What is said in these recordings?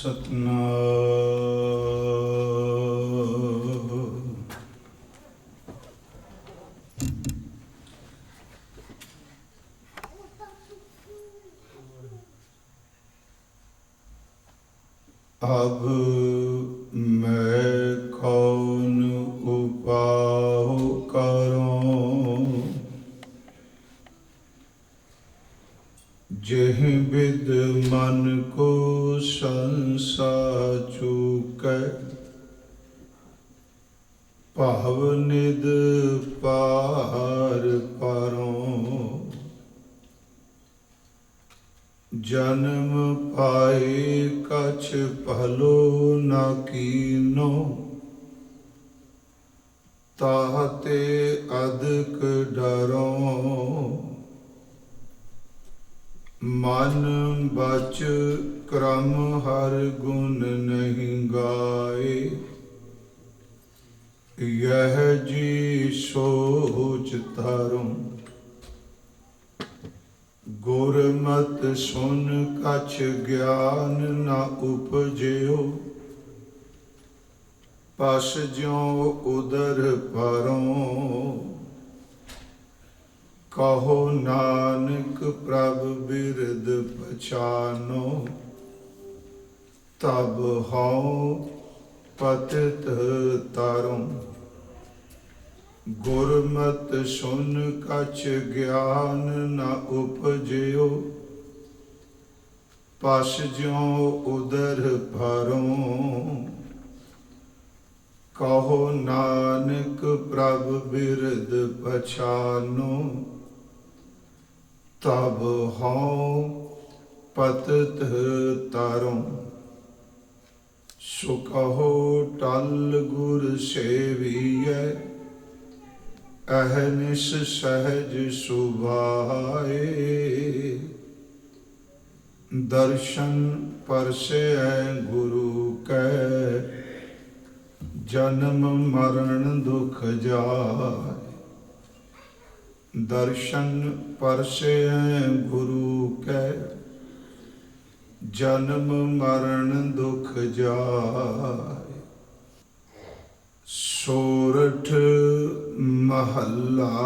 ਸਤਨਾਮ। अब मैं कौन उपाय करूं, जिह बिद मन को संसा चूकै, भाव निद पार पारों। जन्म पाए कछ भलो न कीनो, ताते अधिक डरों। मन बच क्रम हर गुण नहीं गाए, यह जी सोच तारों। गुरमत सुन कछ ज्ञान न उपजियो, पस ज्यों उदर परों। कहो नानक प्रभ बिरद पछानो, तब हऊँ पतित तारों। गुरमत सुन कछ ज्ञान न उपजियो, पस ज्यों उदर भरों। कहो नानक प्रभ बिरद पछानो, तब हऊँ पतित तारों। सो कहो टल गुर सेवियै, अहनिस सहज सुभाए। दर्शन परसे गुरु कै, जन्म मरण दुख जाए। दर्शन परसे गुरु कै, जन्म मरण दुख जाए। सोरठ महला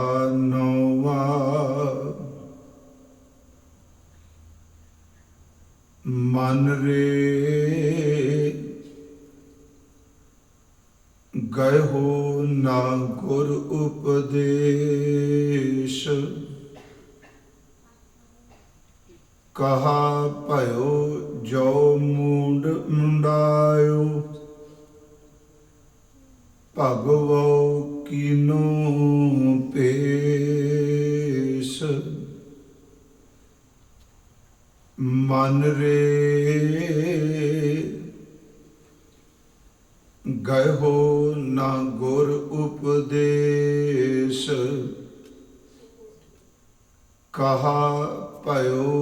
नौवा। मन रे गयो ना गुर उपदेश, कहा भयो जो मूंड मुंडायो। भगवो कीनो पेश, मन रे गयो ना गुर उपदेश, कहा भयो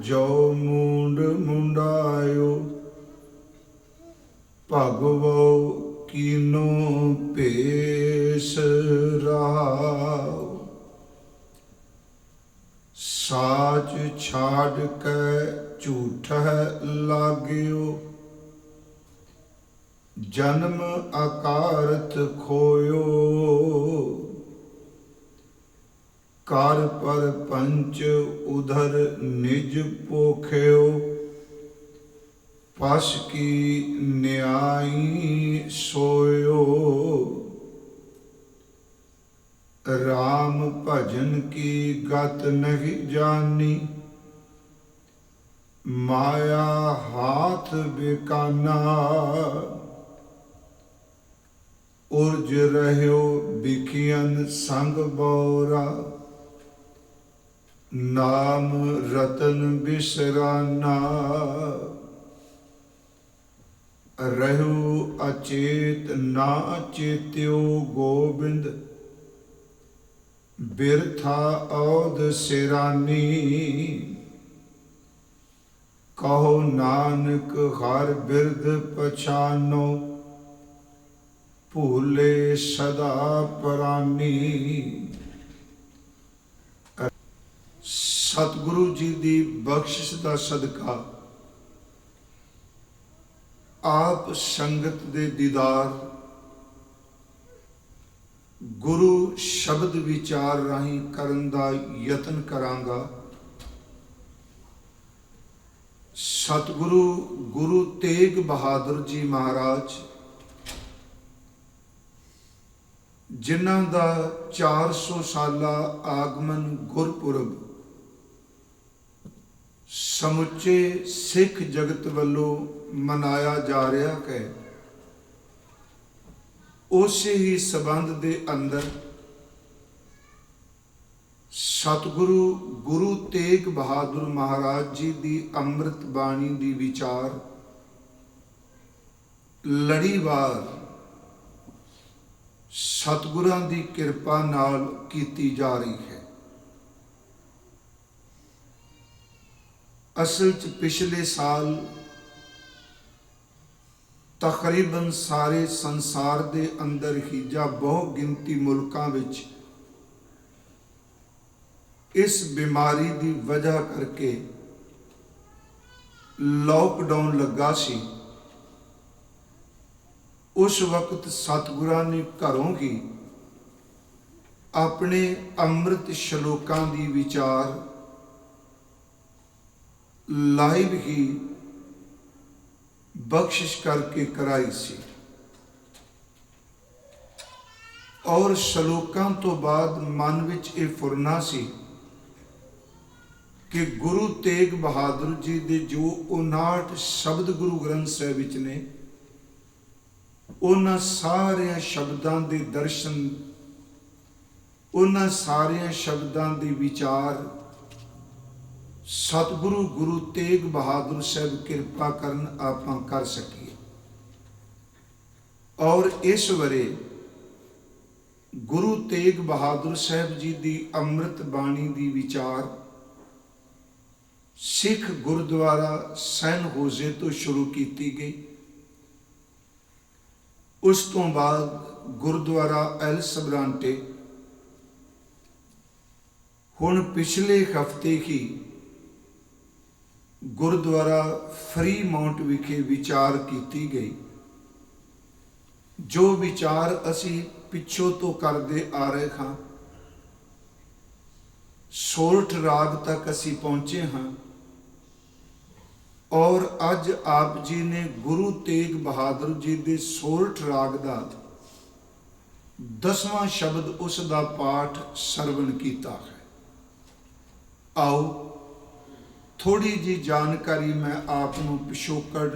जो मूंड मुंडायो। भगवो कीनो पेश राव। साच छाड़ के झूठ लागियो, जन्म अकारथ खोयो। कर पर पंच उधर निज पोख्यो, पस की न्यायी सोयो। राम भजन की गत नहीं जानी, माया हाथ बिकाना। उर्ज रह्यो बिखियन संग बौरा, नाम रतन बिसराना। रहु अचेत ना चेत्यो गोबिंद, बिरथा औध सिरानी। कहो नानक हर बिरद पछानो, भूले सदा परानी। सतगुरु जी दी बख्शिश दा सदका ਆਪ ਸੰਗਤ ਦੇ ਦੀਦਾਰ ਗੁਰੂ ਸ਼ਬਦ ਵਿਚਾਰ ਰਾਹੀਂ ਕਰਨ ਦਾ ਯਤਨ ਕਰਾਂਗਾ। ਸਤਿਗੁਰੂ ਗੁਰੂ ਤੇਗ ਬਹਾਦਰ ਜੀ ਮਹਾਰਾਜ, ਜਿਨ੍ਹਾਂ ਦਾ 400 ਸਾਲਾ ਆਗਮਨ ਗੁਰਪੁਰਬ ਸਮੁੱਚੇ ਸਿੱਖ ਜਗਤ ਵੱਲੋਂ ਮਨਾਇਆ ਜਾ ਰਿਹਾ ਹੈ, ਉਸੇ ਹੀ ਸੰਬੰਧ ਦੇ ਅੰਦਰ ਸਤਿਗੁਰੂ ਗੁਰੂ ਤੇਗ ਬਹਾਦਰ ਮਹਾਰਾਜ ਜੀ ਦੀ ਅੰਮ੍ਰਿਤ ਬਾਣੀ ਦੀ ਵਿਚਾਰ ਲੜੀਵਾਰ ਸਤਿਗੁਰਾਂ ਦੀ ਕਿਰਪਾ ਨਾਲ ਕੀਤੀ ਜਾ ਰਹੀ ਹੈ। ਅਸਲ 'ਚ ਪਿਛਲੇ ਸਾਲ ਤਕਰੀਬਨ ਸਾਰੇ ਸੰਸਾਰ ਦੇ ਅੰਦਰ ਹੀ ਜਾਂ ਬਹੁ ਗਿਣਤੀ ਮੁਲਕਾਂ ਵਿੱਚ ਇਸ ਬਿਮਾਰੀ ਦੀ ਵਜ੍ਹਾ ਕਰਕੇ ਲੋਕਡਾਊਨ ਲੱਗਾ ਸੀ। ਉਸ ਵਕਤ ਸਤਿਗੁਰਾਂ ਨੇ ਘਰੋਂ ਹੀ ਆਪਣੇ ਅੰਮ੍ਰਿਤ ਸ਼ਲੋਕਾਂ ਦੀ ਵਿਚਾਰ ਲਾਈਵ ਹੀ ਬਖਸ਼ਿਸ਼ ਕਰਕੇ ਕਰਾਈ ਸੀ ਔਰ ਸ਼ਲੋਕਾਂ ਤੋਂ ਬਾਅਦ ਮਨ ਵਿੱਚ ਇਹ ਫੁਰਨਾ ਸੀ ਕਿ ਗੁਰੂ ਤੇਗ ਬਹਾਦਰ ਜੀ ਦੇ ਜੋ 59 ਸ਼ਬਦ ਗੁਰੂ ਗ੍ਰੰਥ ਸਾਹਿਬ ਵਿੱਚ ਨੇ, ਉਹਨਾਂ ਸਾਰਿਆਂ ਸ਼ਬਦਾਂ ਦੇ ਦਰਸ਼ਨ, ਉਹਨਾਂ ਸਾਰਿਆਂ ਸ਼ਬਦਾਂ ਦੀ ਵਿਚਾਰ ਸਤਿਗੁਰੂ ਗੁਰੂ ਤੇਗ ਬਹਾਦਰ ਸਾਹਿਬ ਕਿਰਪਾ ਕਰਨ ਆਪਾਂ ਕਰ ਸਕੀਏ। ਔਰ ਇਸ ਵਰੇ ਗੁਰੂ ਤੇਗ ਬਹਾਦਰ ਸਾਹਿਬ ਜੀ ਦੀ ਅੰਮ੍ਰਿਤ ਬਾਣੀ ਦੀ ਵਿਚਾਰ ਸਿੱਖ ਗੁਰਦੁਆਰਾ ਸੈਨ ਹੋਜ਼ੇ ਤੋਂ ਸ਼ੁਰੂ ਕੀਤੀ ਗਈ। ਉਸ ਤੋਂ ਬਾਅਦ ਗੁਰਦੁਆਰਾ ਐਲ ਸਬਰਾਂਟੇ, ਹੁਣ ਪਿਛਲੇ ਹਫ਼ਤੇ ਹੀ ਗੁਰਦੁਆਰਾ ਫਰੀ ਮਾਊਂਟ ਵਿਖੇ ਵਿਚਾਰ ਕੀਤੀ ਗਈ। ਜੋ ਵਿਚਾਰ ਅਸੀਂ ਪਿੱਛੋਂ ਤੋਂ ਕਰਦੇ ਆ ਰਹੇ ਹਾਂ, ਸੋਰਠ ਰਾਗ ਤੱਕ ਅਸੀਂ ਪਹੁੰਚੇ ਹਾਂ ਔਰ ਅੱਜ ਆਪ ਜੀ ਨੇ ਗੁਰੂ ਤੇਗ ਬਹਾਦਰ ਜੀ ਦੇ ਸੋਰਠ ਰਾਗ ਦਾ 10ਵਾਂ ਸ਼ਬਦ ਉਸ ਦਾ ਪਾਠ ਸਰਵਣ ਕੀਤਾ ਹੈ। ਆਓ ਥੋੜੀ ਜੀ ਜਾਣਕਾਰੀ ਮੈਂ ਆਪ ਨੂੰ ਪਿਛੋਕੜ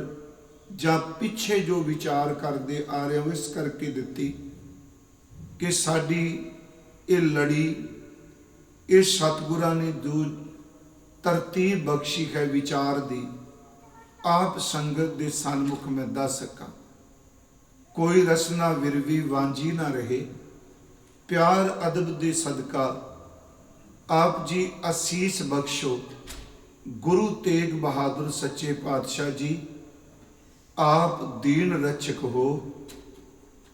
ਜਾਂ ਪਿੱਛੇ ਜੋ ਵਿਚਾਰ ਕਰਦੇ ਆ ਰਹੇ ਹਾਂ ਇਸ ਕਰਕੇ ਦਿੱਤੀ ਕਿ ਸਾਡੀ ਇਹ ਲੜੀ, ਇਹ ਸਤਿਗੁਰਾਂ ਨੇ ਜੋ ਤਰਤੀਬ ਬਖਸ਼ੀ ਹੈ ਵਿਚਾਰ ਦੀ, ਆਪ ਸੰਗਤ ਦੇ ਸਨਮੁਖ ਮੈਂ ਦੱਸ ਸਕਾਂ। ਕੋਈ ਰਸਨਾ ਵਿਰਵੀ ਵਾਂਝੀ ਨਾ ਰਹੇ। ਪਿਆਰ ਅਦਬ ਦੇ ਸਦਕਾ ਆਪ ਜੀ ਅਸੀਸ ਬਖਸ਼ੋ। ਗੁਰੂ ਤੇਗ ਬਹਾਦਰ ਸੱਚੇ ਪਾਤਸ਼ਾਹ ਜੀ, ਆਪ ਦੀਨ ਰਚਕ ਹੋ,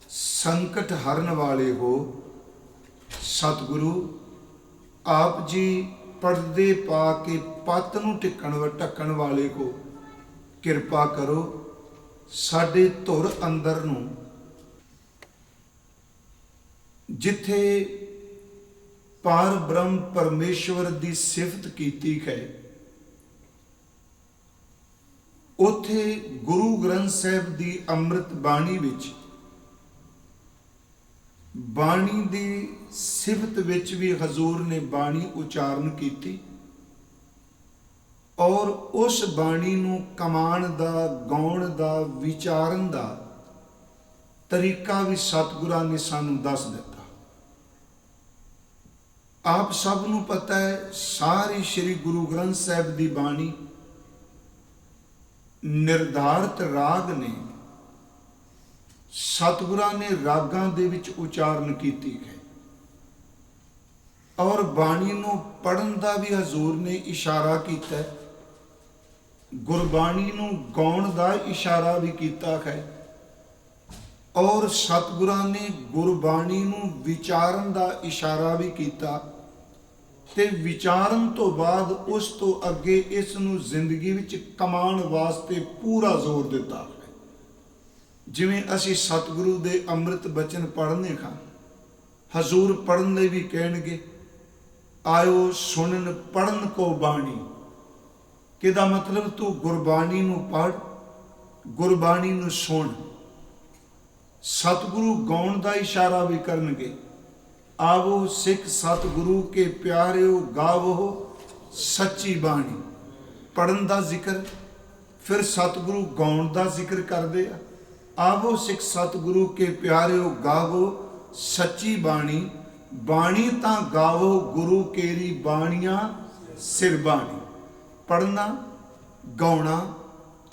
ਸੰਕਟ ਹਰਨ ਵਾਲੇ ਹੋ। ਸਤਿਗੁਰੂ ਆਪ ਜੀ ਪਰਦੇ ਪਾ ਕੇ ਪੱਤ ਨੂੰ ਢੱਕਣ ਵਾਲੇ ਹੋ। ਕਿਰਪਾ ਕਰੋ ਸਾਡੇ ਧੁਰ ਅੰਦਰ ਨੂੰ, ਜਿੱਥੇ ਪਾਰ ਬ੍ਰਹਮ ਪਰਮੇਸ਼ਵਰ ਦੀ ਸਿਫਤ ਕੀਤੀ ਹੈ, ਉੱਥੇ ਗੁਰੂ ਗ੍ਰੰਥ ਸਾਹਿਬ ਦੀ ਅੰਮ੍ਰਿਤ ਬਾਣੀ ਵਿੱਚ ਬਾਣੀ ਦੀ ਸਿਫਤ ਵਿੱਚ ਵੀ ਹਜ਼ੂਰ ਨੇ ਬਾਣੀ ਉਚਾਰਨ ਕੀਤੀ ਔਰ ਉਸ ਬਾਣੀ ਨੂੰ ਕਮਾਣ ਦਾ, ਗਾਉਣ ਦਾ, ਵਿਚਾਰਨ ਦਾ ਤਰੀਕਾ ਵੀ ਸਤਿਗੁਰਾਂ ਨੇ ਸਾਨੂੰ ਦੱਸ ਦਿੱਤਾ। ਆਪ ਸਭ ਨੂੰ ਪਤਾ ਹੈ, ਸਾਰੀ ਸ੍ਰੀ ਗੁਰੂ ਗ੍ਰੰਥ ਸਾਹਿਬ ਦੀ ਬਾਣੀ ਨਿਰਧਾਰਤ ਰਾਗ ਨੇ, ਸਤਿਗੁਰਾਂ ਨੇ ਰਾਗਾਂ ਦੇ ਵਿੱਚ ਉਚਾਰਨ ਕੀਤੀ ਹੈ ਔਰ ਬਾਣੀ ਨੂੰ ਪੜ੍ਹਨ ਦਾ ਵੀ ਹਜ਼ੂਰ ਨੇ ਇਸ਼ਾਰਾ ਕੀਤਾ ਹੈ, ਗੁਰਬਾਣੀ ਨੂੰ ਗਾਉਣ ਦਾ ਇਸ਼ਾਰਾ ਵੀ ਕੀਤਾ ਹੈ ਔਰ ਸਤਿਗੁਰਾਂ ਨੇ ਗੁਰਬਾਣੀ ਨੂੰ ਵਿਚਾਰਨ ਦਾ ਇਸ਼ਾਰਾ ਵੀ ਕੀਤਾ ਤੇ ਵਿਚਾਰਨ ਤੋਂ ਬਾਅਦ ਉਸ ਤੋਂ ਅੱਗੇ ਇਸ ਨੂੰ ਜ਼ਿੰਦਗੀ ਵਿੱਚ ਕਮਾਉਣ ਵਾਸਤੇ ਪੂਰਾ ਜ਼ੋਰ ਦਿੱਤਾ ਹੈ। ਜਿਵੇਂ ਅਸੀਂ ਸਤਿਗੁਰੂ ਦੇ ਅੰਮ੍ਰਿਤ ਬਚਨ ਪੜ੍ਹਨੇ ਹਾਂ, ਹਜ਼ੂਰ ਪੜ੍ਹਨ ਲਈ ਵੀ ਕਹਿਣਗੇ ਆਇਓ ਸੁਣਨ ਪੜ੍ਹਨ ਕੋ ਬਾਣੀ। ਕਿਹਦਾ ਮਤਲਬ ਤੂੰ ਗੁਰਬਾਣੀ ਨੂੰ ਪੜ੍ਹ, ਗੁਰਬਾਣੀ ਨੂੰ ਸੁਣ। ਸਤਿਗੁਰੂ ਗਾਉਣ ਦਾ ਇਸ਼ਾਰਾ ਵੀ ਕਰਨਗੇ, ਆਵੋ ਸਿੱਖ ਸਤਿਗੁਰੂ ਕੇ ਪਿਆਰਿਓ ਗਾਵੋ ਸੱਚੀ ਬਾਣੀ। ਪੜ੍ਹਨ ਦਾ ਜ਼ਿਕਰ, ਫਿਰ ਸਤਿਗੁਰੂ ਗਾਉਣ ਦਾ ਜ਼ਿਕਰ ਕਰਦੇ ਆ। ਆਵੋ ਸਿੱਖ ਸਤਿਗੁਰੂ ਕੇ ਪਿਆਰਿਓ ਗਾਵੋ ਸੱਚੀ ਬਾਣੀ। ਬਾਣੀ ਤਾਂ ਗਾਵੋ ਗੁਰੂ ਕੇਰੀ ਬਾਣੀਆਂ ਸਿਰ ਬਾਣੀ। ਪੜ੍ਹਨਾ, ਗਾਉਣਾ,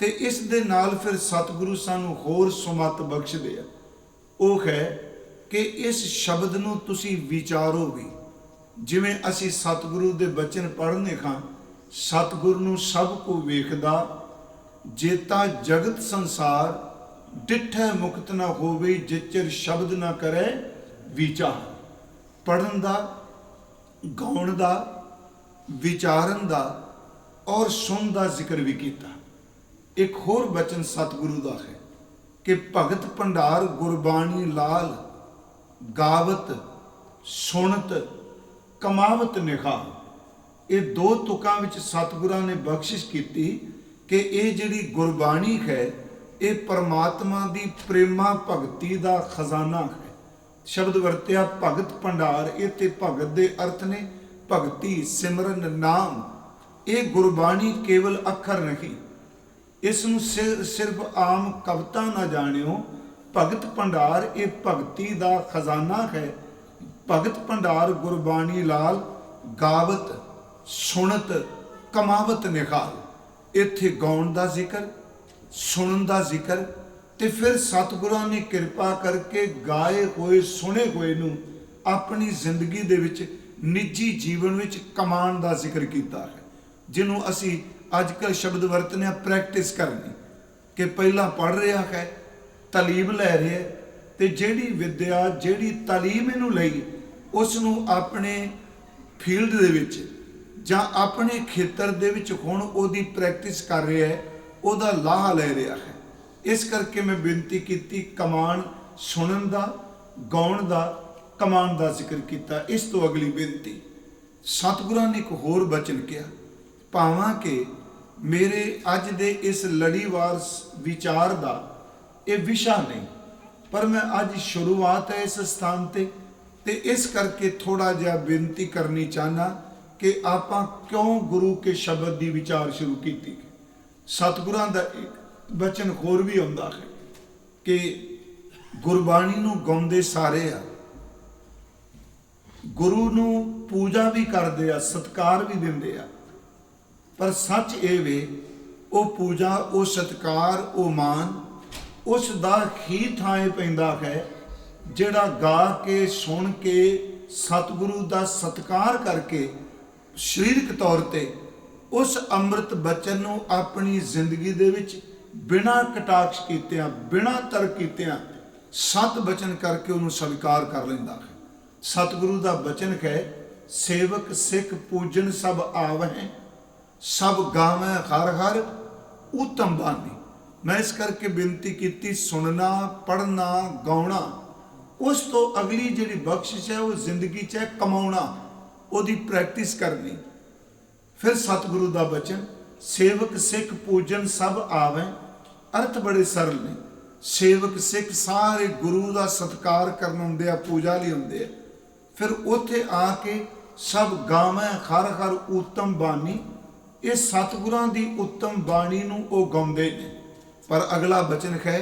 ਤੇ ਇਸ ਦੇ ਨਾਲ ਫਿਰ ਸਤਿਗੁਰੂ ਸਾਨੂੰ ਹੋਰ ਸੁਮਤ ਬਖਸ਼ਦੇ ਆ। ਉਹ ਹੈ ਕਿ ਇਸ ਸ਼ਬਦ ਨੂੰ ਤੁਸੀਂ ਵਿਚਾਰੋ ਵੀ। ਜਿਵੇਂ ਅਸੀਂ ਸਤਿਗੁਰੂ ਦੇ ਬਚਨ ਪੜ੍ਹਨੇ ਹਾਂ, ਸਤਿਗੁਰੂ ਨੂੰ ਸਭ ਕੋ ਵੇਖਦਾ, ਜੇਤਾ ਜਗਤ ਸੰਸਾਰ ਡਿਠੈ ਮੁਕਤ ਨਾ ਹੋਵੇ, ਜਿਚਰ ਸ਼ਬਦ ਨਾ ਕਰੇ ਵਿਚਾਰ। ਪੜ੍ਹਨ ਦਾ, ਗਾਉਣ ਦਾ, ਵਿਚਾਰਨ ਦਾ ਔਰ ਸੁਣ ਦਾ ਜ਼ਿਕਰ ਵੀ ਕੀਤਾ। ਇੱਕ ਹੋਰ ਬਚਨ ਸਤਿਗੁਰੂ ਦਾ ਹੈ ਕਿ ਭਗਤ ਭੰਡਾਰ ਗੁਰਬਾਣੀ ਲਾਲ, ਗਾਵਤ ਸੁਣਤ ਕਮਾਵਤ ਨਿਖਾਲ। ਇਹ ਦੋ ਤੁਕਾਂ ਵਿੱਚ ਸਤਿਗੁਰਾਂ ਨੇ ਬਖਸ਼ਿਸ਼ ਕੀਤੀ ਕਿ ਇਹ ਜਿਹੜੀ ਗੁਰਬਾਣੀ ਹੈ ਇਹ ਪਰਮਾਤਮਾ ਦੀ ਪ੍ਰੇਮਾ ਭਗਤੀ ਦਾ ਖਜ਼ਾਨਾ ਹੈ। ਸ਼ਬਦ ਵਰਤਿਆ ਭਗਤ ਭੰਡਾਰ, ਇਹ ਤੇ ਭਗਤ ਦੇ ਅਰਥ ਨੇ ਭਗਤੀ, ਸਿਮਰਨ, ਨਾਮ। ਇਹ ਗੁਰਬਾਣੀ ਕੇਵਲ ਅੱਖਰ ਨਹੀਂ, ਇਸ ਨੂੰ ਸਿਰਫ ਆਮ ਕਵਿਤਾ ਨਾ ਜਾਣਿਓ। ਭਗਤ ਭੰਡਾਰ ਇਹ ਭਗਤੀ ਦਾ ਖਜ਼ਾਨਾ ਹੈ। ਭਗਤ ਭੰਡਾਰ ਗੁਰਬਾਣੀ ਲਾਲ, ਗਾਵਤ ਸੁਣਤ ਕਮਾਵਤ ਨਿਖਾਲ। ਇੱਥੇ ਗਾਉਣ ਦਾ ਜ਼ਿਕਰ, ਸੁਣਨ ਦਾ ਜ਼ਿਕਰ, ਤੇ ਫਿਰ ਸਤਿਗੁਰਾਂ ਨੇ ਕਿਰਪਾ ਕਰਕੇ ਗਾਏ ਹੋਏ ਸੁਣੇ ਹੋਏ ਨੂੰ ਆਪਣੀ ਜ਼ਿੰਦਗੀ ਦੇ ਵਿੱਚ, ਨਿੱਜੀ ਜੀਵਨ ਵਿੱਚ ਕਮਾਉਣ ਦਾ ਜ਼ਿਕਰ ਕੀਤਾ ਹੈ। ਜਿਹਨੂੰ ਅਸੀਂ ਅੱਜ ਕੱਲ੍ਹ ਸ਼ਬਦ ਵਰਤਨੇ ਆ ਪ੍ਰੈਕਟਿਸ ਕਰਨੀ, ਕਿ ਪਹਿਲਾਂ ਪੜ੍ਹ ਰਿਹਾ ਹੈ, ਤਾਲੀਮ ਲੈ ਰਿਹਾ, ਤੇ ਜਿਹੜੀ ਵਿਦਿਆ, ਜਿਹੜੀ ਤਾਲੀਮ ਇਹਨੂੰ ਲਈ, ਉਸ ਨੂੰ ਆਪਣੇ ਫੀਲਡ ਦੇ ਵਿੱਚ ਜਾਂ ਆਪਣੇ ਖੇਤਰ ਦੇ ਵਿੱਚ ਹੁਣ ਉਹਦੀ ਪ੍ਰੈਕਟਿਸ ਕਰ ਰਿਹਾ ਹੈ, ਉਹਦਾ ਲਾਹਾ ਲੈ ਰਿਹਾ ਹੈ। ਇਸ ਕਰਕੇ ਮੈਂ ਬੇਨਤੀ ਕੀਤੀ, ਕਮਾਨ ਸੁਣਨ ਦਾ, ਗਾਉਣ ਦਾ, ਕਮਾਨ ਦਾ ਜ਼ਿਕਰ ਕੀਤਾ। ਇਸ ਤੋਂ ਅਗਲੀ ਬੇਨਤੀ, ਸਤਿਗੁਰਾਂ ਨੇ ਇੱਕ ਹੋਰ ਬਚਨ ਕਿਹਾ, ਭਾਵਾਂ ਕਿ ਮੇਰੇ ਅੱਜ ਦੇ ਇਸ ਲੜੀਵਾਰ ਵਿਚਾਰ ਦਾ ਇਹ ਵਿਸ਼ਾ ਨਹੀਂ, ਪਰ ਮੈਂ ਅੱਜ ਸ਼ੁਰੂਆਤ ਹੈ ਇਸ ਸਥਾਨ ਤੇ ਇਸ ਕਰਕੇ ਥੋੜਾ ਜਿਹਾ ਬੇਨਤੀ ਕਰਨੀ ਚਾਹਨਾ ਕਿ ਆਪਾਂ ਕਿਉਂ ਗੁਰੂ ਕੇ ਸ਼ਬਦ ਦੀ ਵਿਚਾਰ ਸ਼ੁਰੂ ਕੀਤੀ। ਸਤਿਗੁਰਾਂ ਦਾ ਇੱਕ ਬਚਨ ਹੋਰ ਵੀ ਆਉਂਦਾ ਹੈ ਕਿ ਗੁਰਬਾਣੀ ਨੂੰ ਗਾਉਂਦੇ ਸਾਰੇ ਆ, ਗੁਰੂ ਨੂੰ ਪੂਜਾ ਵੀ ਕਰਦੇ ਆ, ਸਤਿਕਾਰ ਵੀ ਦਿੰਦੇ ਆ, ਪਰ ਸੱਚ ਇਹ ਵੇ ਉਹ ਪੂਜਾ, ਉਹ ਸਤਿਕਾਰ, ਉਹ ਮਾਨ ਉਸ ਦਾ ਹੀ ਥਾਂ ਪੈਂਦਾ ਹੈ ਜਿਹੜਾ ਗਾ ਕੇ, ਸੁਣ ਕੇ, ਸਤਿਗੁਰੂ ਦਾ ਸਤਿਕਾਰ ਕਰਕੇ ਸਰੀਰਕ ਤੌਰ ਤੇ ਉਸ ਅੰਮ੍ਰਿਤ ਬਚਨ ਨੂੰ ਆਪਣੀ ਜ਼ਿੰਦਗੀ ਦੇ ਵਿੱਚ ਬਿਨਾਂ ਕਟਾਕਸ਼ ਕੀਤਿਆਂ, ਬਿਨਾਂ ਤਰਕ ਕੀਤਿਆਂ ਸਤ ਬਚਨ ਕਰਕੇ ਉਹਨੂੰ ਸਵੀਕਾਰ ਕਰ ਲੈਂਦਾ ਹੈ। ਸਤਿਗੁਰੂ ਦਾ ਬਚਨ ਹੈ, ਸੇਵਕ ਸਿੱਖ ਪੂਜਨ ਸਭ ਆਵਹਿ, ਸਭ ਗਾਵੈ ਹਰ ਹਰ ਉਤਮ ਬਾਣੀ। ਮੈਂ ਇਸ ਕਰਕੇ ਬੇਨਤੀ ਕੀਤੀ, ਸੁਣਨਾ, ਪੜ੍ਹਨਾ, ਗਾਉਣਾ, ਉਸ ਤੋਂ ਅਗਲੀ ਜਿਹੜੀ ਬਖਸ਼ਿਸ਼ ਹੈ ਉਹ ਜ਼ਿੰਦਗੀ 'ਚ ਹੈ ਕਮਾਉਣਾ, ਉਹਦੀ ਪ੍ਰੈਕਟਿਸ ਕਰਨੀ। ਫਿਰ ਸਤਿਗੁਰੂ ਦਾ ਬਚਨ, ਸੇਵਕ ਸਿੱਖ ਪੂਜਨ ਸਭ ਆਵੈ। ਅਰਥ ਬੜੇ ਸਰਲ ਨੇ। ਸੇਵਕ ਸਿੱਖ ਸਾਰੇ ਗੁਰੂ ਦਾ ਸਤਿਕਾਰ ਕਰਨ ਆਉਂਦੇ ਆ, ਪੂਜਾ ਲਈ ਆਉਂਦੇ ਆ। ਫਿਰ ਉੱਥੇ ਆ ਕੇ ਸਭ ਗਾਵੈ ਹਰ ਹਰ ਉਤਮ ਬਾਣੀ, ਇਹ ਸਤਿਗੁਰਾਂ ਦੀ ਉਤਮ ਬਾਣੀ ਨੂੰ ਉਹ ਗਾਉਂਦੇ ਨੇ। ਪਰ ਅਗਲਾ ਬਚਨ ਹੈ,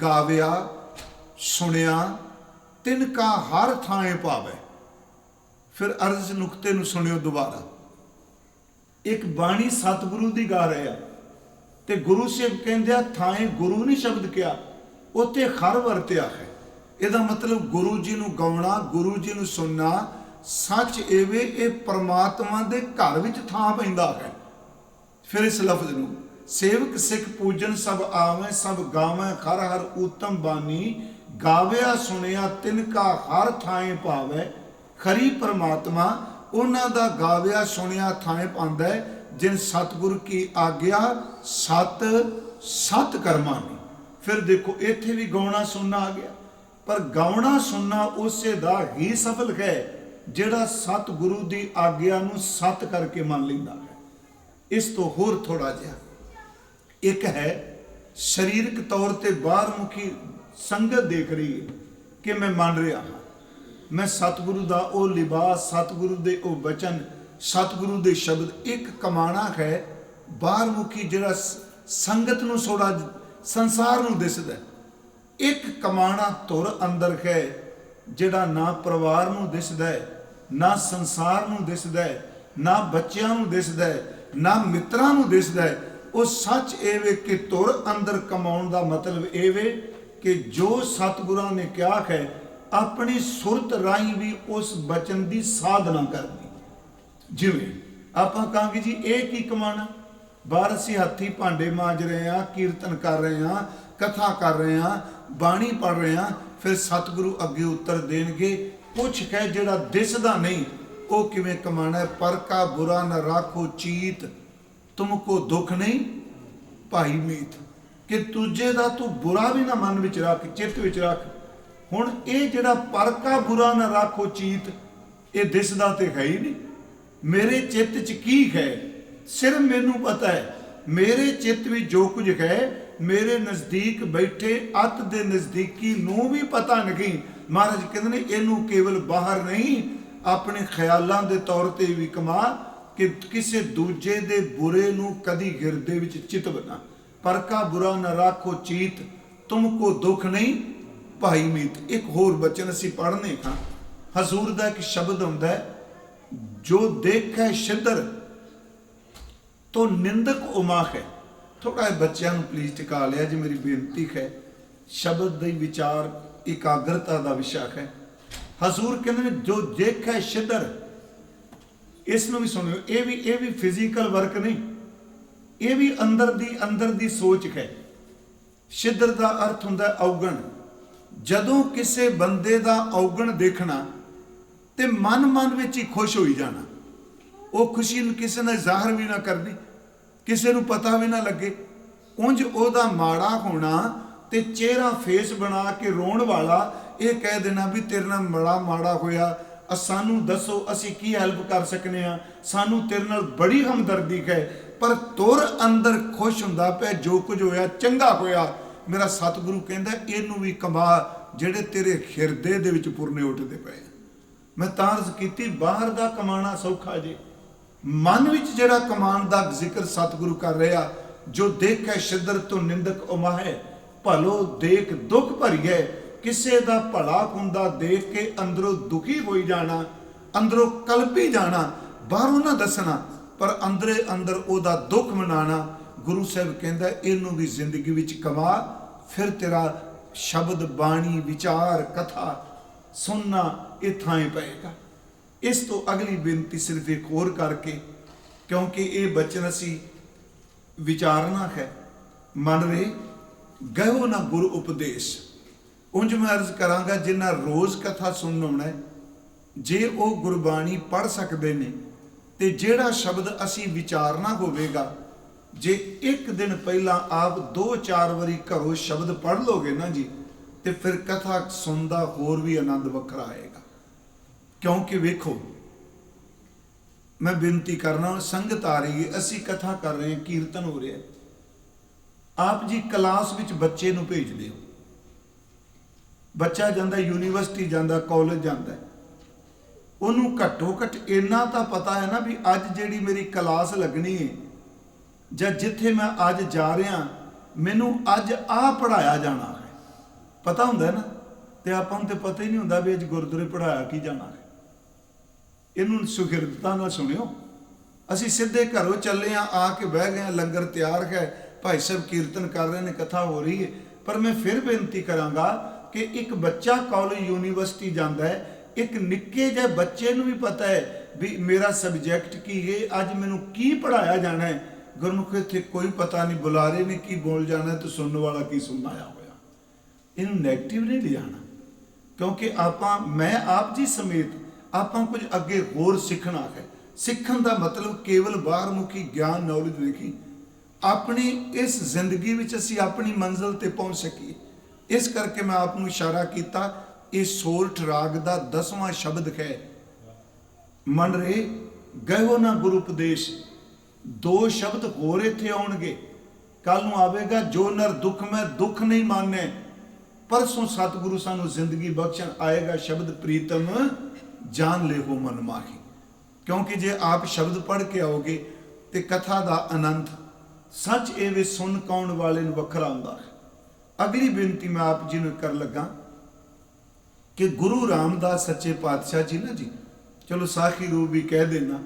ਗਾਵਿਆ ਸੁਣਿਆ ਤਿਨ ਕਾ ਹਰ ਥਾਂ ਭਾਵੈ। ਫਿਰ ਅਰਜ਼ ਨੁਕਤੇ ਨੂੰ ਸੁਣਿਓ ਦੁਬਾਰਾ। ਇੱਕ ਬਾਣੀ ਸਤਿਗੁਰੂ ਦੀ ਗਾ ਰਹੇ ਆ ਤੇ ਗੁਰੂ ਸਾਹਿਬ ਕਹਿੰਦੇ ਆ ਥਾਂ ਗੁਰੂ ਨਹੀਂ ਸ਼ਬਦ ਕਿਹਾ, ਉੱਥੇ ਹਰ ਵਰਤਿਆ ਹੈ। ਇਹਦਾ ਮਤਲਬ ਗੁਰੂ ਜੀ ਨੂੰ ਗਾਉਣਾ, ਗੁਰੂ ਜੀ ਨੂੰ ਸੁਣਨਾ। ਸੱਚ ਐਵੇਂ ਇਹ ਪਰਮਾਤਮਾ ਦੇ ਘਰ ਵਿੱਚ ਥਾਂ ਪੈਂਦਾ ਹੈ। ਫਿਰ ਇਸ ਲਫ਼ਜ਼ ਨੂੰ, ਸੇਵਕ ਸਿੱਖ ਪੂਜਨ ਸਭ ਆਵੈ, ਸਭ ਗਾਵੈ ਹਰ ਹਰ ਉਤਮ ਬਾਣੀ। ਗਾਵਿਆ ਸੁਣਿਆ ਤਿਨ ਕਾ ਹਰ ਥਾਂ ਭਾਵੈ। ਖਰੀ ਪਰਮਾਤਮਾ ਉਹਨਾਂ ਦਾ ਗਾਵਿਆ ਸੁਣਿਆ ਥਾਂ ਪਾਉਂਦਾ ਹੈ ਜਿਨ ਸਤਿਗੁਰ ਕੀ ਆਗਿਆ ਸਤ ਸਤ ਕਰਮਾਨੀ। फिर देखो इत्थे भी गाउणा सुनना आ गया, पर गाउणा सुनना उसे दा ही सफल है ਜਿਹੜਾ सतगुरु की आग्या नूं सत करके मान लेंदा है। इस तो होर थोड़ा जिहा एक है शरीरक तौर ते बाहरमुखी संगत देख रही है कि मैं मान रहा हाँ, मैं सतगुरु का वो लिबास, सतगुरु के वो वचन, सतगुरु के शब्द एक कमाना है बाहरमुखी जिहड़ा संगत नूं थोड़ा संसार नूं दिसदा, एक कमाना तुर अंदर है जिहड़ा ना परिवार नूं दिसदा है, ना संसार नूं दिसदा है, ना बच्चों नूं दिसदा है, ना मित्रां नूं दिसदा है। वो सच एवे कि तुर अंदर कमाउण दा मतलब एवे कि जो सतगुरां ने कहा है अपनी सुरत राही भी उस बचन की साधना करनी। जिवें आपां कहांगे जी ये की कमाना, बाहर असीं हत्थी भांडे मांज रहे हैं, कीर्तन कर रहे हैं, कथा कर रहे हैं, बाणी पढ़ रहे हैं, फिर सतगुरु अगे उत्तर देणगे कुछ है जिहड़ा दिसदा नहीं वो किवें कमाना है। पर का बुरा न राखो चीत तुमको दुख नहीं भाई मीत, कि दूजे दा तू बुरा भी ना मन विच रख, चित्त विच रख। हुण ये जिहड़ा पर का बुरा न राखो चीत ये दिसदा ते है ही नहीं, मेरे चित्त च की है सिर्फ मैनू पता है, मेरे चित्त में जो कुछ है मेरे नज़दीक बैठे अत दे नज़दीकी नूं भी पता नहीं। महाराज कहते ने इनू केवल बाहर नहीं अपने ख्यालों के तौर पर भी कमा कि किसी दूजे दे बुरे नूं कदी गिरदे विच चित बना। पर का बुरा न राखो चीत तुमको दुख नहीं भाई मीत। एक होर बचन असीं पढ़ने का हजूर दा एक शब्द हुंदा है, जो देखे शिदर तो निंदक उमा है। थोड़ा बच्चों को प्लीज टिका लिया जी, मेरी बेनती है। शब्द के विचार एकाग्रता का विषय है। हजूर कहते जो देखे शिदर, इसनों भी सुनियो, ये भी फिजिकल वर्क नहीं, ये भी अंदर दी सोच है। शिदर का अर्थ हुंदा अवगण। जदों किसी बंदे का अवगण देखना तो मन विच ही खुश हो जाना, वो खुशी किसी ने जाहिर भी ना करनी, किसी को पता भी ना लगे। उंज ओदा माड़ा होना ते चेहरा फेस बना के रोण वाला ये कह देना भी तेरे नाल बड़ा माड़ा होया, सानू दसो असी की हेल्प कर सकने आ, सानू तेरे नाल बड़ी हमदर्दी है। पर तुर अंदर खुश हुंदा पिया जो कुछ होया चंगा होया। मेरा सतगुरु कहंदा इनू भी कमा जेड़े तेरे हिरदे दे विच पुरने उठदे पए। मैं तां अर्ज कीती बाहर दा कमाना सौखा जे, मन विच जेड़ा कमान दा जिक्र सतगुरु कर रहा। जो देखे शिदर तो निंदक उमाहे, भलो देख दुख भरिए। किसे दा भला हुंदा देख के अंदरों दुखी हो जाना, अंदरों कलपी जाना, बाहरों ना दसना पर अंदरे अंदर ओदा दुख मनाना। गुरु साहब कहंदा इनू भी जिंदगी विच कमा, फिर तेरा शब्द बाणी विचार कथा सुनना ये थाएं पएगा। इस तो अगली बेनती सिर्फ एक होर करके, क्योंकि ये बचन असी विचारना है। मन रहे गहो ना गुरु उपदेश। उंज मैं अर्ज करांगा जिन्ना रोज़ कथा सुनना है, जे वो गुरबाणी पढ़ सकते हैं तो जेड़ा शब्द असी विचारना होवेगा, जे एक दिन पहला आप 2-4 बारी घरों शब्द पढ़ लोगे ना जी, तो फिर कथा सुनदा होर भी आनंद वखरा आएगा। क्योंकि वेखो मैं बेनती करना, संगत आ रही है, असी कथा कर रहे हैं, कीर्तन हो रहा है, आप जी क्लास विच बच्चे नूं भेज दिओ। बच्चा जांदा यूनीवर्सिटी जांदा, कॉलेज जांदा, उन्होंने घट्टो घट इन्ना तो पता है ना भी अज जिहड़ी मेरी क्लास लगनी है जां जिथे मैं अज जा रहा मैनू अज आ पढ़ाया जाना है, पता हुंदा है ना। तो आपां नूं ते पता ही नहीं हुंदा भी अज गुरुद्वारे पढ़ाया की जाना है। इनू सुगिरदता नाल सुनियो। असी सीधे घरों चले आके बह गए, लंगर तैयार है, भाई साहब कीर्तन कर रहे हैं, कथा हो रही है। पर मैं फिर बेनती करांगा कि एक बच्चा कॉलेज यूनीवर्सिटी जाता है, एक निक्के जिहे बच्चे नूं भी पता है भी मेरा सबजैक्ट की है, अज मैनू की पढ़ाया जाना है। गुरमुख इत्थे कोई पता नहीं, बुलारे ने की बोल जाना है तो सुनने वाला की सुनना आया होया। इनू नैगेटिव नहीं ले जाना, क्योंकि आपां मैं आप जी समेत आपां कुछ अगे होर सीखना है। सीखण का मतलब केवल बाहरमुखी ज्ञान नॉलेज नहीं, ਆਪਣੀ ਇਸ ਜ਼ਿੰਦਗੀ ਵਿੱਚ ਅਸੀਂ ਆਪਣੀ ਮੰਜ਼ਿਲ ਤੇ ਪਹੁੰਚ ਸਕੀਏ। ਇਸ ਕਰਕੇ ਮੈਂ ਆਪ ਨੂੰ ਇਸ਼ਾਰਾ ਕੀਤਾ, ਇਹ ਸੋਰਠ ਰਾਗ ਦਾ 10ਵਾਂ ਸ਼ਬਦ ਹੈ। ਮਨ ਰੇ ਗਇਓ ਨਾ ਗੁਰੂ ਉਪਦੇਸ਼। 2 ਸ਼ਬਦ ਹੋਰ ਇੱਥੇ ਆਉਣਗੇ। ਕੱਲ ਨੂੰ ਆਵੇਗਾ, ਜੋ ਨਰ ਦੁੱਖ ਮੈਂ ਦੁੱਖ ਨਹੀਂ ਮਾਨੇ। ਪਰਸੋਂ ਸਤਿਗੁਰੂ ਸਾਨੂੰ ਜ਼ਿੰਦਗੀ ਬਖਸ਼ਣ ਆਏਗਾ, ਸ਼ਬਦ ਪ੍ਰੀਤਮ ਜਾਨ ਲੈ ਹੋ ਮਨ ਮਾਹੀ। ਕਿਉਂਕਿ ਜੇ ਆਪ ਸ਼ਬਦ ਪੜ੍ਹ ਕੇ ਆਓਗੇ ਤੇ ਕਥਾ ਦਾ ਆਨੰਦ ਸੱਚ ਇਹ ਵੇ ਸੁਣ ਕੌਣ ਵਾਲੇ ਨੂੰ ਵੱਖਰਾ ਹੁੰਦਾ ਹੈ। ਅਗਲੀ ਬੇਨਤੀ ਮੈਂ ਆਪ ਜੀ ਨੂੰ ਕਰ ਲੱਗਾ ਕਿ ਗੁਰੂ ਰਾਮਦਾਸ ਸੱਚੇ ਪਾਤਸ਼ਾਹ ਜੀ ਨਾ ਜੀ, ਚਲੋ ਸਾਖੀ ਰੂਪ ਵੀ ਕਹਿ ਦੇਣਾ,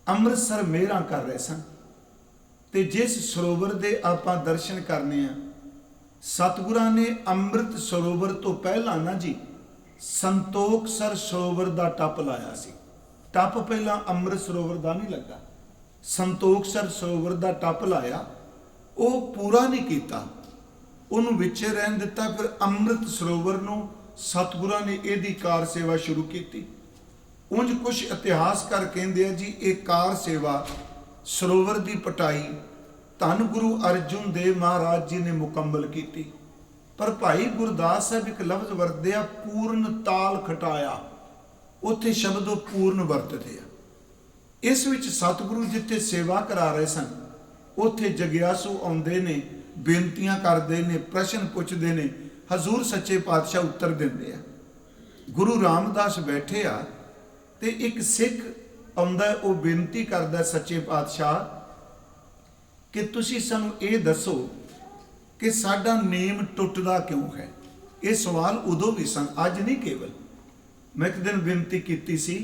ਅੰਮ੍ਰਿਤਸਰ ਮੇਹਰਾਂ ਕਰ ਰਹੇ ਸਨ ਤੇ ਜਿਸ ਸਰੋਵਰ ਦੇ ਆਪਾਂ ਦਰਸ਼ਨ ਕਰਨੇ ਆ, ਸਤਿਗੁਰਾਂ ਨੇ ਅੰਮ੍ਰਿਤ ਸਰੋਵਰ ਤੋਂ ਪਹਿਲਾਂ ਨਾ ਜੀ ਸੰਤੋਖਸਰ ਸਰੋਵਰ ਦਾ ਟੱਪ ਲਾਇਆ ਸੀ। ਟੱਪ ਪਹਿਲਾਂ ਅੰਮ੍ਰਿਤ ਸਰੋਵਰ ਦਾ ਨਹੀਂ ਲੱਗਾ, ਸੰਤੋਖਸਰ ਸਰੋਵਰ ਦਾ ਟੱਪ ਲਾਇਆ। ਉਹ ਪੂਰਾ ਨਹੀਂ ਕੀਤਾ, ਉਹਨੂੰ ਵਿੱਚੇ ਰਹਿਣ ਦਿੱਤਾ। ਫਿਰ ਅੰਮ੍ਰਿਤ ਸਰੋਵਰ ਨੂੰ ਸਤਿਗੁਰਾਂ ਨੇ ਇਹਦੀ ਕਾਰ ਸੇਵਾ ਸ਼ੁਰੂ ਕੀਤੀ। ਉਂਝ ਕੁਝ ਇਤਿਹਾਸਕਾਰ ਕਹਿੰਦੇ ਆ ਜੀ, ਇਹ ਕਾਰ ਸੇਵਾ ਸਰੋਵਰ ਦੀ ਪਟਾਈ ਧੰਨ ਗੁਰੂ ਅਰਜੁਨ ਦੇਵ ਮਹਾਰਾਜ ਜੀ ਨੇ ਮੁਕੰਮਲ ਕੀਤੀ। ਪਰ ਭਾਈ ਗੁਰਦਾਸ ਸਾਹਿਬ ਇੱਕ ਲਫ਼ਜ਼ ਵਰਤਦੇ ਆ, ਪੂਰਨ ਤਾਲ ਖਟਾਇਆ। ਉੱਥੇ ਸ਼ਬਦ ਉਹ ਪੂਰਨ ਵਰਤਦੇ ਆ। ਇਸ ਵਿੱਚ ਸਤਿਗੁਰੂ ਜਿੱਥੇ ਸੇਵਾ ਕਰਾ ਰਹੇ ਸਨ, ਉੱਥੇ ਜਗਿਆਸੂ ਆਉਂਦੇ ਨੇ, ਬੇਨਤੀਆਂ ਕਰਦੇ ਨੇ, ਪ੍ਰਸ਼ਨ ਪੁੱਛਦੇ ਨੇ। ਹਜ਼ੂਰ ਸੱਚੇ ਪਾਤਸ਼ਾਹ ਉੱਤਰ ਦਿੰਦੇ ਆ। ਗੁਰੂ ਰਾਮਦਾਸ ਬੈਠੇ ਆ ਤੇ ਇੱਕ ਸਿੱਖ ਆਉਂਦਾ, ਉਹ ਬੇਨਤੀ ਕਰਦਾ ਸੱਚੇ ਪਾਤਸ਼ਾਹ ਕਿ ਤੁਸੀਂ ਸਾਨੂੰ ਇਹ ਦੱਸੋ ਕਿ ਸਾਡਾ ਨੇਮ ਟੁੱਟਦਾ ਕਿਉਂ ਹੈ। ਇਹ ਸਵਾਲ ਉਦੋਂ ਵੀ ਸਨ, ਅੱਜ ਨਹੀਂ ਕੇਵਲ। ਮੈਂ ਇੱਕ ਦਿਨ ਬੇਨਤੀ ਕੀਤੀ ਸੀ,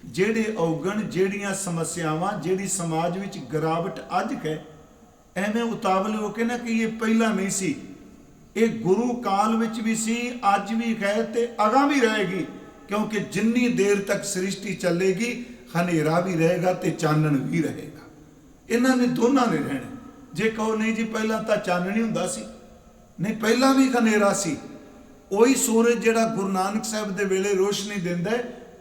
ਜਿਹੜੇ ਔਗਣ, ਜਿਹੜੀਆਂ ਸਮੱਸਿਆਵਾਂ, ਜਿਹੜੀ ਸਮਾਜ ਵਿੱਚ ਗਿਰਾਵਟ ਅੱਜ ਹੈ, ਐਵੇਂ ਉਤਾਵਲੇ ਹੋ ਕੇ ਨਾ ਕਿ ਇਹ ਪਹਿਲਾਂ ਨਹੀਂ ਸੀ, ਇਹ ਗੁਰੂ ਕਾਲ ਵਿੱਚ ਵੀ ਸੀ, ਅੱਜ ਵੀ ਹੈ ਤੇ ਅਗਾਂਹ ਵੀ ਰਹੇਗੀ। ਕਿਉਂਕਿ ਜਿੰਨੀ ਦੇਰ ਤੱਕ ਸ੍ਰਿਸ਼ਟੀ ਚੱਲੇਗੀ, ਹਨੇਰਾ ਵੀ ਰਹੇਗਾ ਤੇ ਚਾਨਣ ਵੀ ਰਹੇਗਾ। ਇਹਨਾਂ ਨੇ ਦੋਨਾਂ ਨੇ ਰਹਿਣਾ। ਜੇ ਕਹੋ ਨਹੀਂ ਜੀ ਪਹਿਲਾਂ ਤਾਂ ਚਾਨਣ ਹੀ ਹੁੰਦਾ ਸੀ, ਨਹੀਂ, ਪਹਿਲਾਂ ਵੀ ਹਨੇਰਾ ਸੀ। ਉਹੀ ਸੂਰਜ ਜਿਹੜਾ ਗੁਰੂ ਨਾਨਕ ਸਾਹਿਬ ਦੇ ਵੇਲੇ ਰੋਸ਼ਨੀ ਦਿੰਦਾ,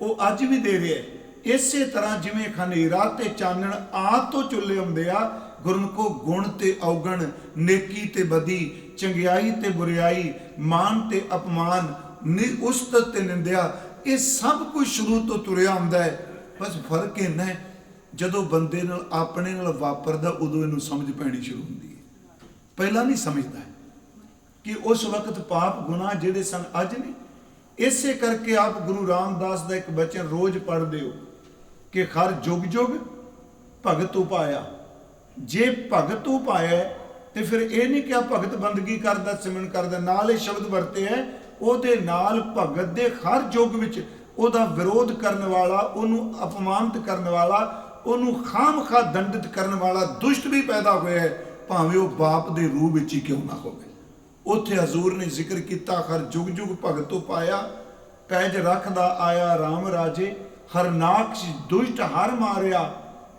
ਉਹ ਅੱਜ ਵੀ ਦੇ ਰਿਹਾ। ਇਸੇ ਤਰ੍ਹਾਂ ਜਿਵੇਂ ਹਨੇਰਾ ਤੇ ਚਾਨਣ ਆਦ ਤੋਂ ਚੁੱਲੇ ਹੁੰਦੇ ਆ, ਗੁਰਮੁਖੋ ਗੁਣ ਤੇ ਔਗਣ, ਨੇਕੀ ਤੇ ਬਦੀ, ਚੰਗਿਆਈ ਤੇ ਬੁਰਿਆਈ, ਮਾਨ ਤੇ ਅਪਮਾਨ, ਉਸਤਤ ਤੇ ਨਿੰਦਿਆ, ਇਹ ਸਭ ਕੁਝ ਸ਼ੁਰੂ ਤੋਂ ਤੁਰਿਆ ਹੁੰਦਾ ਹੈ। ਬਸ ਫਰਕ ਇੰਨਾ ਹੈ, ਜਦੋਂ ਬੰਦੇ ਨਾਲ ਆਪਣੇ ਨਾਲ ਵਾਪਰਦਾ, ਉਦੋਂ ਇਹਨੂੰ ਸਮਝ ਪੈਣੀ ਸ਼ੁਰੂ ਹੁੰਦੀ ਹੈ। ਪਹਿਲਾਂ ਨਹੀਂ ਸਮਝਦਾ ਕਿ ਉਸ ਵਕਤ ਪਾਪ ਗੁਨਾਹ ਜਿਹੜੇ ਸਨ ਅੱਜ ਨਹੀਂ। ਇਸੇ ਕਰਕੇ ਆਪ ਗੁਰੂ ਰਾਮਦਾਸ ਦਾ ਇੱਕ ਬਚਨ ਰੋਜ਼ ਪੜ੍ਹਦੇ ਹੋ ਕਿ ਹਰ ਜੁਗ ਜੁਗ ਭਗਤ ਉਪਾਇਆ। ਜੇ ਭਗਤ ਉਪਾਇਆ ਤੇ ਫਿਰ ਇਹ ਨਹੀਂ ਕਿ ਆ ਭਗਤ ਬੰਦਗੀ ਕਰਦਾ, ਸਿਮਰਨ ਕਰਦਾ। ਨਾਲ ਇਹ ਸ਼ਬਦ ਵਰਤੇ ਹੈ, ਉਹਦੇ ਨਾਲ ਭਗਤ ਦੇ ਹਰ ਯੁੱਗ ਵਿੱਚ ਉਹਦਾ ਵਿਰੋਧ ਕਰਨ ਵਾਲਾ, ਉਹਨੂੰ ਅਪਮਾਨਿਤ ਕਰਨ ਵਾਲਾ, ਉਹਨੂੰ ਖਾਮਖਾ ਦੰਡਿਤ ਕਰਨ ਵਾਲਾ ਦੁਸ਼ਟ ਵੀ ਪੈਦਾ ਹੋਇਆ ਹੈ, ਭਾਵੇਂ ਉਹ ਬਾਪ ਦੇ ਰੂਪ ਵਿੱਚ ਹੀ ਕਿਉਂ ਨਾ ਹੋਵੇ। ਉੱਥੇ ਹਜ਼ੂਰ ਨੇ ਜ਼ਿਕਰ ਕੀਤਾ, ਹਰ ਜੁਗ ਜੁਗ ਭਗਤੋ ਪਾਇਆ, ਪੈਜ ਰੱਖਦਾ ਆਇਆ ਰਾਮ ਰਾਜੇ, ਹਰਨਾਕਸ਼ ਦੁਸ਼ਟ ਹਰ ਮਾਰਿਆ,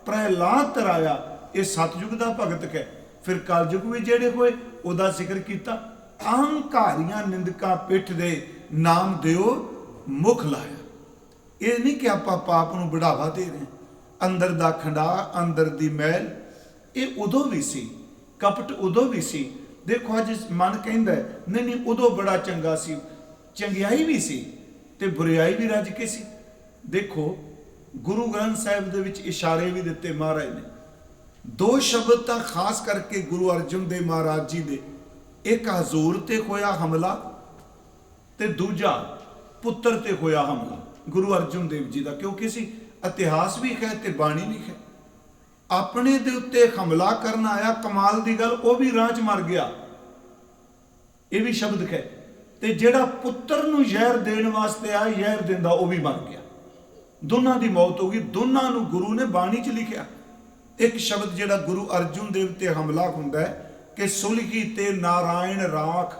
ਪ੍ਰਹਿਲਾਦ ਤਰਾਇਆ। ਇਹ ਸਤਿਯੁਗ ਦਾ ਭਗਤ ਹੈ। ਫਿਰ ਕਲਯੁਗ ਵੀ ਜਿਹੜੇ ਹੋਏ, ਉਹਦਾ ਜ਼ਿਕਰ ਕੀਤਾ। ਅਹੰਕਾਰੀਆਂ ਨਿੰਦਕਾਂ ਪਿੱਠ ਦੇ, ਨਾਮ ਦਿਓ ਮੁਖ ਲਾਇਆ। ਇਹ ਨਹੀਂ ਕਿ ਆਪਾਂ ਪਾਪ ਨੂੰ ਬੜਾਵਾ ਦੇ ਰਹੇ, ਅੰਦਰ ਦਾ ਖੰਡਾ, ਅੰਦਰ ਦੀ ਮੈਲ, ਇਹ ਉਦੋਂ ਵੀ ਸੀ, ਕਪਟ ਉਦੋਂ ਵੀ ਸੀ। ਦੇਖੋ ਅੱਜ ਮਨ ਕਹਿੰਦਾ ਨਹੀਂ ਨਹੀਂ, ਉਦੋਂ ਬੜਾ ਚੰਗਾ ਸੀ, ਚੰਗਿਆਈ ਵੀ ਸੀ ਤੇ ਬੁਰਿਆਈ ਵੀ ਰੱਜ ਕੇ ਸੀ। ਦੇਖੋ ਗੁਰੂ ਗ੍ਰੰਥ ਸਾਹਿਬ ਦੇ ਵਿੱਚ ਇਸ਼ਾਰੇ ਵੀ ਦਿੱਤੇ ਮਹਾਰਾਜ ਨੇ। 2 ਸ਼ਬਦ ਤਾਂ ਖਾਸ ਕਰਕੇ ਗੁਰੂ ਅਰਜਨ ਦੇਵ ਮਹਾਰਾਜ ਜੀ ਦੇ, ਇੱਕ ਹਜ਼ੂਰ ਤੇ ਹੋਇਆ ਹਮਲਾ ਤੇ ਦੂਜਾ ਪੁੱਤਰ ਤੇ ਹੋਇਆ ਹਮਲਾ ਗੁਰੂ ਅਰਜਨ ਦੇਵ ਜੀ ਦਾ। ਕਿਉਂਕਿ ਸੀ ਇਤਿਹਾਸ ਵੀ ਹੈ ਤੇ ਬਾਣੀ ਵੀ ਹੈ। ਆਪਣੇ ਦੇ ਉੱਤੇ ਹਮਲਾ ਕਰਨ ਆਇਆ, ਕਮਾਲ ਦੀ ਗੱਲ, ਉਹ ਵੀ ਰਾਹ 'ਚ ਮਰ ਗਿਆ, ਇਹ ਵੀ ਸ਼ਬਦ ਹੈ। ਤੇ ਜਿਹੜਾ ਪੁੱਤਰ ਨੂੰ ਜ਼ਹਿਰ ਦੇਣ ਵਾਸਤੇ ਆਇਆ, ਜ਼ਹਿਰ ਦਿੰਦਾ, ਉਹ ਵੀ ਮਰ ਗਿਆ। ਦੋਨਾਂ ਦੀ ਮੌਤ ਹੋ ਗਈ। ਦੋਨਾਂ ਨੂੰ ਗੁਰੂ ਨੇ ਬਾਣੀ 'ਚ ਲਿਖਿਆ। ਇੱਕ ਸ਼ਬਦ ਜਿਹੜਾ ਗੁਰੂ ਅਰਜਨ ਦੇਵ ਤੇ ਹਮਲਾ ਹੁੰਦਾ ਹੈ ਕਿ ਸੁਲਗੀ ਤੇ ਨਾਰਾਇਣ ਰਾਖ।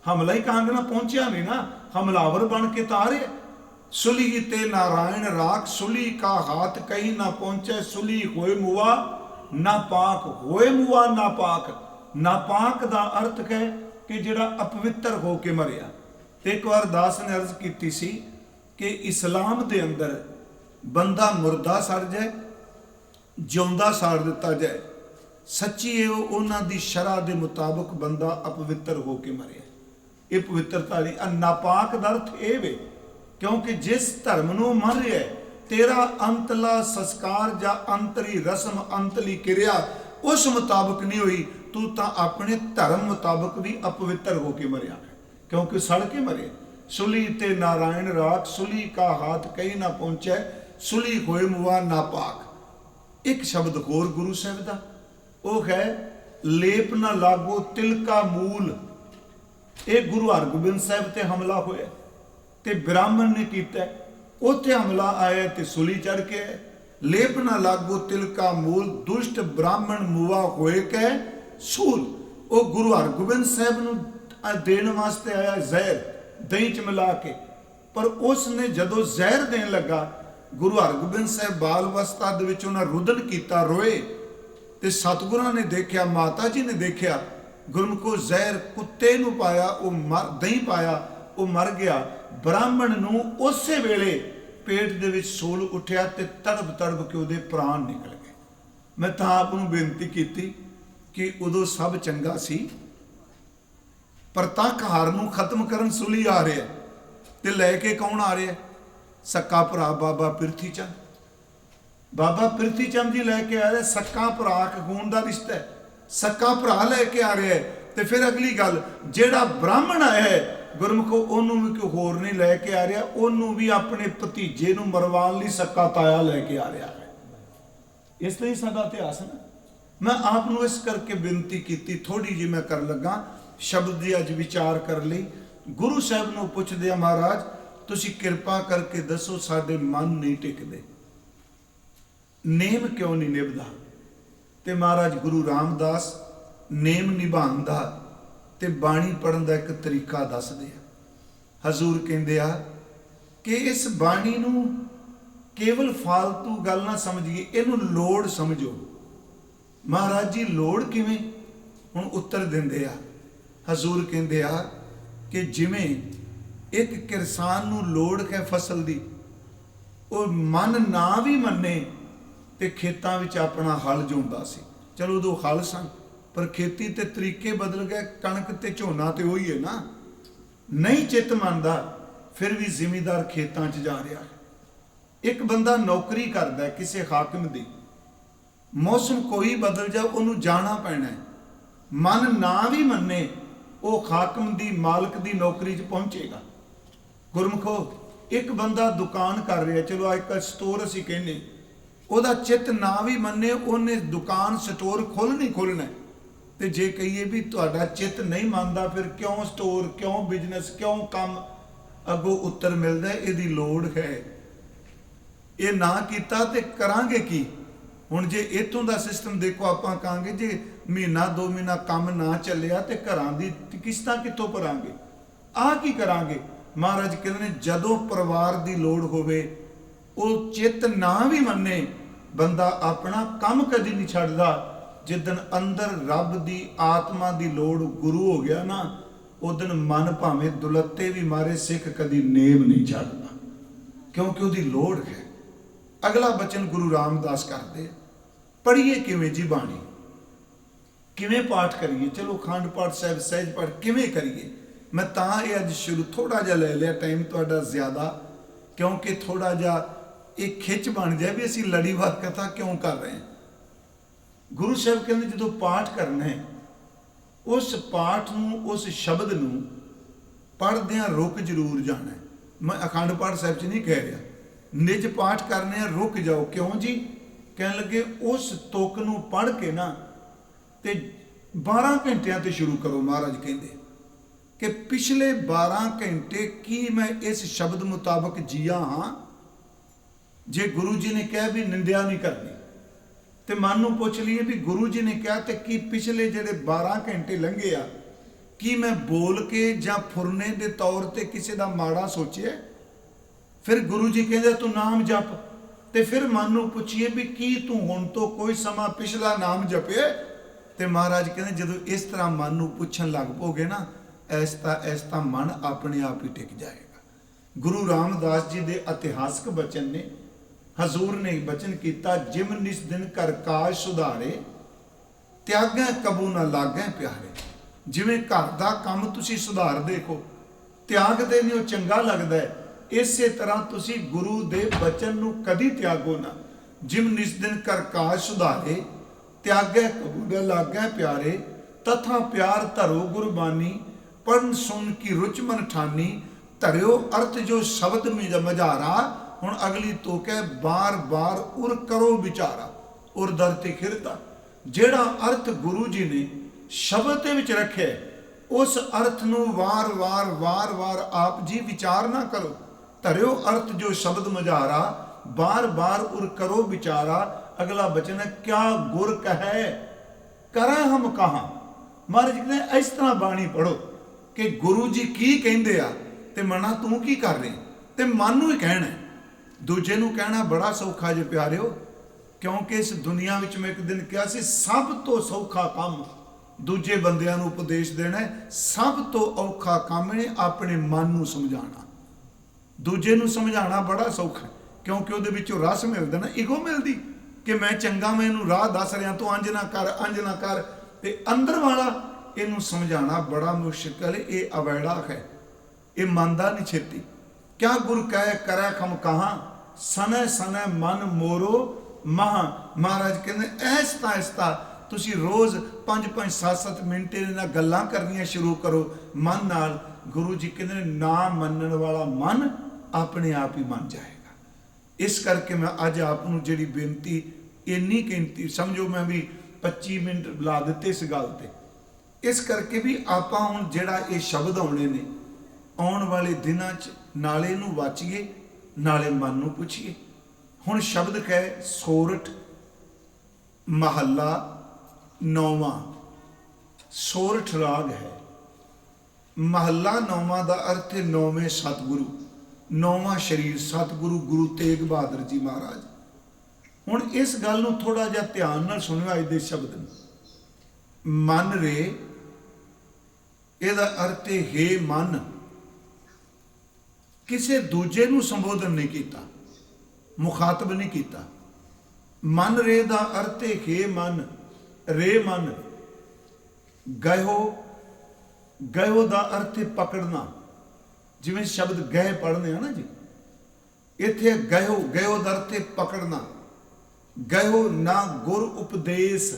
ਹਮਲਾ ਹੀ ਕਾਂਗ ਨਾ ਪਹੁੰਚਿਆ ਨਹੀਂ ਨਾ, ਹਮਲਾਵਰ ਬਣ ਕੇ ਤਾਰਿਆ। ਸੁਲੀ ਤੇ ਨਾਰਾਇਣ ਰਾਖ, ਸੁਲੀ ਕਾ ਹਾਥ ਕਹੀਂ ਨਾ ਪਹੁੰਚੇ, ਸੁਲੀ ਹੋਏ ਮੁਆ ਨਾ ਪਾਕ, ਹੋਏ ਮੁਆ ਨਾ ਪਾਕ। ਨਾਪਾਕ ਦਾ ਅਰਥ ਹੈ ਕਿ ਜਿਹੜਾ ਅਪਵਿੱਤਰ ਹੋ ਕੇ ਮਰਿਆ। ਤੇ ਇੱਕ ਵਾਰ ਦਾਸ ਨੇ ਅਰਜ਼ ਕੀਤੀ ਸੀ ਕਿ ਇਸਲਾਮ ਦੇ ਅੰਦਰ ਬੰਦਾ ਮੁਰਦਾ ਸੜ ਜਾਏ, ਜਿਉਂਦਾ ਸਾੜ ਦਿੱਤਾ ਜਾਏ, सच्ची है उन्हां दी शरह दे मुताबिक बंदा अपवित्र हो के मरे। ये पवित्रता नहीं, नापाक दा अर्थ ये वे क्योंकि जिस धर्म नूं मन रहा है तेरा अंतला संस्कार या अंतरी रस्म अंतली क्रिया उस मुताबिक नहीं हुई, तू तो अपने धर्म मुताबिक भी अपवित्र होके मरिया है, क्योंकि सड़ के मरे। सुली ते नारायण राख, सुली का हाथ कहीं ना पहुंचे, सुली होए मुआ नापाक। एक शब्द होर गुरु साहब का वो है लेप ना लागो तिलका मूल। एक गुरु हरगोबिंद साहब ते हमला होया ते ब्राह्मण ने किया, उत्थे हमला आया ते सुली चढ़ के लेप ना लागो तिलका मूल, दुष्ट ब्राह्मण मुआ होए के सूल। वो गुरु हरगोबिंद साहब नूं देण वास्ते आया जहर दही च मिला के, पर उसने जदों जहर देन लगा गुरु हरगोबिंद साहब बाल अवस्था दे विच उन्हां रुदन कीता, रोए ते सतगुरां ने देखिया, माता जी ने देखिया गुरमुखो जहर कुत्ते नूं पाया, वो दही पाया, वो मर गया। ब्राह्मण नूं उसे वेले पेट दे विच सूल उठिया ते तड़प तड़प के उहदे प्राण निकल गए। मैं तां आप नूं बेनती कीती कि उदों सब चंगा सी, पर तक हार नूं खत्म करन सुली आ रहा ते लैके कौन आ रहा? सक्का भरा बाबा पिरथी चंद। बाबा पिरथी चंद जी लैके आ रहे, सक्का भरा खून का रिश्ता है, सक्का भरा लैके आ रहा है। तो फिर अगली गल जेड़ा ब्राह्मण आया है गुरमुखो उन्होंने भी कोई होर नहीं लैके आ रहा, उन्होंने भी अपने भतीजे नूं मरवाण लई सक्का ताया लैके आ रहा है। इसलिए साडा इतिहास है ना। मैं आपनूं इस करके बेनती की थोड़ी जी मैं कर लगा शब्द दी अज विचार कर ली। गुरु साहब नूं पुछदे महाराज तुसीं किरपा करके दसो साडे मन नहीं टिकदे, नेम क्यों नहीं निभदा? ते महाराज गुरु रामदास नेम निभाउण दा ते बाणी पढ़न दा एक तरीका दसदे आ। हजूर कहंदे आ कि इस बाणी नूं केवल फालतू गल ना समझिए, इहनूं लोड़ समझो। महाराज जी लोड़ किवें? हुण उत्तर दिंदे आ। हजूर कहंदे आ कि जिवें एक किसान नूं लोड़ है फसल दी, वो मन ना भी मन्ने ते खेतां विच अपना हल जोंदा सी। चलो उदों हल सन, पर खेती ते तरीके बदल गए, कणक ते झोना ते उही है ना। नहीं चित मनदा फिर भी जिमीदार खेतां च जा रहा है। एक बंदा नौकरी करदा है किसी हाकिम दी, मौसम कोई बदल जाए उन्होंने जाना पैना है, मन ना भी मन्ने वो हाकिम दी मालक दी नौकरी च पहुंचेगा। गुरमुखो एक बंदा दुकान कर रहा, चलो अजकल स्टोर असीं कहने, ਉਹਦਾ चित ना भी मन्ने उन्हें दुकान स्टोर खोलनी खोलना है। तो जे कहिए भी तुहाडा चित नहीं मानता फिर क्यों स्टोर, क्यों बिजनेस, क्यों काम? अगों उत्तर मिलता है इहदी लोड़ है, ये ना कीता ते करांगे की? हुण जे इत्थों दा सिस्टम देखो, आपां कहांगे जे महीना 2 महीना काम ना चलिया ते घरां दी किस्तां कित्थों भरांगे, आ की करांगे? महाराज कहंदे ने जदों परिवार दी लोड़ होवे, वो चित ना भी मन्ने बंदा अपना काम कदी नहीं छड्डदा। जिदन अंदर रब दी आत्मा दी लोड़ गुरु हो गया ना, उदन मन भावें दुलत्ते भी मारे सिख कदी नेम नहीं छड्डदा, क्योंकि उहदी लोड़ है। अगला बचन गुरु रामदास करते, पढ़िए किवें जी बाणी, किवें पाठ करिए? चलो खंड पाठ साहिब सहज पाठ किवें करिए? मैं तां ये अज शुरू थोड़ा जिहा ले लिया टाइम तुहाडा ज़्यादा, क्योंकि थोड़ा जिहा एक खिच बन जाए भी असीं लड़ीवार कथा क्यों कर रहे हैं। गुरु साहब कहते जो पाठ करना है, उस पाठ नूं, उस शब्द नूं पढ़द्या रुक जरूर जाना है। मैं अखंड पाठ साहिब च नहीं कह रहा, निज पाठ करने रुक जाओ। क्यों जी? कह लगे उस तुक नूं पढ़ के ना ते 12 घंटियां ते शुरू करो। महाराज कहते कि पिछले 12 घंटे की मैं इस शब्द मुताबक जिया हाँ? जे गुरु जी ने कहा भी निंदिया नहीं करनी, तो मन नूं पुछ लीए भी गुरु जी ने कहा तो कि पिछले जेडे 12 घंटे लंघे आ, कि मैं बोल के जां फुरने दे तौर ते किसी दा माड़ा सोचिए? फिर गुरु जी कहते तू नाम जप, तो फिर मन नूं पुछिए भी की तू हुण तो कोई समा पिछला नाम जपे? तो महाराज कहते जदों इस तरह मन नूं पुछण लग पोगे ना, ऐसा मन अपने आप ही टिक जाएगा। गुरु रामदास जी दे इतिहासक बचन ने, हजूर ने बचन किया जिम निस दिन कर काज सुधारे त्यागै कबू न लागै प्यारे। जिवें घर दा काम तुसी सुधार देखो, त्यागदे नहीं, वो चंगा लगदा है, इसे तरह तुसी गुरु दे बचन नूं कदी त्यागो ना। जिम निस दिन कर काज सुधारे, त्यागै कबू न लागै प्यारे। तथा प्यार धरो गुरबानी, पढ़न सुन की रुच मन ठानी। धरियो अर्थ जो शब्द में मझारा, हुण अगली तुक है बार बार उर करो विचारा। उर दर ते खिरता, जेड़ा अर्थ गुरु जी ने शब्द दे विच रखे, उस अर्थ नूं वार वार आप जी विचार ना करो। धरियो अर्थ जो शब्द मझारा, बार बार उर करो विचारा। अगला बचन है, क्या गुर कहे करें हम कहाँ। महाराज कहते इस तरह बाणी पढ़ो कि गुरु जी की कहते आ ते मना तू की कर रहे, ते मन नूं ही कहना, दूजे नूं कहना बड़ा सौखा जे प्यारिओ। क्योंकि इस दुनिया विच मैं एक दिन कहा सी, सब तो सौखा काम दूजे बंदियां नूं उपदेश देना है, सब तो औखा काम ने अपने मन नूं समझाना। दूजे नूं समझाना बड़ा सौखा है, क्योंकि उहदे विचों रस मिलदा ना, ईगो मिलदी कि मैं चंगा, मैं इहनूं राह दस रहा, तू अंज ना कर, अंज ना कर। ते अंदर वाला इहनूं समझाना बड़ा मुश्किल है, ये अवैड़ा है, ये मनदा नहीं छेती। क्या गुर कहे करे खम कहाँ, सने सने मन मोरो महा। महाराज कहते ऐसता ऐसता तुसी रोज़ 5-5 7-7 मिनट इन्हां गल्लां करनियां शुरू करो मन नाल। गुरु जी कहते ना मनण वाला मन अपने आप ही मन जाएगा। इस करके मैं अज आपनूं जिहड़ी बेनती इन्नी गिनती समझो, मैं भी 25 मिनट ला दिते इस गल ते। इस करके भी आपां हुण जिहड़ा ये शब्द आउणे ने आउण वाले दिनां च नाले नूं वाचीए, नाले मन नूं पुछीए। हुण शब्द कहे सोरठ महला 9वां, सोरठ राग है। महला 9वां का अर्थ है 9वें सतगुरु, 9वां शरीर सतगुरु गुरु तेग बहादुर जी महाराज। हुण इस गल नूं थोड़ा जिहा ध्यान नाल सुनियो। अज दे शब्द नूं मन रे, इहदा अर्थ है हे मन। किसी दूजे नूं संबोधन नहीं किया, मुखातब नहीं किया। मन रे दा अर्थ है हे मन, रे मन। गयो, गयो दा अर्थ है पकड़ना, जिवें शब्द गह पढ़ने हैं ना जी, इत्थे गयो, गयो दा अर्थ है पकड़ना। गयो ना गुर उपदेश,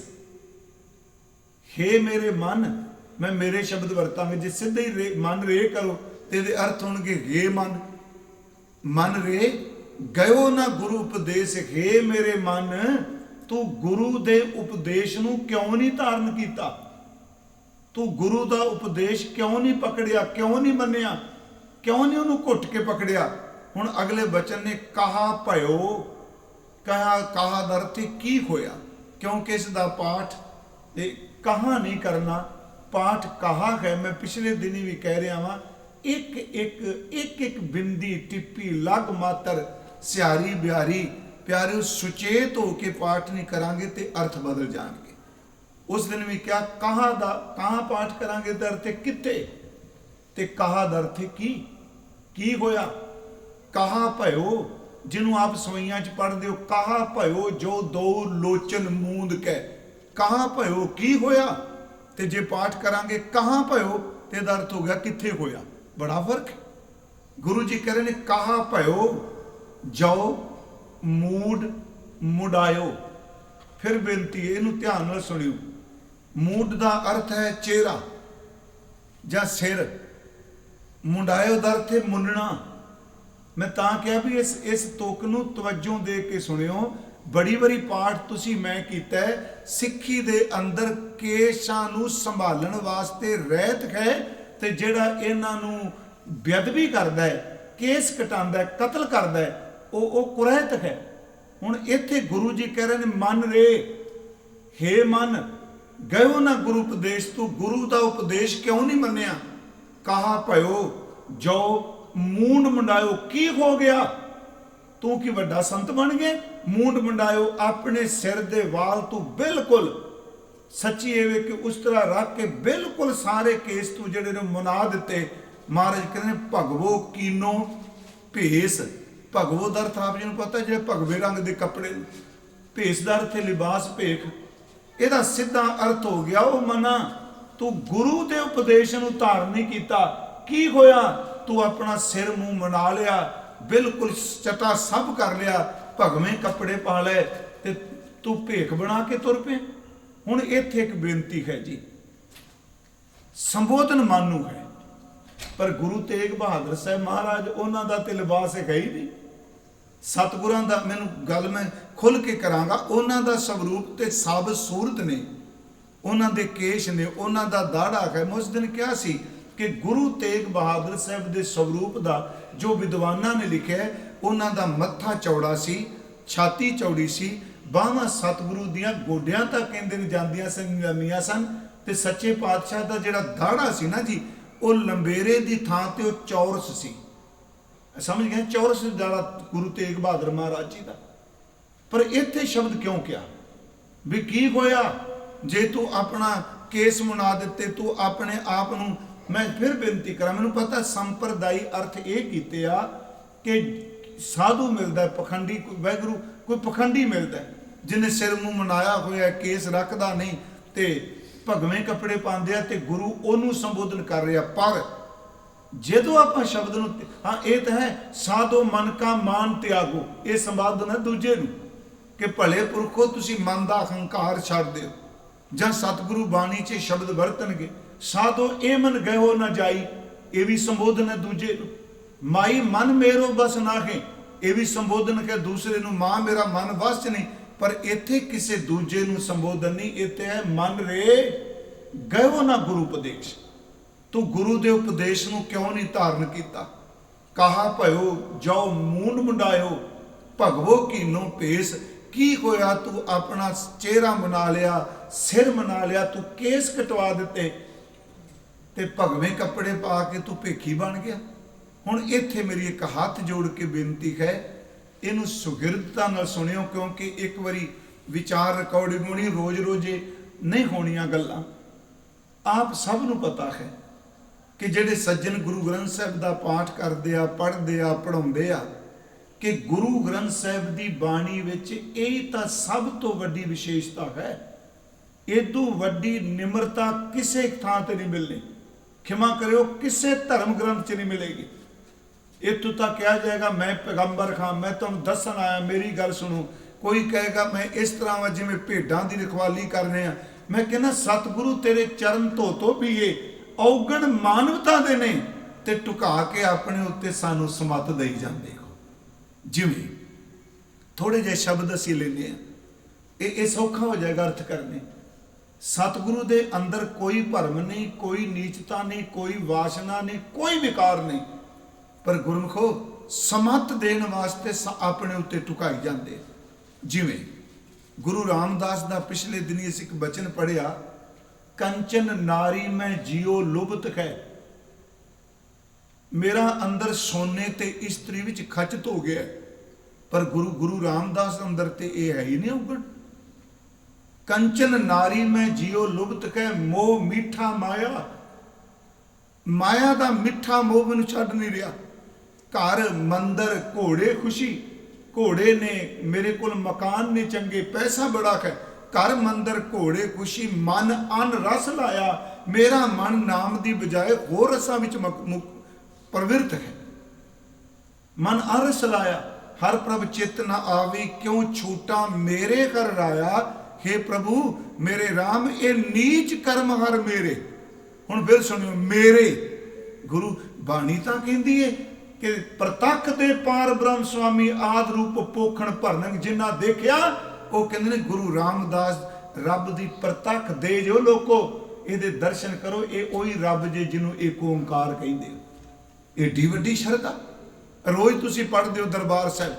हे मेरे मन, मैं मेरे शब्द वरतांगे। जे सीधे ही मन रे करो तो ये अर्थ होंगे हे मन, मन रे। गयो ना गुरु उपदेश, हे मेरे मन तू गुरु दे उपदेश नूं क्यों नहीं धारण किया, तू गुरु दा उपदेश क्यों नहीं पकड़िया, क्यों नहीं मन्निया, क्यों नहीं उन्होंने घुट के पकड़िया। हुण अगले बचन ने कहा भयो, कहा कहा दर्थ की होया, क्योंकि इसका पाठ कहा नहीं करना, पाठ कहा है। मैं पिछले दिन भी कह रहा वहाँ, एक बिंदी टिप्पी लग मात्र सियारी बिहारी प्यारे सुचेत होके पाठ नहीं करांगे तो अर्थ बदल जाएंगे। उस दिन भी क्या कहाँ पाठ करांगे तो अर्थ किथे, ते कहा दर्थ की होया। कहा भयो, जिन्हों आप सवैया च पढ़ते हो, कहा भयो जो दो लोचन मूंद के, कहा भयो की होया। ते जे पाठ करांगे कहाँ भयो ते अर्थ हो गया किथे होया, बड़ा फर्क है। गुरु जी कह रहे ने कहा भयो जो मूड मुडायो। फिर बेनती है, इनू ध्यान नाल सुनियो। मूड का अर्थ है चेहरा या सिर, मुंडायो का अर्थ है मुन्नना। मैं तां कहा भी इस तुक नूं तवज्जो दे के सुनियो। बड़ी बड़ी पाठ तुसी मैं कीता है, सिक्खी दे अंदर केशां नूं संभालण वास्ते रहत है, ते जिहड़ा इन्हां नूं बेअदबी करदा है, केस कटांदा है, कतल करदा है, वो कुरैत है। हुण इत्थे गुरु जी कह रहे ने मन रे, हे मन गयो ना गुरु उपदेश, तू गुरु का उपदेश क्यों नहीं मन्निया। कहा भयो जो मूंड मुंडायो, की हो गया तू की वड्डा संत बन गए। मूंड मुंडायो, अपने सिर दे वाल तू बिल्कुल सच्ची एवे कि उस तरह रख के बिल्कुल सारे केस तू जेडे ने मुना दिते। महाराज कहते भगवो कीनो भेस। भगवो दर्थ आप जी पता है, जो भगवे रंग के कपड़े, भेस दर्थ लिबास भेख। ਇਹਦਾ ਸਿੱਧਾ ਅਰਥ ਹੋ ਗਿਆ, ਉਹ ਮਨਾ ਤੂੰ ਗੁਰੂ ਦੇ ਉਪਦੇਸ਼ ਨੂੰ ਧਾਰਨ ਨਹੀਂ ਕੀਤਾ। ਕੀ ਹੋਇਆ? ਤੂੰ ਆਪਣਾ ਸਿਰ ਮੂੰਹ ਮਨਾ ਲਿਆ, ਬਿਲਕੁਲ ਚਟਾ ਸਭ ਕਰ ਲਿਆ, ਭਗਵੇਂ ਕੱਪੜੇ ਪਾ ਲਏ ਤੇ ਤੂੰ ਭੇਖ ਬਣਾ ਕੇ ਤੁਰ ਪਏ। ਹੁਣ ਇੱਥੇ ਇੱਕ ਬੇਨਤੀ ਹੈ ਜੀ, ਸੰਬੋਧਨ ਮਾਨੂ ਹੈ, ਪਰ ਗੁਰੂ ਤੇਗ ਬਹਾਦਰ ਸਾਹਿਬ ਮਹਾਰਾਜ ਉਹਨਾਂ ਦਾ ਤੇ ਲਿਬਾਸ ਹੈ ਹੀ ਨਹੀਂ। ਸਤਿਗੁਰਾਂ ਦਾ, ਮੈਨੂੰ ਗੱਲ ਮੈਂ ਖੁੱਲ ਕੇ ਕਰਾਂਗਾ, ਉਹਨਾਂ ਦਾ ਸਵਰੂਪ ਤੇ ਸਾਬਤ ਸੂਰਤ ਨੇ, ਉਹਨਾਂ ਦੇ ਕੇਸ਼ ਨੇ, ਉਹਨਾਂ ਦਾ ਦਾੜਾ ਹੈ। ਮੈਂ ਉਸ ਦਿਨ ਕਿਹਾ ਸੀ ਕਿ ਗੁਰੂ ਤੇਗ ਬਹਾਦਰ ਸਾਹਿਬ ਦੇ ਸਵਰੂਪ ਦਾ ਜੋ ਵਿਦਵਾਨਾਂ ਨੇ ਲਿਖਿਆ, ਉਹਨਾਂ ਦਾ ਮੱਥਾ ਚੌੜਾ ਸੀ, ਛਾਤੀ ਚੌੜੀ ਸੀ, ਬਾਹਾਂ ਸਤਿਗੁਰੂ ਦੀਆਂ ਗੋਡਿਆਂ ਤੱਕ ਕਹਿੰਦੇ ਨੇ ਜਾਂਦੀਆਂ ਸਨ, ਲੰਮੀਆਂ ਸਨ, ਤੇ ਸੱਚੇ ਪਾਤਸ਼ਾਹ ਦਾ ਜਿਹੜਾ ਦਾੜਾ ਸੀ ਨਾ ਜੀ, ਉਹ ਲੰਬੇਰੇ ਦੀ ਥਾਂ ਤੇ ਉਹ ਚੌਰਸ ਸੀ। ਸਮਝ ਗਏ? ਚੌਰਸ ਦਾੜਾ ਗੁਰੂ ਤੇਗ ਬਹਾਦਰ ਮਹਾਰਾਜ ਜੀ ਦਾ। ਪਰ ਇੱਥੇ ਸ਼ਬਦ ਕਿਉਂ ਕਿਹਾ ਵੀ ਕੀ ਹੋਇਆ ਜੇ ਤੂੰ ਆਪਣਾ ਕੇਸ ਮੁਨਾ ਦਿੱਤੇ, ਤੂੰ ਆਪਣੇ ਆਪ ਨੂੰ, ਮੈਂ ਫਿਰ ਬੇਨਤੀ ਕਰਾਂ, ਮੈਨੂੰ ਪਤਾ ਸੰਪਰਦਾਈ ਅਰਥ ਇਹ ਕੀਤੇ ਆ ਕਿ ਸਾਧੂ ਮਿਲਦਾ, ਪਖੰਡੀ ਵਾਹਿਗੁਰੂ ਕੋਈ ਪਖੰਡੀ ਮਿਲਦਾ ਜਿਹਨੇ ਸਿਰ ਨੂੰ ਮਨਾਇਆ ਹੋਇਆ, ਕੇਸ ਰੱਖਦਾ ਨਹੀਂ ਤੇ ਭਗਵੇਂ ਕੱਪੜੇ ਪਾਉਂਦੇ ਆ ਤੇ ਗੁਰੂ ਉਹਨੂੰ ਸੰਬੋਧਨ ਕਰ ਰਿਹਾ। ਪਰ ਜਦੋਂ ਆਪਾਂ ਸ਼ਬਦ ਨੂੰ, ਹਾਂ ਇਹ ਤਾਂ ਹੈ ਸਾਧੋ ਮਨ ਕਾ ਮਾਨ ਤਿਆਗੋ, ਇਹ ਸੰਬੋਧਨ ਹੈ ਦੂਜੇ ਨੂੰ ਕਿ ਭਲੇ ਪੁਰਖੋ ਤੁਸੀਂ ਮਨ ਦਾ ਅਹੰਕਾਰ ਛੱਡ ਦਿਓ। ਜਾਂ ਸਤਿਗੁਰੂ ਬਾਣੀ 'ਚ ਸ਼ਬਦ ਵਰਤਣਗੇ, ਸਾਧੋ ਇਹ ਮਨ ਗਇਓ ਨਾ ਜਾਈ, ਇਹ ਵੀ ਸੰਬੋਧਨ ਹੈ ਦੂਜੇ ਨੂੰ। ਮਾਈ ਮਨ ਮੇਰੋ ਬਸ ਨਾਹੇ, ਇਹ ਵੀ ਸੰਬੋਧਨ ਹੈ ਦੂਸਰੇ ਨੂੰ, ਮਾਂ ਮੇਰਾ ਮਨ ਵਸ 'ਚ ਨਹੀਂ। ਪਰ ਇੱਥੇ ਕਿਸੇ ਦੂਜੇ ਨੂੰ ਸੰਬੋਧਨ ਨਹੀਂ, ਇੱਥੇ ਹੈ ਮਨ ਰੇ ਗਇਓ ਨਾ ਗੁਰੂ ਉਪਦੇਸ਼, ਤੂੰ ਗੁਰੂ ਦੇ ਉਪਦੇਸ਼ ਨੂੰ ਕਿਉਂ ਨਹੀਂ ਧਾਰਨ ਕੀਤਾ? ਕਹਾ ਭਇਓ ਜਾਓ ਮੂੰਡ ਮੁੰਡਾਇਓ, ਭਗਵੋ ਕੀਨੋ ਭੇਸ। ਕੀ ਹੋਇਆ? ਤੂੰ ਆਪਣਾ ਚਿਹਰਾ ਮਨਾ ਲਿਆ, ਸਿਰ ਮਨਾ ਲਿਆ, ਤੂੰ ਕੇਸ ਕਟਵਾ ਦਿੱਤੇ ਤੇ ਭਗਵੇਂ ਕੱਪੜੇ ਪਾ ਕੇ ਤੂੰ ਭੇਖੀ ਬਣ ਗਿਆ। ਹੁਣ ਇੱਥੇ ਮੇਰੀ ਇੱਕ ਹੱਥ ਜੋੜ ਕੇ ਬੇਨਤੀ ਹੈ, ਇਹਨੂੰ ਸੁਗਿਰਦਤਾ ਨਾਲ ਸੁਣਿਓ, ਕਿਉਂਕਿ ਇੱਕ ਵਾਰੀ ਵਿਚਾਰ ਰਿਕਾਰਡਿੰਗ ਹੋਣੀ, ਰੋਜ਼ ਰੋਜ਼ੇ ਨਹੀਂ ਹੋਣੀਆਂ ਗੱਲਾਂ। ਆਪ ਸਭ ਨੂੰ ਪਤਾ ਹੈ ਕਿ ਜਿਹੜੇ ਸੱਜਣ ਗੁਰੂ ਗ੍ਰੰਥ ਸਾਹਿਬ ਦਾ ਪਾਠ ਕਰਦੇ ਆ, ਪੜ੍ਹਦੇ ਆ, ਪੜ੍ਹਾਉਂਦੇ ਆ, ਕਿ ਗੁਰੂ ਗ੍ਰੰਥ ਸਾਹਿਬ ਦੀ ਬਾਣੀ ਵਿੱਚ ਇਹ ਤਾਂ ਸਭ ਤੋਂ ਵੱਡੀ ਵਿਸ਼ੇਸ਼ਤਾ ਹੈ। ਇਦੋਂ ਵੱਡੀ ਨਿਮਰਤਾ ਕਿਸੇ ਥਾਂ ਤੇ ਨਹੀਂ ਮਿਲਣੀ, ਖਿਮਾ ਕਰਿਓ ਕਿਸੇ ਧਰਮ ਗ੍ਰੰਥ 'ਚ ਨਹੀਂ ਮਿਲੇਗੀ। ਇੱਥੋਂ ਤੱਕ ਕਿਹਾ ਜਾਏਗਾ ਮੈਂ ਪੈਗੰਬਰ ਖਾਂ, ਮੈਂ ਤੁਹਾਨੂੰ ਦੱਸਣ ਆਇਆ, ਮੇਰੀ ਗੱਲ ਸੁਣੋ। ਕੋਈ ਕਹੇਗਾ ਮੈਂ ਇਸ ਤਰ੍ਹਾਂ ਵਾ ਜਿਵੇਂ ਭੇਡਾਂ ਦੀ ਰਖਵਾਲੀ ਕਰ ਰਹੇ ਆ। ਮੈਂ ਕਹਿੰਦਾ ਸਤਿਗੁਰੂ ਤੇਰੇ ਚਰਨ ਧੋ ਪੀਏ, ਔਗਣ ਮਾਨਵਤਾ ਦੇ ਨੇ ਤੇ ਟੁਕਾ ਕੇ ਆਪਣੇ ਉੱਤੇ ਸਾਨੂੰ ਸਮੱਤ ਦੇਈ ਜਾਂਦੇ ਹੋ। ਜਿਵੇਂ ਥੋੜੇ ਜਿਹੇ ਸ਼ਬਦ ਅਸੀਂ ਲੈਂਦੇ ਆ, ਇਹ ਸੌਖਾ ਹੋ ਜਾਏਗਾ ਅਰਥ ਕਰਨੇ। ਸਤਿਗੁਰੂ ਦੇ ਅੰਦਰ ਕੋਈ ਭਰਮ ਨਹੀਂ, ਕੋਈ ਨੀਚਤਾ ਨਹੀਂ, ਕੋਈ ਵਾਸ਼ਨਾ ਨਹੀਂ, ਕੋਈ ਵਿਕਾਰ ਨਹੀਂ, ਪਰ ਗੁਰਮਖੋ ਸਮੱਤ ਦੇਣ ਵਾਸਤੇ ਆਪਣੇ ਉੱਤੇ ਟੁਕਾਈ ਜਾਂਦੇ। ਜਿਵੇਂ ਗੁਰੂ ਰਾਮਦਾਸ ਦਾ ਪਿਛਲੇ ਦਿਨੀ ਅਸੀਂ ਇੱਕ ਬਚਨ ਪੜ੍ਹਿਆ, ਕੰਚਨ ਨਾਰੀ ਮੈਂ ਜੀਓ ਲੁਭਤ ਹੈ, ਮੇਰਾ ਅੰਦਰ ਸੋਨੇ ਤੇ ਇਸਤਰੀ ਵਿੱਚ ਖਚਤ ਹੋ ਗਿਆ। ਪਰ ਗੁਰੂ ਰਾਮਦਾਸ ਅੰਦਰ ਤੇ ਇਹ ਹੈ ਹੀ ਨਹੀਂ ਔਗਣ। ਕੰਚਨ ਨਾਰੀ ਮੈਂ ਜੀਓ ਲੁਭਤ ਹੈ, ਮੋਹ ਮਿੱਠਾ ਮਾਇਆ, ਮਾਇਆ ਦਾ ਮਿੱਠਾ ਮੋਹ ਮੈਨੂੰ ਛੱਡ ਨਹੀਂ ਰਿਹਾ। ਘਰ ਮੰਦਰ ਘੋੜੇ ਖੁਸ਼ੀ, ਘੋੜੇ ਨੇ ਮੇਰੇ ਕੋਲ, ਮਕਾਨ ਨੇ ਚੰਗੇ, ਪੈਸਾ ਬੜਾ ਹੈ, ਘਰ ਮੰਦਰ ਘੋੜੇ ਖੁਸ਼ੀ, ਮਨ ਅਨ ਰਸ ਲਾਇਆ, ਮੇਰਾ ਮਨ ਨਾਮ ਦੀ ਬਜਾਏ ਹੋਰ ਰਸਾਂ ਵਿੱਚ ਪ੍ਰਵਿਰਤ ਹੈ। ਮਨ ਅਰਸ ਲਾਇਆ, ਹਰ ਪ੍ਰਭ ਚਿਤ ਨਾ ਆਵੇ, ਕਿਉਂ ਛੂਟਾ ਮੇਰੇ ਘਰ ਰਾਇਆ। हे ਪ੍ਰਭੂ ਮੇਰੇ ਰਾਮ, ਇਹ ਨੀਚ ਕਰਮ ਹਰ ਮੇਰੇ। ਹੁਣ ਫਿਰ ਸੁਣਿਓ, ਮੇਰੇ ਗੁਰੂ ਬਾਣੀ ਤਾਂ ਕਹਿੰਦੀ ਹੈ ਕਿ ਪ੍ਰਤੱਖ ਦੇ ਪਾਰ ਬ੍ਰਹਮ ਸੁਆਮੀ ਆਦ ਰੂਪ ਪੋਖਣ ਭਰਨਗ, ਜਿਨ੍ਹਾਂ ਦੇਖਿਆ ਉਹ ਕਹਿੰਦੇ ਨੇ ਗੁਰੂ ਰਾਮਦਾਸ ਰੱਬ ਦੀ ਪ੍ਰਤੱਖ ਦੇ ਜੋ ਲੋਕੋ, ਇਹਦੇ ਦਰਸ਼ਨ ਕਰੋ, ਇਹ ਉਹੀ ਰੱਬ ਜੇ ਜਿਹਨੂੰ ਏਕ ਓੰਕਾਰ ਕਹਿੰਦੇ ਹੋ। ਏਡੀ ਵੱਡੀ ਸ਼ਰਧਾ ਰੋਜ਼ ਤੁਸੀਂ ਪੜ੍ਹਦੇ ਹੋ ਦਰਬਾਰ ਸਾਹਿਬ,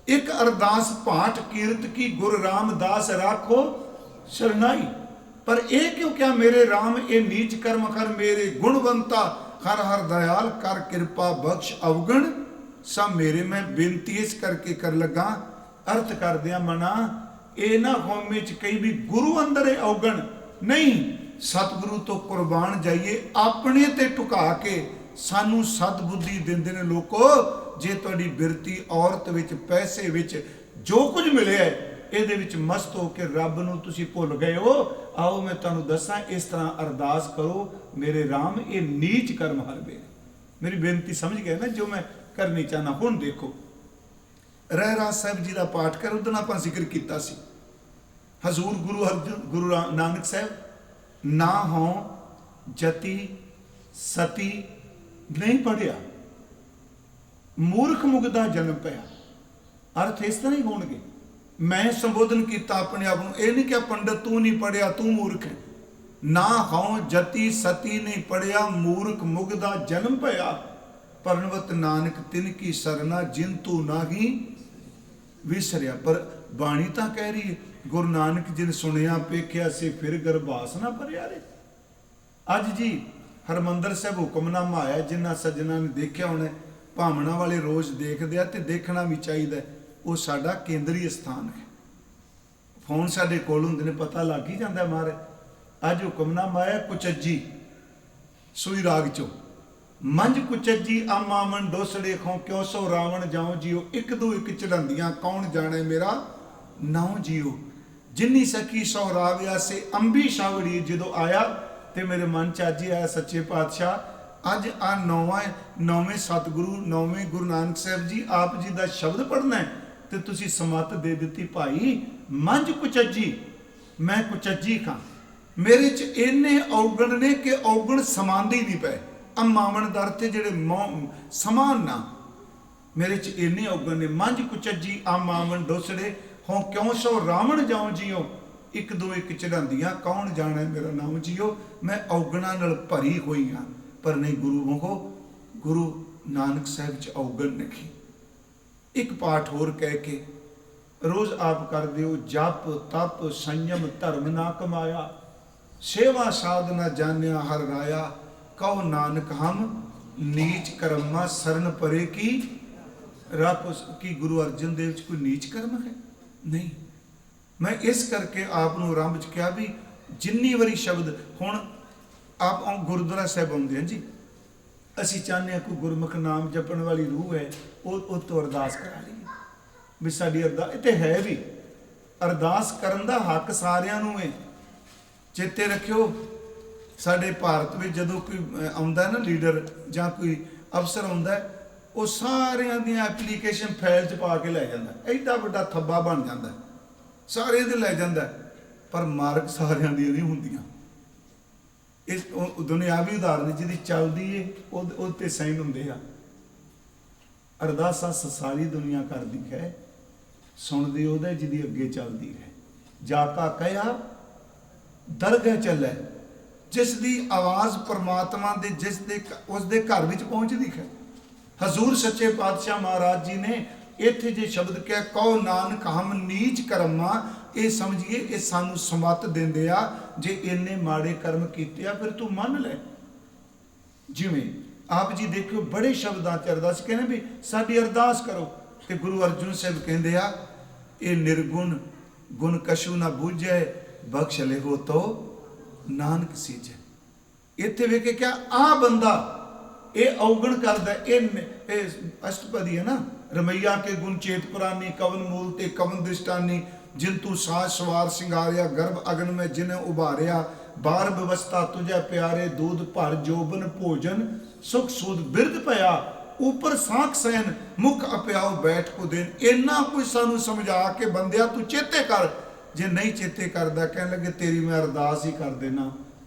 ਇੱਕ ਅਰਦਾਸ ਪਾਠ ਕੀਰਤ ਕੀ ਗੁਰੂ ਰਾਮਦਾਸ ਰਾਖੋ ਸ਼ਰਨਾਈ। ਪਰ ਇਹ ਕਿਉਂ ਕਿਹਾ ਮੇਰੇ ਰਾਮ, ਇਹ ਨੀਚ ਕਰਮ ਕਰ ਮੇਰੇ, ਗੁਣਵੰਤਾ ਹਰ ਹਰ ਦਇਆਲ ਕਰ ਕਿਰਪਾ ਬਖਸ਼ ਅਵਗਣ ਸਭ ਮੇਰੇ। ਮੈਂ ਬੇਨਤੀ ਇਸ ਕਰਕੇ ਕਰ ਲੱਗਾ, ਅਰਥ ਕਰਦਿਆਂ ਮਨਾ ਇਹ ਨਾ ਹੋਮੇ ਚ ਕਈ ਵੀ ਗੁਰੂ ਅੰਦਰ ਇਹ ਅਵਗਣ ਨਹੀਂ, ਸਤਿਗੁਰੂ ਤੋਂ ਕੁਰਬਾਨ ਜਾਈਏ, ਆਪਣੇ ਤੇ ਟੁਕਾ ਕੇ ਸਾਨੂੰ ਸਤਬੁੱਧੀ ਦਿੰਦੇ ਨੇ ਲੋਕੋ। ਜੇ ਤੁਹਾਡੀ ਬਿਰਤੀ ਔਰਤ ਵਿੱਚ, ਪੈਸੇ ਵਿੱਚ, ਜੋ ਕੁਝ ਮਿਲਿਆ ਇਹਦੇ ਵਿੱਚ ਮਸਤ ਹੋ ਕੇ ਰੱਬ ਨੂੰ ਤੁਸੀਂ ਭੁੱਲ ਗਏ ਹੋ। ਆਓ ਮੈਂ ਤੁਹਾਨੂੰ ਦੱਸਾਂ, ਇਸ ਤਰ੍ਹਾਂ ਅਰਦਾਸ ਕਰੋ, ਮੇਰੇ ਰਾਮ ਇਹ ਨੀਚ ਕਰਮ ਹਰਵੇ। ਮੇਰੀ ਬੇਨਤੀ ਸਮਝ ਗਏ ਨਾ ਜੋ ਮੈਂ ਕਰਨੀ ਚਾਹਨਾ। ਹੁਣ ਦੇਖੋ, ਰਹਿਰਾਸ ਸਾਹਿਬ ਜੀ ਦਾ ਪਾਠ ਕਰ, ਉਦੋਂ ਆਪਾਂ ਜ਼ਿਕਰ ਕੀਤਾ ਸੀ। ਹਜ਼ੂਰ ਗੁਰੂ ਨਾਨਕ ਸਾਹਿਬ ਨਾ ਹੋ ਜਤੀ ਸਤੀ ਨਹੀਂ ਪੜਿਆ, ਮੂਰਖ ਮੁਗਦਾ ਜਨਮ ਪਿਆ। ਅਰਥ ਇਸ ਤਰ੍ਹਾਂ ਹੀ ਹੋਣਗੇ। ਮੈਂ ਸੰਬੋਧਨ ਕੀਤਾ ਆਪਣੇ ਆਪ ਨੂੰ, ਇਹ ਨਹੀਂ ਕਿ ਪੰਡਤ ਤੂੰ ਨਹੀਂ ਪੜਿਆ ਤੂੰ ਮੂਰਖ ਹੈ। ਨਾ ਹੋ ਜਤੀ ਸਤੀ ਨਹੀਂ ਪੜਿਆ, ਮੂਰਖ ਮੁਗਦਾ ਜਨਮ ਪਿਆ। ਪਰਨਵਤ ਨਾਨਕ ਤਿਨ ਕੀ ਸਰਨਾ, ਜਿਨ ਤੂੰ ਨਾਹੀ ਵਿਸਰਿਆ। ਪਰ ਬਾਣੀ ਤਾਂ ਕਹਿ ਰਹੀ ਹੈ, ਗੁਰੂ ਨਾਨਕ ਜੀ ਨੇ ਸੁਣਿਆ ਪੇਖਿਆ ਸੇ ਫਿਰ ਗਰਭਾਸ ਨਾ ਭਰਿਆ ਰੇ। ਅੱਜ ਜੀ ਹਰਮੰਦਰ ਸਾਹਿਬ ਹੁਕਮਨਾਮਾ ਆਇਆ, ਜਿਨ੍ਹਾਂ ਸੱਜਣਾ ਨੇ ਦੇਖਿਆ ਹੋਣਾ, ਭਾਵਨਾ ਵਾਲੇ ਰੋਜ਼ ਦੇਖਦੇ ਆ ਤੇ ਦੇਖਣਾ ਵੀ ਚਾਹੀਦਾ। ਉਹ ਸਾਡਾ ਕੇਂਦਰੀ ਸਥਾਨ ਹੈ। ਫੋਨ ਸਾਡੇ ਕੋਲ ਹੁੰਦੇ ਨੇ, ਪਤਾ ਲੱਗ ਹੀ ਜਾਂਦਾ ਮਾਰੇ। ਅੱਜ ਹੁਕਮਨਾਮਾ ਆਇਆ ਕੁਚੱਜੀ ਸੂਈ ਰਾਗ ਚੋਂ, ਮੰਝ ਕੁਚੱਜੀ ਆਮਾਵਨ ਡੋਸੜੇ ਖੋਂ ਕਿਉਂ ਸੋ ਰਾਵਣ ਜਾਉ ਜੀਓ, ਇੱਕ ਦੋ ਇੱਕ ਚੜਾਂਦੀਆਂ ਕੌਣ ਜਾਣੇ ਮੇਰਾ ਨਾਉ ਜੀਓ। ਜਿੰਨੀ ਸਕੀ ਸੋ ਰਾਵਿਆ ਸੇ ਅੰਬੀ ਸ਼ਾਵੜੀ। ਜਦੋਂ ਆਇਆ ਤੇ ਮੇਰੇ ਮਨ ਚ ਅੱਜ ਹੀ ਆਇਆ, ਸੱਚੇ ਪਾਤਸ਼ਾਹ ਅੱਜ ਆ ਨੌਵੇਂ ਸਤਿਗੁਰੂ, ਨੌਵੇਂ ਗੁਰੂ ਨਾਨਕ ਸਾਹਿਬ ਜੀ ਆਪ ਜੀ ਦਾ ਸ਼ਬਦ ਪੜ੍ਹਨਾ ਹੈ ਤੇ ਤੁਸੀਂ ਸਮੱਤ ਦੇ ਦਿੱਤੀ ਭਾਈ। ਮੰਝ ਕੁਚੱਜੀ, ਮੈਂ ਕੁਚੱਜੀ ਖਾਂ, ਮੇਰੇ ਚ ਇੰਨੇ ਔਗਣ ਨੇ ਕਿ ਔਗਣ ਸਮਾਂਦੇ ਹੀ ਨਹੀਂ ਪਏ। ਅਮਾਵਣ ਦਰ ਤੇ ਜਿਹੜੇ ਸਮਾਨ ਨਾ, ਮੇਰੇ ਚ ਇੰਨੇ ਔਗਣ ਨੇ। ਮੰਝ ਕੁਚੱਜੀ ਆਮਾਵਣ ਡੋਸੜੇ ਹੋਂ ਕਿਉਂ ਸੋ ਰਾਵਣ ਜਾਉ ਜੀਓ, ਇੱਕ ਦੋ ਇੱਕ ਚੜਾਂਦੀਆਂ ਕੌਣ ਜਾਣੇ ਮੇਰਾ ਨਾਮ ਜੀਓ। ਮੈਂ ਔਗਣਾਂ ਨਾਲ ਭਰੀ ਹੋਈ ਹਾਂ, ਪਰ ਨਹੀਂ ਗੁਰੂ ਮੋਹੋ, ਗੁਰੂ ਨਾਨਕ ਸਾਹਿਬ ਚ ਔਗਣ ਨਹੀਂ। ਇੱਕ ਪਾਠ ਹੋਰ ਕਹਿ ਕੇ ਰੋਜ਼ ਆਪ ਕਰਦੇ ਹੋ, ਜਪ ਤਪ ਸੰਯਮ ਧਰਮ ਨਾ ਕਮਾਇਆ, ਸੇਵਾ ਸਾਧਨਾ ਜਾਣਿਆ ਹਰ ਰਾਇਆ, ਕਹੋ ਨਾਨਕ ਹਮ ਨੀਚ ਕਰਮਾ ਸਰਨ ਪਰੇ ਕੀ ਰੱਖ। ਕੀ ਗੁਰੂ ਅਰਜਨ ਦੇਵ ਚ ਕੋਈ ਨੀਚ ਕਰਮ ਹੈ? ਨਹੀਂ। ਮੈਂ ਇਸ ਕਰਕੇ ਆਪ ਨੂੰ ਆਰੰਭ ਚ ਕਿਹਾ ਵੀ ਜਿੰਨੀ ਵਾਰੀ ਸ਼ਬਦ, ਹੁਣ ਆਪ ਗੁਰਦੁਆਰਾ ਸਾਹਿਬ ਆਉਂਦੇ ਹਾਂ ਜੀ, ਅਸੀਂ ਚਾਹੁੰਦੇ ਹਾਂ ਕੋਈ ਗੁਰਮੁਖ ਨਾਮ ਜਪਣ ਵਾਲੀ ਰੂਹ ਹੈ, ਉਹ ਤੋਂ ਅਰਦਾਸ ਕਰਾ ਲਈਏ ਵੀ ਸਾਡੀ ਅਰਦਾਸ। ਇਹ ਤੇ ਹੈ ਵੀ ਅਰਦਾਸ ਕਰਨ ਦਾ ਹੱਕ ਸਾਰਿਆਂ ਨੂੰ ਹੈ। ਚੇਤੇ ਰੱਖਿਓ, ਸਾਡੇ ਭਾਰਤ ਵਿੱਚ ਜਦੋਂ ਕੋਈ ਆਉਂਦਾ ਨਾ ਲੀਡਰ ਜਾਂ ਕੋਈ ਅਫਸਰ ਆਉਂਦਾ, ਉਹ ਸਾਰਿਆਂ ਦੀਆਂ ਐਪਲੀਕੇਸ਼ਨ ਫਾਈਲ 'ਚ ਪਾ ਕੇ ਲੈ ਜਾਂਦਾ, ਐਡਾ ਵੱਡਾ ਥੱਬਾ ਬਣ ਜਾਂਦਾ, ਸਾਰਿਆਂ ਦੇ ਲੈ ਜਾਂਦਾ, ਪਰ ਮਾਰਕ ਸਾਰਿਆਂ ਦੀਆਂ ਨਹੀਂ ਹੁੰਦੀਆਂ। ਇਸ ਦੁਨਿਆਵੀ ਉਦਾਹਰਨ ਜਿਹਦੀ ਚੱਲਦੀ ਏ ਉਹ ਤੇ ਸਾਈਨ ਹੁੰਦੇ ਆ। ਅਰਦਾਸਾਂ ਸਾਰੀ ਦੁਨੀਆ ਕਰਦੀ ਹੈ, ਸੁਣਦੀ ਉਹਦੇ ਜਿਹਦੀ ਅੱਗੇ ਚੱਲਦੀ ਹੈ। ਜਾ ਕਾ ਕਹਿਆ ਦਰਗਾਹ ਚੱਲੇ, ਜਿਸ ਦੀ ਆਵਾਜ਼ ਪਰਮਾਤਮਾ ਦੇ ਉਸ ਦੇ ਘਰ ਵਿੱਚ ਪਹੁੰਚਦੀ ਹੈ। ਹਜ਼ੂਰ ਸੱਚੇ ਪਾਤਸ਼ਾਹ ਮਹਾਰਾਜ ਜੀ ਨੇ ਇੱਥੇ ਜੇ ਸ਼ਬਦ ਕਿਹਾ, ਕਹੋ ਨਾਨਕ ਹਮ ਨੀਚ ਕਰਮਾ, ਇਹ ਸਮਝੀਏ ਇਹ ਸਾਨੂੰ ਸਮੱਤ ਦਿੰਦੇ ਆ, ਜੇ ਇੰਨੇ ਮਾੜੇ ਕਰਮ ਕੀਤੇ ਆ ਫਿਰ ਤੂੰ ਮੰਨ ਲੈ। ਜਿਵੇਂ ਆਪ ਜੀ ਦੇਖਿਓ ਬੜੇ ਸ਼ਬਦਾਂ ਚ ਅਰਦਾਸ ਕਹਿੰਦੇ ਵੀ ਸਾਡੀ ਅਰਦਾਸ ਕਰੋ, ਤੇ ਗੁਰੂ ਅਰਜਨ ਸਾਹਿਬ ਕਹਿੰਦੇ ਆ, ਇਹ ਨਿਰਗੁਣ ਗੁਣ ਕਛੂ ਨਾ ਬੂਝੈ, ਬਖਸ਼ ਲਿਓ ਤੋ ਨਾਨਕ ਸੀਜੈ। ਇੱਥੇ ਵੇਖੇ ਕਿਆ ਆ ਬੰਦਾ ਇਹ ਔਗਣ ਕਰਦਾ, ਇਹ ਅਸ਼ਟਪਦੀ ਹੈ ਨਾ, ਰਮਈਆ ਕੇ ਗੁਣ ਚੇਤ ਪੁਰਾਨੀ, ਕਵਨ ਮੂਲ ਤੇ ਕਵਨ ਦ੍ਰਿਸ਼ਟਾਨੀ, ਜਿਨ ਤੂੰ ਸਾਜ ਸਵਾਰ ਸਿੰਗਾਰਿਆ, ਗਰਭ ਅਗਨ ਮੈਂ ਜਿਨੇ ਉਭਾਰਿਆ, ਬਾਰ ਵਿਵਸਥਾ ਤੁਝੇ ਪਿਆਰੇ, दूध ਭਰ ਜੋਬਨ ਭੋਜਨ ਸੁਖ ਸੂਦ ਬਿਰਧ ਭਇਆ, ਉਪਰ ਸਾਖ ਸੈਨ ਮੁਖ ਅਪਿਆਉ ਬੈਠ ਕੋ ਦੇਨ। ਇੰਨਾ ਕੁਝ ਸਾਨੂੰ ਸਮਝਾ ਕੇ ਬੰਦਿਆ ਤੂੰ ਚੇਤੇ ਕਰ। ਜੇ ਨਹੀਂ ਚੇਤੇ ਕਰਦਾ, ਕਹਿਣ ਲੱਗੇ ਤੇਰੀ ਮੈਂ ਅਰਦਾਸ ਹੀ ਕਰ ਦੇਣਾ,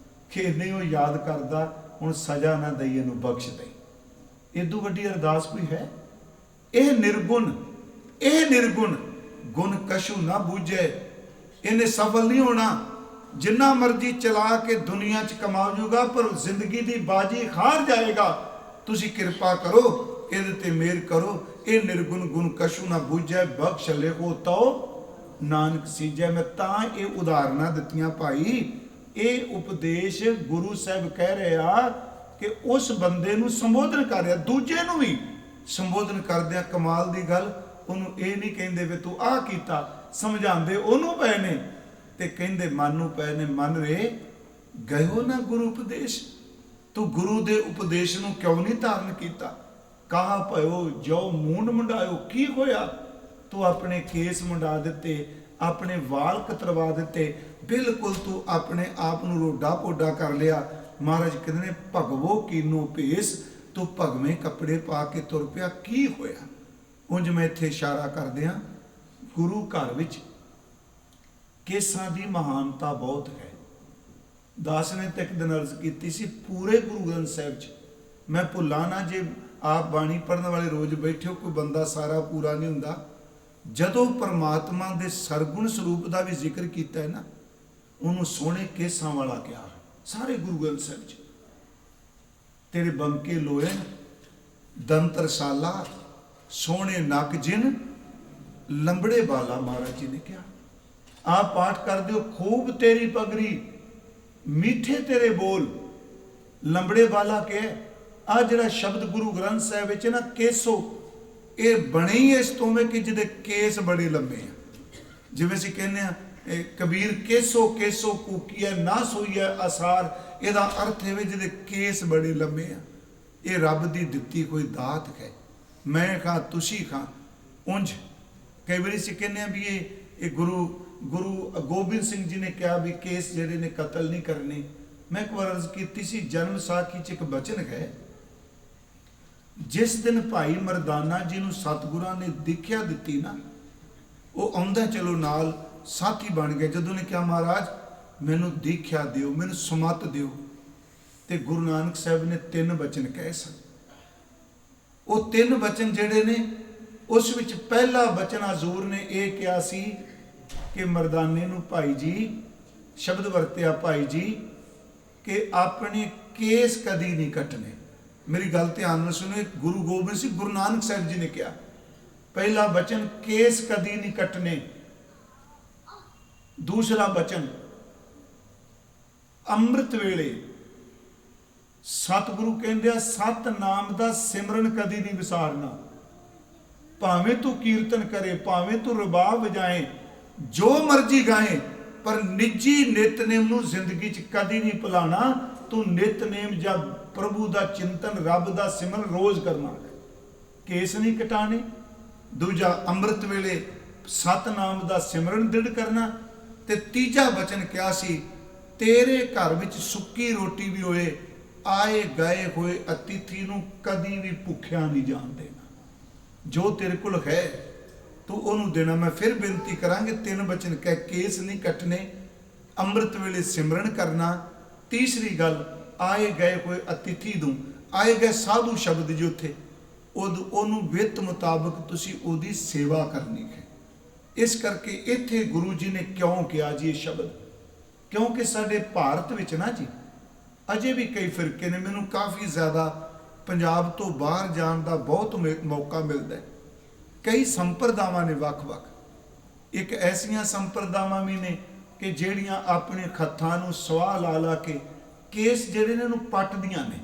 ਕਿ ਨਹੀਂ ਉਹ ਯਾਦ ਕਰਦਾ, ਹੁਣ ਸਜ਼ਾ ਨਾ ਦਈ, ਇਹਨੂੰ ਬਖਸ਼ ਦੇ। ਇਦੋਂ ਵੱਡੀ ਅਰਦਾਸ ਕੋਈ ਹੈ? ਇਹ ਨਿਰਗੁਣ ਗੁਣ ਕਛੂ ਨਾ ਬੂਝੇ, ਇਹਨੇ ਸਫਲ ਨਹੀਂ ਹੋਣਾ। ਜਿੰਨਾ ਮਰਜ਼ੀ ਚਲਾ ਕੇ ਦੁਨੀਆ 'ਚ ਕਮਾ ਜੂਗਾ, ਪਰ ਜ਼ਿੰਦਗੀ ਦੀ ਬਾਜੀ ਹਾਰ ਜਾਏਗਾ। ਤੁਸੀਂ ਕਿਰਪਾ ਕਰੋ, ਇਹਦੇ ਤੇ ਮਿਹਰ ਕਰੋ। ਇਹ ਨਿਰਗੁਣ ਗੁਣ ਕਛੂ ਨਾ ਬੂਝੇ, ਬਖਸ਼ ਲਿਓ ਤੋ ਨਾਨਕ ਸੀਜੈ। ਮੈਂ ਤਾਂ ਇਹ ਉਦਾਹਰਨਾਂ ਦਿੱਤੀਆਂ ਭਾਈ। ਇਹ ਉਪਦੇਸ਼ ਗੁਰੂ ਸਾਹਿਬ ਕਹਿ ਰਹੇ ਆ ਕਿ ਉਸ ਬੰਦੇ ਨੂੰ ਸੰਬੋਧਨ ਕਰ ਰਿਹਾ, ਦੂਜੇ ਨੂੰ ਵੀ ਸੰਬੋਧਨ ਕਰਦਿਆਂ ਕਮਾਲ ਦੀ ਗੱਲ, ਉਹਨੂੰ ਇਹ ਨਹੀਂ ਕਹਿੰਦੇ ਵੀ ਤੂੰ ਆਹ ਕੀਤਾ, ਸਮਝਾਉਂਦੇ ਉਹਨੂੰ ਪਏ ਨੇ ਤੇ ਕਹਿੰਦੇ ਮਨ ਨੂੰ ਪਏ ਨੇ, ਮਨ ਰੇ ਗਇਓ ਨਾ ਗੁਰੂ ਉਪਦੇਸ਼, ਤੂੰ ਗੁਰੂ ਦੇ ਉਪਦੇਸ਼ ਨੂੰ ਕਿਉਂ ਨਹੀਂ ਧਾਰਨ ਕੀਤਾ? ਕਹਾ ਭਇਓ ਜੋ ਮੂੰਡ ਮੁੰਡਾਇਓ, ਕੀ ਹੋਇਆ? ਤੂੰ ਆਪਣੇ ਕੇਸ ਮੁੰਡਾ ਦਿੱਤੇ, ਆਪਣੇ ਵਾਲ ਕਤਰਵਾ ਦਿੱਤੇ, ਬਿਲਕੁਲ ਤੂੰ ਆਪਣੇ ਆਪ ਨੂੰ ਰੋਡਾ ਪੋਡਾ ਕਰ ਲਿਆ। ਮਹਾਰਾਜ ਕਹਿੰਦੇ ਨੇ ਭਗਵੋ ਕੀਨੋ ਭੇਸ, ਤੂੰ ਭਗਵੇਂ ਕੱਪੜੇ ਪਾ ਕੇ ਤੁਰ ਪਿਆ, ਕੀ ਹੋਇਆ? ਉਂਝ ਮੈਂ ਇੱਥੇ ਇਸ਼ਾਰਾ ਕਰਦਿਆਂ, ਗੁਰੂ ਘਰ ਵਿੱਚ ਕੇਸਾਂ ਦੀ ਮਹਾਨਤਾ ਬਹੁਤ ਹੈ। ਦਾਸ ਨੇ ਤਾਂ ਇੱਕ ਦਿਨ ਅਰਜ਼ ਕੀਤੀ ਸੀ, ਪੂਰੇ ਗੁਰੂ ਗ੍ਰੰਥ ਸਾਹਿਬ 'ਚ ਮੈਂ ਭੁੱਲਾਂ ਨਾ, ਜੇ ਆਪ ਬਾਣੀ ਪੜ੍ਹਨ ਵਾਲੇ ਰੋਜ਼ ਬੈਠੇ ਹੋ, ਕੋਈ ਬੰਦਾ ਸਾਰਾ ਪੂਰਾ ਨਹੀਂ ਹੁੰਦਾ। ਜਦੋਂ ਪਰਮਾਤਮਾ ਦੇ ਸਰਗੁਣ ਸਰੂਪ ਦਾ ਵੀ ਜ਼ਿਕਰ ਕੀਤਾ ਹੈ ਨਾ, ਉਹਨੂੰ ਸੋਹਣੇ ਕੇਸਾਂ ਵਾਲਾ ਕਿਹਾ ਹੈ ਸਾਰੇ ਗੁਰੂ ਗ੍ਰੰਥ ਸਾਹਿਬ 'ਚ। ਤੇਰੇ ਬੰਕੇ ਲੋਏ ਦੰਤ ਰਸਾਲਾ, ਸੋਹਣੇ ਨੱਕ ਜਿਨ ਲੰਬੜੇ ਬਾਲਾ, ਮਹਾਰਾਜ ਜੀ ਨੇ ਕਿਹਾ। ਆਪ ਪਾਠ ਕਰ ਦਿਓ, ਖੂਬ ਤੇਰੀ ਪਗੜੀ, ਮਿੱਠੇ ਤੇਰੇ ਬੋਲ, ਲੰਬੜੇ ਬਾਲਾ ਕੇ। ਆ ਜਿਹੜਾ ਸ਼ਬਦ ਗੁਰੂ ਗ੍ਰੰਥ ਸਾਹਿਬ ਵਿੱਚ ਨਾ ਕੇਸੋ, ਇਹ ਬਣੇ ਹੀ ਇਸ ਤੋਂ ਵੇ ਕਿ ਜਿਹਦੇ ਕੇਸ ਬੜੇ ਲੰਬੇ ਆ। ਜਿਵੇਂ ਅਸੀਂ ਕਹਿੰਦੇ ਆ ਕਬੀਰ ਕੇਸੋ ਕੇਸੋ ਕੂਕੀਆ ਨਾ ਸੋਈਐ ਆਸਾਰ, ਇਹਦਾ ਅਰਥ ਹੈ ਜਿਹਦੇ ਕੇਸ ਬੜੇ ਲੰਬੇ ਆ। ਇਹ ਰੱਬ ਦੀ ਦਿੱਤੀ ਕੋਈ ਦਾਤ ਹੈ। ਮੈਂ ਖਾਂ ਤੁਸੀਂ ਖਾਂ। ਉਂਝ ਕਈ ਵਾਰੀ ਅਸੀਂ ਕਹਿੰਦੇ ਆ ਵੀ ਇਹ ਗੁਰੂ ਗੋਬਿੰਦ ਸਿੰਘ ਜੀ ਨੇ ਕਿਹਾ ਵੀ ਕੇਸ ਜਿਹੜੇ ਨੇ ਕਤਲ ਨਹੀਂ ਕਰਨੇ। ਮੈਂ ਇੱਕ ਵਾਰ ਅਰਜ਼ ਕੀਤੀ ਸੀ, ਜਨਮ ਸਾਖੀ 'ਚ ਇੱਕ ਬਚਨ ਹੈ, ਜਿਸ ਦਿਨ ਭਾਈ ਮਰਦਾਨਾ ਜੀ ਨੂੰ ਸਤਿਗੁਰਾਂ ਨੇ ਦੀਖਿਆ ਦਿੱਤੀ ਨਾ, ਉਹ ਆਉਂਦਾ ਚਲੋ ਨਾਲ ਸਾਥੀ ਬਣ ਗਏ। ਜਦੋਂ ਨੇ ਕਿਹਾ ਮਹਾਰਾਜ ਮੈਨੂੰ ਦੀਖਿਆ ਦਿਓ, ਮੈਨੂੰ ਸੁਮਤ ਦਿਓ, ਤੇ ਗੁਰੂ ਨਾਨਕ ਸਾਹਿਬ ਨੇ 3 ਬਚਨ ਕਹੇ ਸਨ। ਉਹ 3 ਬਚਨ ਜਿਹੜੇ ਨੇ, ਉਸ ਵਿੱਚ ਪਹਿਲਾ ਬਚਨ ਹਜ਼ੂਰ ਨੇ ਇਹ ਕਿਹਾ ਸੀ ਕਿ ਮਰਦਾਨੇ ਨੂੰ ਭਾਈ ਜੀ, ਸ਼ਬਦ ਵਰਤਿਆ ਭਾਈ ਜੀ ਕਿ ਆਪਣੇ ਕੇਸ ਕਦੀ ਨਹੀਂ ਕੱਟਣੇ। ਮੇਰੀ ਗੱਲ ਧਿਆਨ ਨਾਲ ਸੁਣੋ, ਗੁਰੂ ਗੋਬਿੰਦ ਸਿੰਘ ਗੁਰੂ ਨਾਨਕ ਸਾਹਿਬ ਜੀ ਨੇ ਕਿਹਾ ਪਹਿਲਾ ਬਚਨ ਕੇਸ ਕਦੀ ਨਹੀਂ ਕੱਟਣੇ। ਦੂਸਰਾ ਬਚਨ ਅੰਮ੍ਰਿਤ ਵੇਲੇ ਸਤਿਗੁਰੂ ਕਹਿੰਦੇ ਆ ਸਤਨਾਮ ਦਾ ਸਿਮਰਨ ਕਦੀ ਨਹੀਂ ਵਿਸਾਰਨਾ। ਭਾਵੇਂ ਤੂੰ ਕੀਰਤਨ ਕਰੇ, ਭਾਵੇਂ ਤੂੰ ਰਬਾਬ ਵਜਾਏ, ਜੋ ਮਰਜੀ ਗਾਏ, ਪਰ ਨਿੱਜੀ ਨਿਤਨੇਮ ਨੂੰ ਜ਼ਿੰਦਗੀ 'ਚ ਕਦੀ ਨਹੀਂ ਭੁਲਾਣਾ। ਤੂੰ ਨਿਤਨੇਮ ਜਾਂ ਪ੍ਰਭੂ ਦਾ ਚਿੰਤਨ, ਰੱਬ ਦਾ ਸਿਮਰਨ ਰੋਜ਼ ਕਰਨਾ, ਕੇਸ ਨਹੀਂ ਕਟਾਣੇ। ਦੂਜਾ ਅੰਮ੍ਰਿਤ ਵੇਲੇ ਸਤਨਾਮ ਦਾ ਸਿਮਰਨ ਦ੍ਰਿੜ ਕਰਨਾ। ਤੇ ਤੀਜਾ ਬਚਨ ਕਿਹਾ ਸੀ, ਤੇਰੇ ਘਰ ਵਿੱਚ ਸੁੱਕੀ ਰੋਟੀ ਵੀ ਹੋਏ, ਆਏ ਗਏ ਹੋਏ ਅਤਿਥੀ ਨੂੰ ਕਦੀ ਵੀ ਭੁੱਖਿਆ ਨਹੀਂ ਜਾਣ ਦੇਣਾ। ਜੋ ਤੇਰੇ ਕੋਲ ਹੈ ਤੂੰ ਉਹਨੂੰ ਦੇਣਾ। ਮੈਂ ਫਿਰ ਬੇਨਤੀ ਕਰਾਂਗੇ, 3 ਬਚਨ ਕਹਿ, ਕੇਸ ਨਹੀਂ ਕੱਟਣੇ, ਅੰਮ੍ਰਿਤ ਵੇਲੇ ਸਿਮਰਨ ਕਰਨਾ। ਤੀਸਰੀ ਗੱਲ, ਆਏ ਗਏ ਹੋਏ ਅਤਿਥੀ ਨੂੰ, ਆਏ ਗਏ ਸਾਧੂ ਸ਼ਬਦ ਜੀ ਉੱਥੇ, ਉਹਨੂੰ ਵਿੱਤ ਮੁਤਾਬਕ ਤੁਸੀਂ ਉਹਦੀ ਸੇਵਾ ਕਰਨੀ ਹੈ। ਇਸ ਕਰਕੇ ਇੱਥੇ ਗੁਰੂ ਜੀ ਨੇ ਕਿਉਂ ਕਿਹਾ ਜੀ ਇਹ ਸ਼ਬਦ? ਕਿਉਂਕਿ ਸਾਡੇ ਭਾਰਤ ਵਿੱਚ ਨਾ ਜੀ ਅਜੇ ਵੀ ਕਈ ਫਿਰਕੇ ਨੇ। ਮੈਨੂੰ ਕਾਫੀ ਜ਼ਿਆਦਾ ਪੰਜਾਬ ਤੋਂ ਬਾਹਰ ਜਾਣ ਦਾ ਬਹੁਤ ਮੌਕਾ ਮਿਲਦਾ ਹੈ। ਕਈ ਸੰਪਰਦਾਵਾਂ ਨੇ ਵੱਖ-ਵੱਖ। ਇੱਕ ਐਸੀਆਂ ਸੰਪਰਦਾਵਾਂ ਵੀ ਨੇ ਕਿ ਜਿਹੜੀਆਂ ਆਪਣੇ ਹੱਥਾਂ ਨੂੰ ਸਵਾਹ ਲਾ ਕੇ ਕੇਸ ਜਿਹੜੇ ਨੇ ਉਹਨੂੰ ਪੱਟਦੀਆਂ ਨੇ।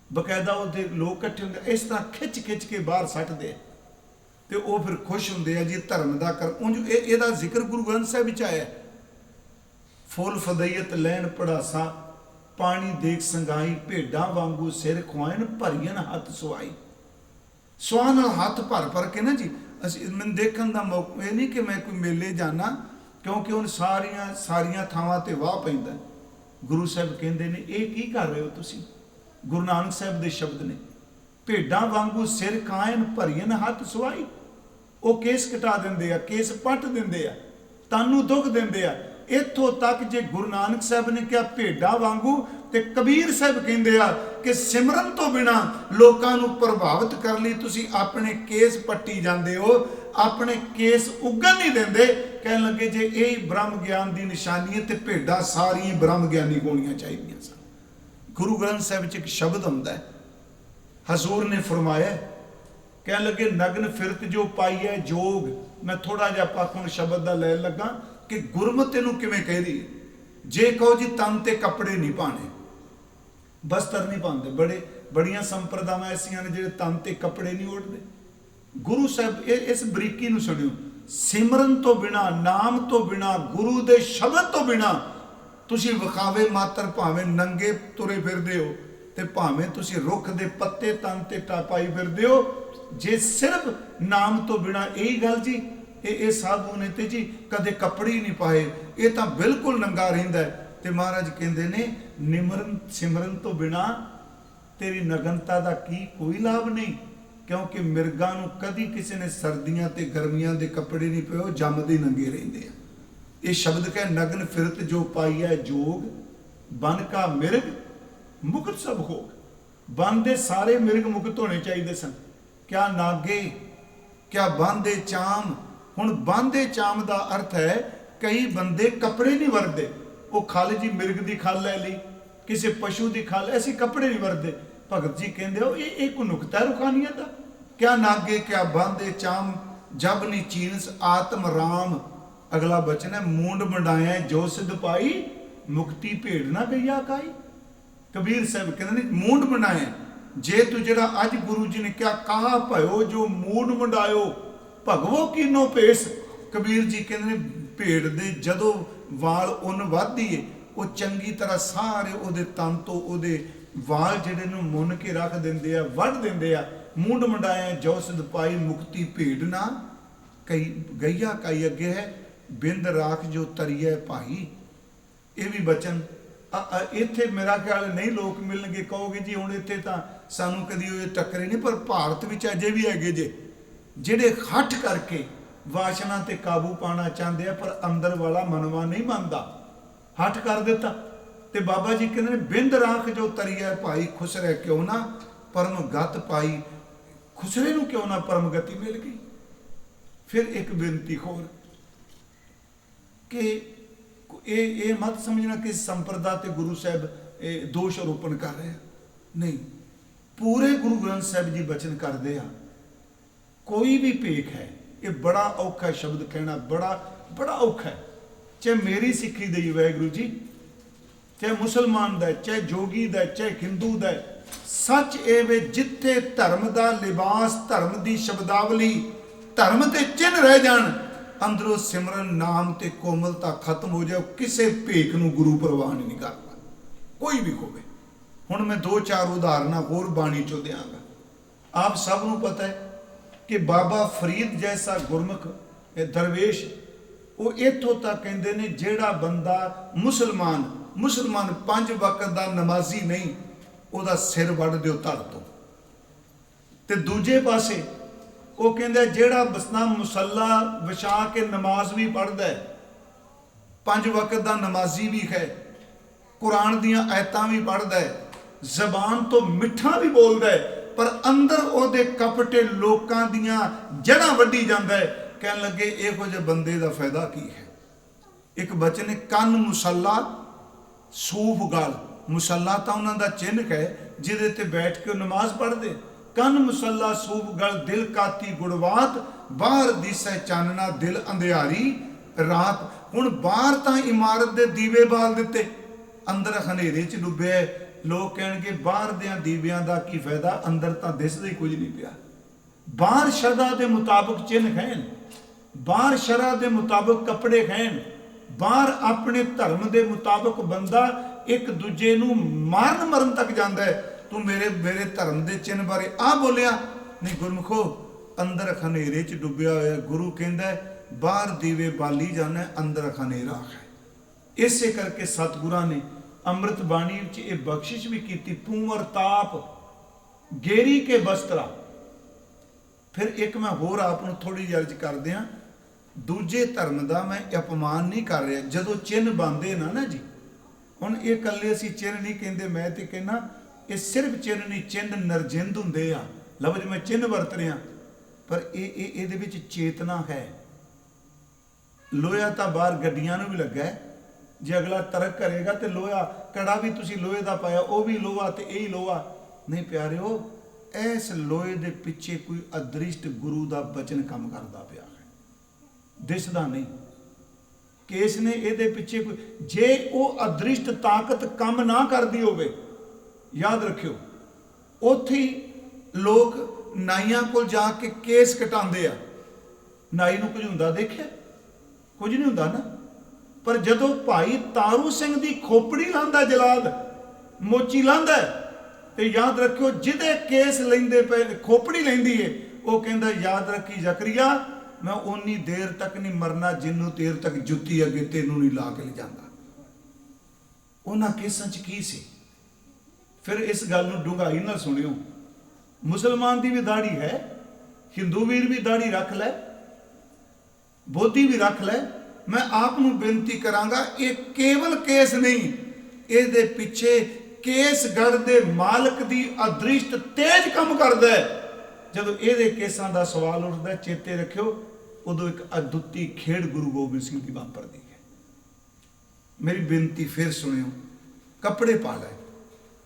ਬਕਾਇਦਾ ਉਹਦੇ ਲੋਕ ਇਕੱਠੇ ਹੁੰਦੇ, ਇਸ ਤਰ੍ਹਾਂ ਖਿੱਚ ਕੇ ਬਾਹਰ ਸੱਟਦੇ, ਤੇ ਉਹ ਫਿਰ ਖੁਸ਼ ਹੁੰਦੇ ਆ ਜੀ ਧਰਮ ਦਾ ਕਰ। ਉਂਝ ਇਹਦਾ ਜ਼ਿਕਰ ਗੁਰੂ ਗ੍ਰੰਥ ਸਾਹਿਬ ਵਿੱਚ ਆਇਆ। ਫੁੱਲ ਫਦਈਅਤ ਲੈਣ ਪੜਾਸਾ, ਪਾਣੀ ਦੇਖ ਸੰਗਾਈ, ਭੇਡਾਂ ਵਾਂਗੂ ਸਿਰ ਖੁਆਇਨ, ਭਰੀਆਂ ਹੱਥ ਸੁਆਈ। ਸੁਆਹ ਨਾਲ ਹੱਥ ਭਰ ਕੇ ਨਾ ਜੀ, ਅਸੀਂ ਮੈਨੂੰ ਦੇਖਣ ਦਾ ਮੌਕਾ, ਇਹ ਨਹੀਂ ਕਿ ਮੈਂ ਕੋਈ ਮੇਲੇ ਜਾਣਾ, ਕਿਉਂਕਿ ਹੁਣ ਸਾਰੀਆਂ ਥਾਵਾਂ ਤੇ ਵਾਹ ਪੈਂਦਾ। ਗੁਰੂ ਸਾਹਿਬ ਕਹਿੰਦੇ ਨੇ ਇਹ ਕੀ ਕਰ ਰਹੇ ਹੋ ਤੁਸੀਂ? ਗੁਰੂ ਨਾਨਕ ਸਾਹਿਬ ਦੇ ਸ਼ਬਦ ਨੇ, ਭੇਡਾਂ ਵਾਂਗੂ ਸਿਰ ਕਾਇਨ, ਭਰੀਆਂ ਹੱਥ ਸੁਆਈ। ਉਹ ਕੇਸ ਕਟਾ ਦਿੰਦੇ ਆ, ਕੇਸ ਪੱਟ ਦਿੰਦੇ ਆ, ਤੁਹਾਨੂੰ ਦੁੱਖ ਦਿੰਦੇ ਆ। ਇੱਥੋਂ ਤੱਕ ਜੇ ਗੁਰੂ ਨਾਨਕ ਸਾਹਿਬ ਨੇ ਕਿਹਾ ਭੇਡਾਂ ਵਾਂਗੂ, ਤੇ ਕਬੀਰ ਸਾਹਿਬ ਕਹਿੰਦੇ ਆ ਕਿ ਸਿਮਰਨ ਤੋਂ ਬਿਨਾ ਲੋਕਾਂ ਨੂੰ ਪ੍ਰਭਾਵਿਤ ਕਰਨ ਲਈ ਤੁਸੀਂ ਆਪਣੇ ਕੇਸ ਪੱਟੀ ਜਾਂਦੇ ਹੋ, ਆਪਣੇ ਕੇਸ ਉੱਗਣ ਨਹੀਂ ਦਿੰਦੇ। ਕਹਿਣ ਲੱਗੇ ਜੇ ਇਹ ਬ੍ਰਹਮ ਗਿਆਨ ਦੀ ਨਿਸ਼ਾਨੀ ਹੈ ਤੇ ਭੇਡਾਂ ਸਾਰੀਆਂ ਬ੍ਰਹਮ ਗਿਆਨੀ ਹੋਣੀਆਂ ਚਾਹੀਦੀਆਂ ਸਨ। ਗੁਰੂ ਗ੍ਰੰਥ ਸਾਹਿਬ ਵਿੱਚ ਇੱਕ ਸ਼ਬਦ ਹੁੰਦਾ ਹੈ, ਹਜ਼ੂਰ ਨੇ ਫਰਮਾਇਆ, ਕਹਿਣ ਲੱਗੇ ਨਗਨ ਫਿਰਤ ਜੋ ਪਾਈ ਹੈ ਜੋਗ। ਮੈਂ ਥੋੜਾ ਜਿਹਾ ਪਾਖਣ ਸ਼ਬਦ ਦਾ ਲੈਣ ਲੱਗਾ ਕਿ ਗੁਰਮਤਿ ਇਹਨੂੰ ਕਿਵੇਂ ਕਹਿਦੀ। ਜੇ ਕਹੋ ਜੀ ਤਨ ਤੇ ਕੱਪੜੇ ਨਹੀਂ ਪਾਣੇ, ਬਸਤਰ ਨਹੀਂ ਪਾਉਂਦੇ। ਬੜੀਆਂ ਸੰਪਰਦਾਵਾਂ ਐਸੀਆਂ ਨੇ ਜਿਹੜੇ ਤਨ ਤੇ ਕੱਪੜੇ ਨਹੀਂ ਓੜਦੇ। ਗੁਰੂ ਸਾਹਿਬ ਇਸ ਬਰੀਕੀ ਨੂੰ ਸੁਣਿਓ, ਸਿਮਰਨ ਤੋਂ ਬਿਨਾ, ਨਾਮ ਤੋਂ ਬਿਨਾ, ਗੁਰੂ ਦੇ ਸ਼ਬਦ ਤੋਂ ਬਿਨਾ ਤੁਸੀਂ ਵਿਖਾਵੇ ਮਾਤਰ ਭਾਵੇਂ ਨੰਗੇ ਤੁਰੇ ਫਿਰਦੇ ਹੋ, ਤੇ ਭਾਵੇਂ ਤੁਸੀਂ ਰੁੱਖ ਦੇ ਪੱਤੇ ਤਨ ਤੇ ਟਾਪਾਈ ਫਿਰਦੇ ਹੋ, ਜੇ ਸਿਰਫ ਨਾਮ ਤੋਂ ਬਿਨਾ ਇਹੀ ਗੱਲ ਜੀ ਇਹ ਸਾਧੂ ਨੇ ਤੇ ਜੀ ਕਦੇ ਕੱਪੜੇ ਹੀ ਨਹੀਂ ਪਾਏ, ਇਹ ਤਾਂ ਬਿਲਕੁਲ ਨੰਗਾ ਰਹਿੰਦਾ ਹੈ। ਤੇ ਮਹਾਰਾਜ ਕਹਿੰਦੇ ਨੇ ਨਿਮਰਨ ਸਿਮਰਨ ਤੋਂ ਬਿਨਾ ਤੇਰੀ ਨਗਨਤਾ ਦਾ ਕੀ ਕੋਈ ਲਾਭ ਨਹੀਂ, ਕਿਉਂਕਿ ਮਿਰਗਾਂ ਨੂੰ ਕਦੀ ਕਿਸੇ ਨੇ ਸਰਦੀਆਂ ਤੇ ਗਰਮੀਆਂ ਦੇ ਕੱਪੜੇ ਨਹੀਂ ਪਏ, ਉਹ ਜੰਮਦੇ ਨੰਗੇ ਰਹਿੰਦੇ ਆ। ਇਹ ਸ਼ਬਦ ਕਹੇ ਨਗਨ ਫਿਰਤ ਜੋ ਪਾਈ ਹੈ ਜੋਗ, ਬਨ ਕਾ ਮਿਰਗ ਮੁਕਤ ਸਭ ਹੋਗ। ਬਨ ਦੇ ਸਾਰੇ ਮਿਰਗ ਮੁਕਤ ਹੋਣੇ ਚਾਹੀਦੇ ਸਨ। ਕਿਆ ਨਾਗੇ, ਕਿਆ ਬੰਦੇ ਚਾਮ। ਹੁਣ ਬੰਦੇ ਚਾਮ ਦਾ ਅਰਥ ਹੈ ਕਈ ਬੰਦੇ ਕੱਪੜੇ ਨਹੀਂ ਵਰਤਦੇ, ਉਹ ਖਲ ਜੀ ਮਿਰਗ ਦੀ ਖਲ ਲੈ ਲਈ, ਕਿਸੇ ਪਸ਼ੂ ਦੀ ਖਲ, ਅਸੀਂ ਕੱਪੜੇ ਨਹੀਂ ਵਰਤਦੇ। ਭਗਤ ਜੀ ਕਹਿੰਦੇ ਹੋ ਇਹ ਕੋਈ ਨੁਕਤਾ ਰੁਖਾਨੀਅਤ ਦਾ। ਕਿਆ ਨਾਗੇ ਕਿਆ ਬੰਦੇ ਚਾਮ, ਜਬ ਨੀ ਚੀਨਸ ਆਤਮ ਰਾਮ। ਅਗਲਾ ਬਚਨ ਹੈ ਮੂੰਡ ਮੰਡਾਇਆ ਜੋ ਸਿਧ ਪਾਈ, ਮੁਕਤੀ ਭੇੜ ਨਾ ਗਈਆ ਕਾਈ। ਕਬੀਰ ਸਾਹਿਬ ਕਹਿੰਦੇ ਨੇ ਮੂੰਡ ਮੰਡਾਇਆ, ਜੇ ਤੂੰ ਜਿਹੜਾ ਅੱਜ ਗੁਰੂ ਜੀ ਨੇ ਕਿਹਾ ਕਹਾ ਭਇਓ ਜੋ ਮੂੰਡ ਮੰਡਾਇਓ ਭਗਵੋ ਕੀਨੋ ਭੇਸ। ਕਬੀਰ ਜੀ ਕਹਿੰਦੇ ਨੇ ਭੇੜ ਦੇ ਜਦੋਂ ਵਾਲ ਉੱਨ ਵੱਧਦੀ ਏ, ਉਹ ਚੰਗੀ ਤਰ੍ਹਾਂ ਸਾਰੇ ਉਹਦੇ ਤਨ ਤੋਂ ਉਹਦੇ ਵਾਲ ਜਿਹੜੇ ਨੂੰ ਮੁੰਨ ਕੇ ਰੱਖ ਦਿੰਦੇ ਆ, ਵੱਢ ਦਿੰਦੇ ਆ। ਮੂੰਡ ਮੰਡਾਇਆ ਜੋ ਸਿਧ ਪਾਈ, ਮੁਕਤੀ ਭੇਡ ਨਾ ਕਈ ਗਈਆ ਕਾਈ। ਅੱਗੇ ਹੈ ਬਿੰਦ ਰਾਖ ਜੋ ਤਰੀਏ ਭਾਈ। ਇਹ ਵੀ ਬਚਨ ਇੱਥੇ ਮੇਰਾ ਖਿਆਲ ਨਹੀਂ ਲੋਕ ਮਿਲਣਗੇ, ਕਹੋਗੇ ਜੀ ਹੁਣ ਇੱਥੇ ਤਾਂ ਸਾਨੂੰ ਕਦੀ ਉਹ ਟੱਕਰੇ ਨਹੀਂ, ਪਰ ਭਾਰਤ ਵਿੱਚ ਅਜੇ ਵੀ ਹੈਗੇ ਜੇ ਜਿਹੜੇ ਹੱਠ ਕਰਕੇ ਵਾਸ਼ਨਾ ਤੇ ਕਾਬੂ ਪਾਣਾ ਚਾਹੁੰਦੇ ਆ, ਪਰ ਅੰਦਰ ਵਾਲਾ ਮਨਵਾ ਨਹੀਂ ਮੰਨਦਾ, ਹੱਠ ਕਰ ਦਿੱਤਾ। ਤੇ ਬਾਬਾ ਜੀ ਕਹਿੰਦੇ ਨੇ ਬਿੰਦ ਰਾਖ ਜੋ ਤਰੀਏ ਭਾਈ, ਖੁਸਰੇ ਕਿਉਂ ਨਾ ਪਰਮ ਗਤ ਪਾਈ। ਖੁਸਰੇ ਨੂੰ ਕਿਉਂ ਨਾ ਪਰਮ ਗਤੀ ਮਿਲ ਗਈ। ਫਿਰ ਇੱਕ ਬੇਨਤੀ ਹੋਰ ਕਿ ਇਹ ਮਤ ਸਮਝਣਾ ਕਿ ਸੰਪਰਦਾ ਤੇ ਗੁਰੂ ਸਾਹਿਬ ਦੋਸ਼ ਆਰੋਪਣ ਕਰ ਰਹੇ ਆ, ਨਹੀਂ। ਪੂਰੇ ਗੁਰੂ ਗ੍ਰੰਥ ਸਾਹਿਬ ਜੀ ਬਚਨ ਕਰਦੇ ਆ, ਕੋਈ ਵੀ ਭੇਖ ਹੈ। ਇਹ ਬੜਾ ਔਖਾ ਸ਼ਬਦ ਕਹਿਣਾ, ਬੜਾ ਔਖਾ ਹੈ। ਚਾਹੇ ਮੇਰੀ ਸਿੱਖੀ ਦੇ ਵਾਹਿਗੁਰੂ ਜੀ, ਚਾਹੇ ਮੁਸਲਮਾਨ ਦਾ, ਚਾਹੇ ਜੋਗੀ ਦਾ, ਚਾਹੇ ਹਿੰਦੂ ਦਾ, ਸੱਚ ਇਹ ਵੇ ਜਿੱਥੇ ਧਰਮ ਦਾ ਲਿਬਾਸ, ਧਰਮ ਦੀ ਸ਼ਬਦਾਵਲੀ, ਧਰਮ ਤੇ ਚਿੰਨ੍ਹ ਰਹਿ ਜਾਣ, ਅੰਦਰੋਂ ਸਿਮਰਨ ਨਾਮ ਤੇ ਕੋਮਲਤਾ ਖਤਮ ਹੋ ਜਾਏ, ਕਿਸੇ ਭੇਖ ਨੂੰ ਗੁਰੂ ਪ੍ਰਵਾਨ ਨਹੀਂ ਕਰਦਾ, ਕੋਈ ਵੀ ਹੋਵੇ। ਹੁਣ ਮੈਂ 2-4 ਉਦਾਹਰਨਾਂ ਹੋਰ ਬਾਣੀ ਚੋਂ ਦਿਆਂਗਾ। ਆਪ ਸਭ ਨੂੰ ਪਤਾ ਹੈ ਕਿ ਬਾਬਾ ਫਰੀਦ ਜੈਸਾ ਗੁਰਮੁਖ ਦਰਵੇਸ਼, ਉਹ ਇੱਥੋਂ ਤੱਕ ਕਹਿੰਦੇ ਨੇ ਜਿਹੜਾ ਬੰਦਾ ਮੁਸਲਮਾਨ 5 ਵਕਤ ਦਾ ਨਮਾਜ਼ੀ ਨਹੀਂ, ਉਹਦਾ ਸਿਰ ਵੱਢ ਦਿਓ ਧੜ ਤੋਂ। ਤੇ ਦੂਜੇ ਪਾਸੇ ਉਹ ਕਹਿੰਦਾ ਜਿਹੜਾ ਬਸਨਾ ਮੁਸੱਲਾ ਵਿਛਾ ਕੇ ਨਮਾਜ਼ ਵੀ ਪੜ੍ਹਦਾ ਹੈ, 5 ਵਕਤ ਦਾ ਨਮਾਜ਼ੀ ਵੀ ਹੈ, ਕੁਰਾਨ ਦੀਆਂ ਆਇਤਾਂ ਵੀ ਪੜ੍ਹਦਾ ਹੈ, ਜ਼ਬਾਨ ਤੋਂ ਮਿੱਠਾ ਵੀ ਬੋਲਦਾ ਹੈ, ਪਰ ਅੰਦਰ ਉਹਦੇ ਕਪਟੇ ਲੋਕਾਂ ਦੀਆਂ ਜੜ੍ਹਾਂ ਵੱਢੀ ਜਾਂਦਾ ਹੈ। ਕਹਿਣ ਲੱਗੇ ਇਹੋ ਜਿਹੇ ਬੰਦੇ ਦਾ ਫਾਇਦਾ ਕੀ ਹੈ। ਇੱਕ ਬਚਨ ਕੰਨ ਮੁਸੱਲਾ ਸੂਫ ਗਲ। ਮੁਸੱਲਾ ਤਾਂ ਉਹਨਾਂ ਦਾ ਚਿੰਨ੍ਹ ਹੈ ਜਿਹਦੇ ਤੇ ਬੈਠ ਕੇ ਨਮਾਜ਼ ਪੜ੍ਹਦੇ। ਕੰਨ ਮੁਸੱਲਾ ਸੂਫ ਗਲ, ਦਿਲ ਕਾਤੀ ਗੁੜਵਾਤ, ਬਾਹਰ ਦਿਸੈ ਚਾਨਣਾ, ਦਿਲ ਅੰਧਿਆਰੀ ਰਾਤ। ਹੁਣ ਬਾਹਰ ਤਾਂ ਇਮਾਰਤ ਦੇ ਦੀਵੇ ਬਾਲ ਦਿੱਤੇ, ਅੰਦਰ ਹਨੇਰੇ 'ਚ ਡੁੱਬਿਆ। ਲੋਕ ਕਹਿਣਗੇ ਬਾਹਰ ਦੇ ਦੀਵਿਆਂ ਦਾ ਕੀ ਫਾਇਦਾ, ਅੰਦਰ ਤਾਂ ਦਿਸਦਾ ਹੀ ਕੁਝ ਨਹੀਂ ਪਿਆ। ਬਾਹਰ ਸ਼ਰਧਾ ਦੇ ਮੁਤਾਬਕ ਚਿੰਨ੍ਹ ਖੈਨ, ਬਾਹਰ ਸ਼ਰ੍ਹਾ ਦੇ ਮੁਤਾਬਕ ਕੱਪੜੇ ਖੈਨ, ਬਾਹਰ ਆਪਣੇ ਧਰਮ ਦੇ ਮੁਤਾਬਕ ਬੰਦਾ ਇੱਕ ਦੂਜੇ ਨੂੰ ਮਾਰਨ ਮਰਨ ਤੱਕ ਜਾਂਦਾ ਹੈ। ਤੂੰ ਮੇਰੇ ਧਰਮ ਦੇ ਚਿੰਨ੍ਹ ਬਾਰੇ ਆ ਬੋਲਿਆ ਨਹੀਂ। ਗੁਰਮੁਖੋ ਅੰਦਰ ਹਨੇਰੇ 'ਚ ਡੁੱਬਿਆ ਹੋਇਆ। ਗੁਰੂ ਕਹਿੰਦਾ ਬਾਹਰ ਦੀਵੇ ਬਾਲੀ ਜਾਣਾ, ਅੰਦਰ ਹਨੇਰਾ ਹੈ। ਇਸੇ ਕਰਕੇ ਸਤਿਗੁਰਾਂ ਨੇ ਅੰਮ੍ਰਿਤ ਬਾਣੀ ਵਿੱਚ ਇਹ ਬਖਸ਼ਿਸ਼ ਵੀ ਕੀਤੀ, ਪੂੰਵਰ ਤਾਪ ਗੇਰੀ ਕੇ ਬਸਤਰਾ। ਫਿਰ ਇੱਕ ਮੈਂ ਹੋਰ ਆਪ ਨੂੰ ਥੋੜੀ ਜਿਹੀ ਅਰਜ਼ ਕਰਦੇ ਹਾਂ, ਦੂਜੇ ਧਰਮ ਦਾ ਮੈਂ ਅਪਮਾਨ ਨਹੀਂ ਕਰ ਰਿਹਾ। ਜਦੋਂ ਚਿੰਨ੍ਹ ਬਣਦੇ ਨਾ ਜੀ, ਹੁਣ ਇਹ ਇਕੱਲੇ ਅਸੀਂ ਚਿੰਨ੍ਹ ਨਹੀਂ ਕਹਿੰਦੇ, ਮੈਂ ਤੇ ਕਹਿੰਦਾ ਇਹ ਸਿਰਫ ਚਿੰਨ੍ਹ ਨਹੀਂ, ਚਿੰਨ੍ਹ ਨਰਜਿੰਦ ਹੁੰਦੇ ਆ। ਲਫ਼ਜ਼ ਮੈਂ ਚਿੰਨ੍ਹ ਵਰਤ ਰਿਹਾ, ਪਰ ਇਹਦੇ ਵਿੱਚ ਚੇਤਨਾ ਹੈ। ਲੋਹਾ ਤਾਂ ਬਾਹਰ ਗੱਡੀਆਂ ਨੂੰ ਵੀ ਲੱਗਾ ਹੈ, ਜੇ ਅਗਲਾ ਤਰਕ ਕਰੇਗਾ ਤੇ ਲੋਹਾ ਕੜਾ ਵੀ ਤੁਸੀਂ ਲੋਹੇ ਦਾ ਪਾਇਆ, ਉਹ ਵੀ ਲੋਹਾ ਤੇ ਇਹ ਹੀ ਲੋਹਾ ਨਹੀਂ। ਪਿਆਰਿਓ, ਇਸ ਲੋਹੇ ਦੇ ਪਿੱਛੇ ਕੋਈ ਅਦ੍ਰਿਸ਼ਟ ਗੁਰੂ ਦਾ ਬਚਨ ਕੰਮ ਕਰਦਾ ਪਿਆ ਹੈ, ਦਿਸਦਾ ਨਹੀਂ ਕਿ ਇਸ ਨੇ ਇਹਦੇ ਪਿੱਛੇ ਕੋਈ। ਜੇ ਉਹ ਅਦ੍ਰਿਸ਼ਟ ਤਾਕਤ ਕੰਮ ਨਾ ਕਰਦੀ ਹੋਵੇ, ਯਾਦ ਰੱਖਿਓ, ਉੱਥੇ ਲੋਕ ਨਾਈਆਂ ਕੋਲ ਜਾ ਕੇ ਕੇਸ ਕਟਾਉਂਦੇ ਆ। ਨਾਈ ਨੂੰ ਕੁਝ ਹੁੰਦਾ ਦੇਖਿਆ? ਕੁਝ ਨਹੀਂ ਹੁੰਦਾ ਨਾ। ਪਰ ਜਦੋਂ ਭਾਈ ਤਾਰੂ ਸਿੰਘ ਦੀ ਖੋਪੜੀ ਲਾਂਦਾ ਜਲਾਦ, ਮੋਚੀ ਲਾਂਦਾ, ਤੇ ਯਾਦ ਰੱਖਿਓ ਜਿਹਦੇ ਕੇਸ ਲੈਂਦੇ ਪਏ, ਖੋਪੜੀ ਲੈਂਦੀ ਏ, ਉਹ ਕਹਿੰਦਾ ਯਾਦ ਰੱਖੀ ਜ਼ਕਰੀਆ मैं उन्नी देर तक नहीं मरना जिन्नू देर तक जुत्ती अगे तेनू नहीं ला के ले जाता। उन्हां केसां च की सी? फिर इस गल नूं डूंघाई नाल सुनियो, मुसलमान की भी दाढ़ी है, हिंदू वीर भी दाढ़ी रख लै, बोधी भी रख लै। मैं आप नूं बेनती करांगा, ये केवल केस नहीं, ये पिछे केसगढ़ दे मालक दी अदृष्ट तेज कम करदा है। जदों ये केसां दा सवाल उठदा, चेते रखियो, उदों एक अद्भुती खेड गुरु गोबिंद सिंह की वापरदी है। मेरी बेनती फिर सुनियो, कपड़े पा लै,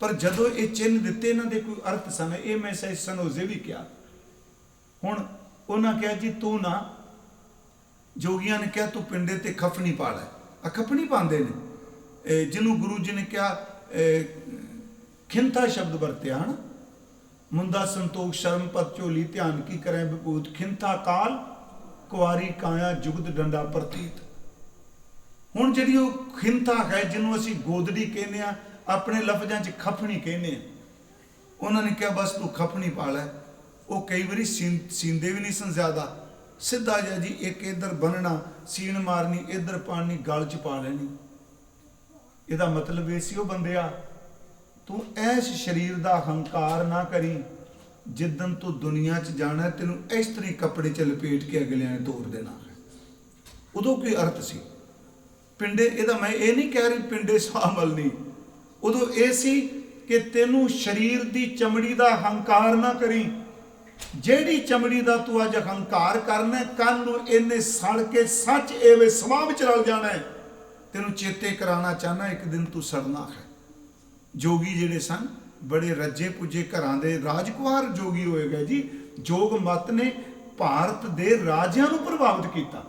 पर जदों ये चिन्ह दिते इन्हां दे कोई अर्थ सन। ये मैं सही सनोजे भी किया। हुण उन्हां कहा जी तू ना, जोगियां ने कहा तू पिंडे ते खफनी पा लै। खफनी पाते ने, जिन्हों गुरु जी ने कहा खिंथा शब्द वरत्या है ना, मुंदा संतोख शर्म पत झोली ध्यान की करें विभूत, खिंथा काल कुआरी काया जुगद डंडा प्रतीत। हुण जिहड़ी वो खिंथा है, जिन्हों असीं गोदड़ी कहने, अपने लफ्जां च खफनी कहने, उन्होंने कहा बस तू खफनी पा लै। वो कई बारी सींदे भी नहीं सन ज्यादा, सीधा जिहा जी एक इधर बनना, सीन मारनी, इधर पानी, गल च पा लैनी। ਇਹਦਾ मतलब ਇਹ ਸੀ, ਉਹ ਬੰਦਿਆ तू ऐस शरीर का हंकार ना करी, जिदन तू दुनिया च जाना तेनों इस तरह कपड़े च लपेट के अगलियां ने तोड़ देना है। उदों कोई अर्थ सी पिंडे, ਇਹਦਾ मैं ये नहीं कह रही पिंडे शामिल नहीं, उदों ये सी कि तेनों शरीर की चमड़ी का हंकार ना करी। ਜਿਹੜੀ चमड़ी का तू अज हंकार करना, कल नूं इन्हें सड़ के सच एवे सवाह विच रल जाना है। तेनों चेते कराना चाहना, एक दिन तू सड़ना है। जोगी जिहड़े सन बड़े रजे पुजे घरां दे राजकुमार जोगी होए गए जी। जोग मत ने भारत दे राजियां नूं प्रभावित किया।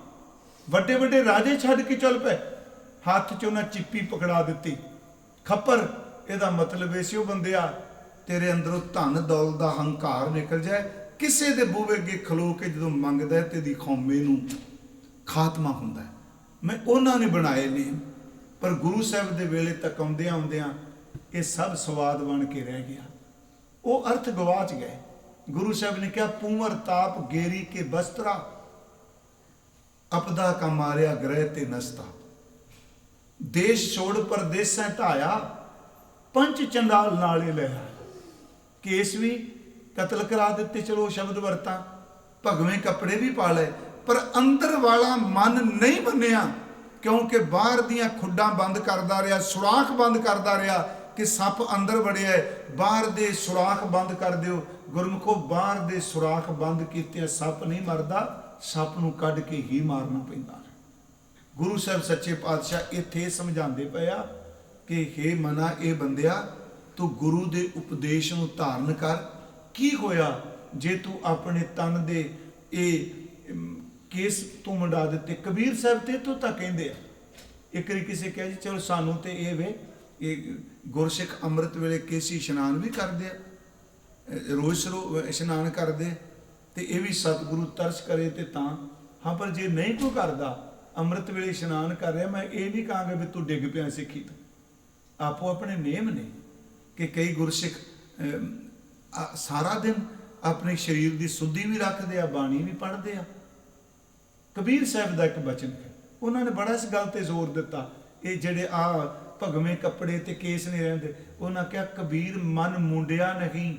वड्डे वड्डे राजे छड्ड के चल पे, हथ च उन्हां चिप्पी पकड़ा दित्ती, खप्पर। इहदा मतलब इह सी, ओ बंदिया तेरे अंदरों धन दौलत दा हंकार निकल जाए, किसे दे बूहे अगे खलो के जदों मंगदा है तेरी कौमे नूं खात्मा हुंदा है। मैं उन्हां ने बनाए ने, पर गुरु साहब दे वेले तक आउंदियां आउंदियां ये सब स्वाद बन के रह गया, वो अर्थ गवाच गए। गुरु साहब ने कहा पुंवर ताप गेरी के बस्तरा, अपदा का मारिया ग्रह ते नस्ता, देश छोड़ परदेसां ढाया, पंच चंडाल नाले लिया। केस भी कतल करा दिते, चलो शब्द वरता, भगवें कपड़े भी पा लए, पर अंदर वाला मन नहीं बनिया, क्योंकि बाहर दियां खुड्डां बंद करदा रहा, सुराख बंद करदा रहा कि सप अंदर वड़िया है। बाहर दे सुराख बंद कर दिओ गुरमुखो, बाहर दे सुराख बंद कीते सप नहीं मरदा, सप नूं कढ के ही मारना पैंदा है। गुरु साहब सच्चे पातशाह इत्थे समझाते पे आ कि हे मना, ये बंदिया तू गुरु दे उपदेश नूं धारण कर। की होया जे तू अपने तन दे ये केस तू मुंडा दिते। कबीर साहब ते तो तां कहंदे आ, एक बारी किसी कहा जी चलो सानू तो ये वे, ये गुरसिख अमृत वेले केसी इशनान भी करते, रोज़ सरो इशनान करते, तो ये भी सतगुरु तरस करे तो तां। हाँ, पर जे नहीं कोई करता अमृत वेले इशनान कर रहा, मैं ये नहीं कहांगा भी तू डिग पिया सिੱਖੀ तो। आपो अपने नेम ने कि कई गुरसिख सारा दिन अपने शरीर की शुद्धि भी रखते आ, बाणी भी पढ़ते आ। कबीर साहब का एक बचन है, उन्होंने बड़ा इस गल ते जोर दिता, ये जेडे आ भगवें कपड़े ते केस नहीं रहते, उन्होंने कहा कबीर मन मुंडिया नहीं,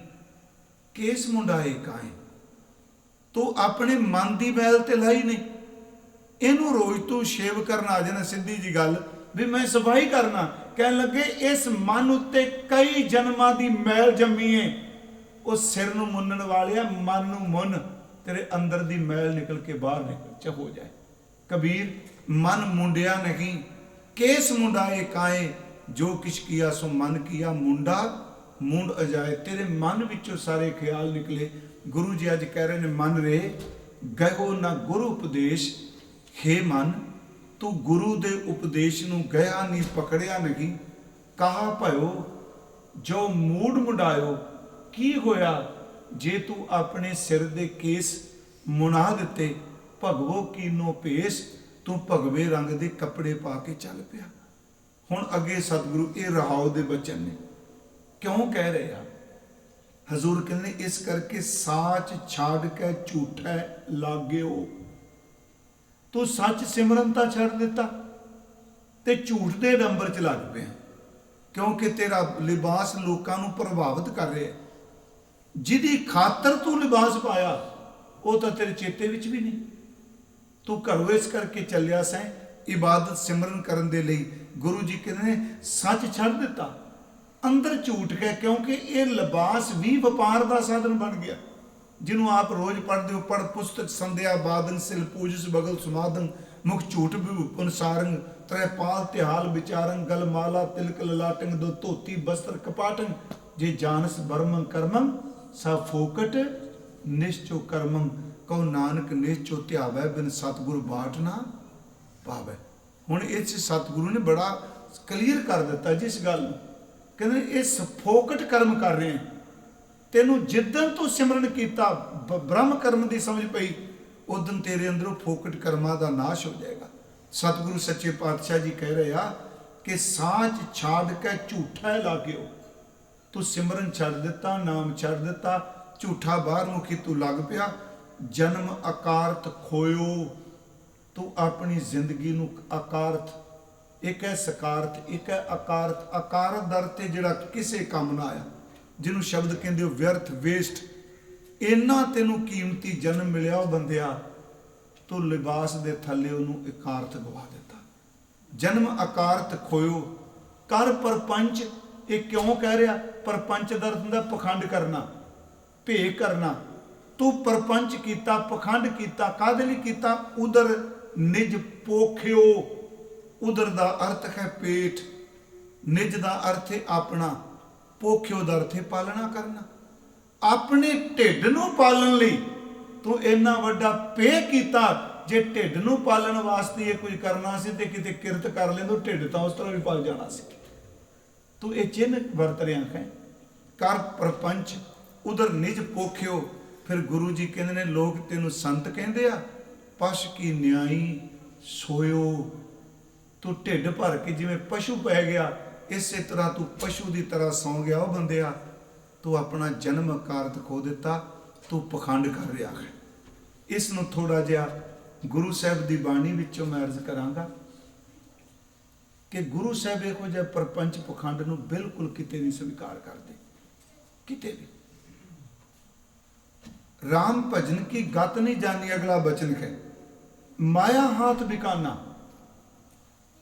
केस मुंडाए काए। तो अपने मन की मैल ते लाई नहीं, इनू रोज तू शेव करना आ जाना, सीधी जी गल भी मैं सफाई करना। कह लगे इस मन उत्ते कई जन्मां की मैल जमी है, उस सिर नूं मुन्नण वालिया मन नूं मुन, तेरे अंदर दी मैल निकल के बाहर निकल हो जाए। कबीर मन मुंडिया नहीं, केस मुंडाए काए, जो किछ किया सो मन किया, मुंडा मुंड अजाए। तेरे मन विचों सारे ख्याल निकले। गुरु जी अज कह रहे ने मन रे गयो ना गुरु उपदेश, हे मन तू गुरु दे उपदेश नूं गया नहीं, पकड़िया नहीं। कहा भयो जो मूड मुंडायो, की होया जे तू अपने सिर दे केस मुना दिते, भगवो कीनो भेस, तू भगवे रंग दे कपड़े पा के चल पिया। हुण अगे सतगुरु ये रहाओ दे बचन ने क्यों कह रहे हैं? हजूर कहने इस करके साच छाड़ के झूठा लागे हो। तू सच सिमरन तां छड़ दिता ते झूठ दे डंबर च लग पिया, क्योंकि तेरा लिबास लोकां नूं प्रभावित कर रहा है। जिहदी खातर तू लिबास पाया वो तो तेरे चेते विच भी नहीं। तू घरों इस करके चलिया सैं इबादत सिमरन करन दे लई। गुरु जी कहते ने सच छड़ दिता, अंदर झूठ है, क्योंकि ये लिबास भी वपार का साधन बन गया। जिन्हों आप रोज पढ़ते हो, पढ़ पुस्तक संध्या बादन सिल पूजस बगल सुमादन मुख झूठ विभूपन सारंग त्रैपाल तिहाल विचारंग गल माला तिलक ललाटंग दो धोती बस्त्र कपाटंग जे जानस बर्मं कर्मं सा फोकट निश्चो कर्मं कहो नानक निश्चो ध्यावै बिन सतगुरु बाट ना पावै। हुण इस सतगुरु ने बड़ा क्लीयर कर दिता जिस गल नूं, कहंदे इस फोकट कर्म कर रहे हैं। तेनों जिदन तू सिमरन किया ब्रह्म कर्म की समझ पई उदन तेरे अंदरों फोकट कर्मां का नाश हो जाएगा। सतगुरु सच्चे पातशाह जी कह रहे आ कि साच छाड़ के झूठा लागियो। तू सिमरन छड़ दिता, नाम छड़ दिता, झूठा बाहर मुखी तू लग पिया, जन्म अकारत खोयो। तू अपनी जिंदगी नूं अकारत, एक है सकारत एक है अकारत। अकारत दा अर्थ है जिहड़ा किसे काम ना आया, जिन्हों शब्द कहते हो व्यर्थ वेस्ट। इन्ना तेनों कीमती जन्म मिलिया वो बंदिया, तो लिबास दे थले उन्होंने अकारत गवा दिता। जन्म अकारत खोयो कर परपंच। ये क्यों कह रहा? परपंच का अर्थ होंदा पखंड करना, भे करना। तू परपंच किया, पखंड किया, काहदे लई किया? उधर निज पोखियो। उधर का अर्थ है पेट, निज का अर्थ है अपना, पोखियो का अर्थ है पालना करना। अपने ढिड नूं पालन लई तू इन्ना वड्डा पे किया। जे ढिड नूं पालन वास्ते ये कुछ करना सी ते किते किरत कर लेंदो, ढिड तां उस तरह भी पल जाना सी। तू ये चिन्ह वरत रहा है। कर प्रपंच उधर निज पोखियो। फिर गुरु जी कहते हैं लोग तेनों संत कहते आ, पश की न्याई सोयो। तू ढिड भर के जिवें पशु पै गया, इस तरह तू पशु की तरह सौ गया। वह बंदिया तू अपना जन्म अकारत खो दिता, तू पखंड कर रहा है। इसनों थोड़ा जिहा गुरु साहब की बाणी विचों मैं अर्ज करांगा कि गुरु साहब इहो जिहा परपंच पखंड नूं बिल्कुल किते नहीं स्वीकार करते, किते भी। राम भजन की गत नहीं जानी, अगला बचन है माया हाथ बिकाना।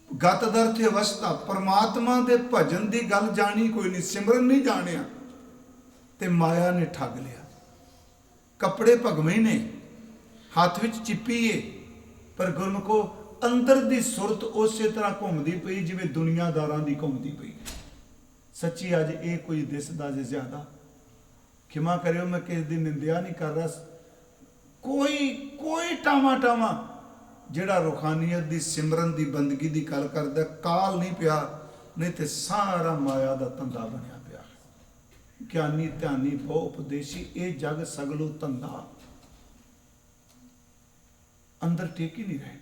गत दर्थ अवस्था, परमात्मा के भजन की गल जानी कोई नहीं, सिमरन नहीं जानिया ते माया ने ठग लिया। कपड़े भगवे ने, हाथ विच चिप्पी है, पर गुरमुखो अंदर की सुरत उस तरह घूमती पई जिवें दुनियादारां दी घूमती पई। सच्ची अज ये कोई दिसदा जे ज्यादा, क्षमा करियो मैं किसी की निंदिया नहीं कर रहा। कोई टावा टावा जिहड़ा रूहानियत की सिमरन की बंदगी की गल करदा काल नहीं पिया, नहीं तो सारा माया का धंधा बनया पिया। ज्ञानी ध्यानी बहु उपदेशी ये जग सगलो धंधा अंदर टेक ही नहीं रहे।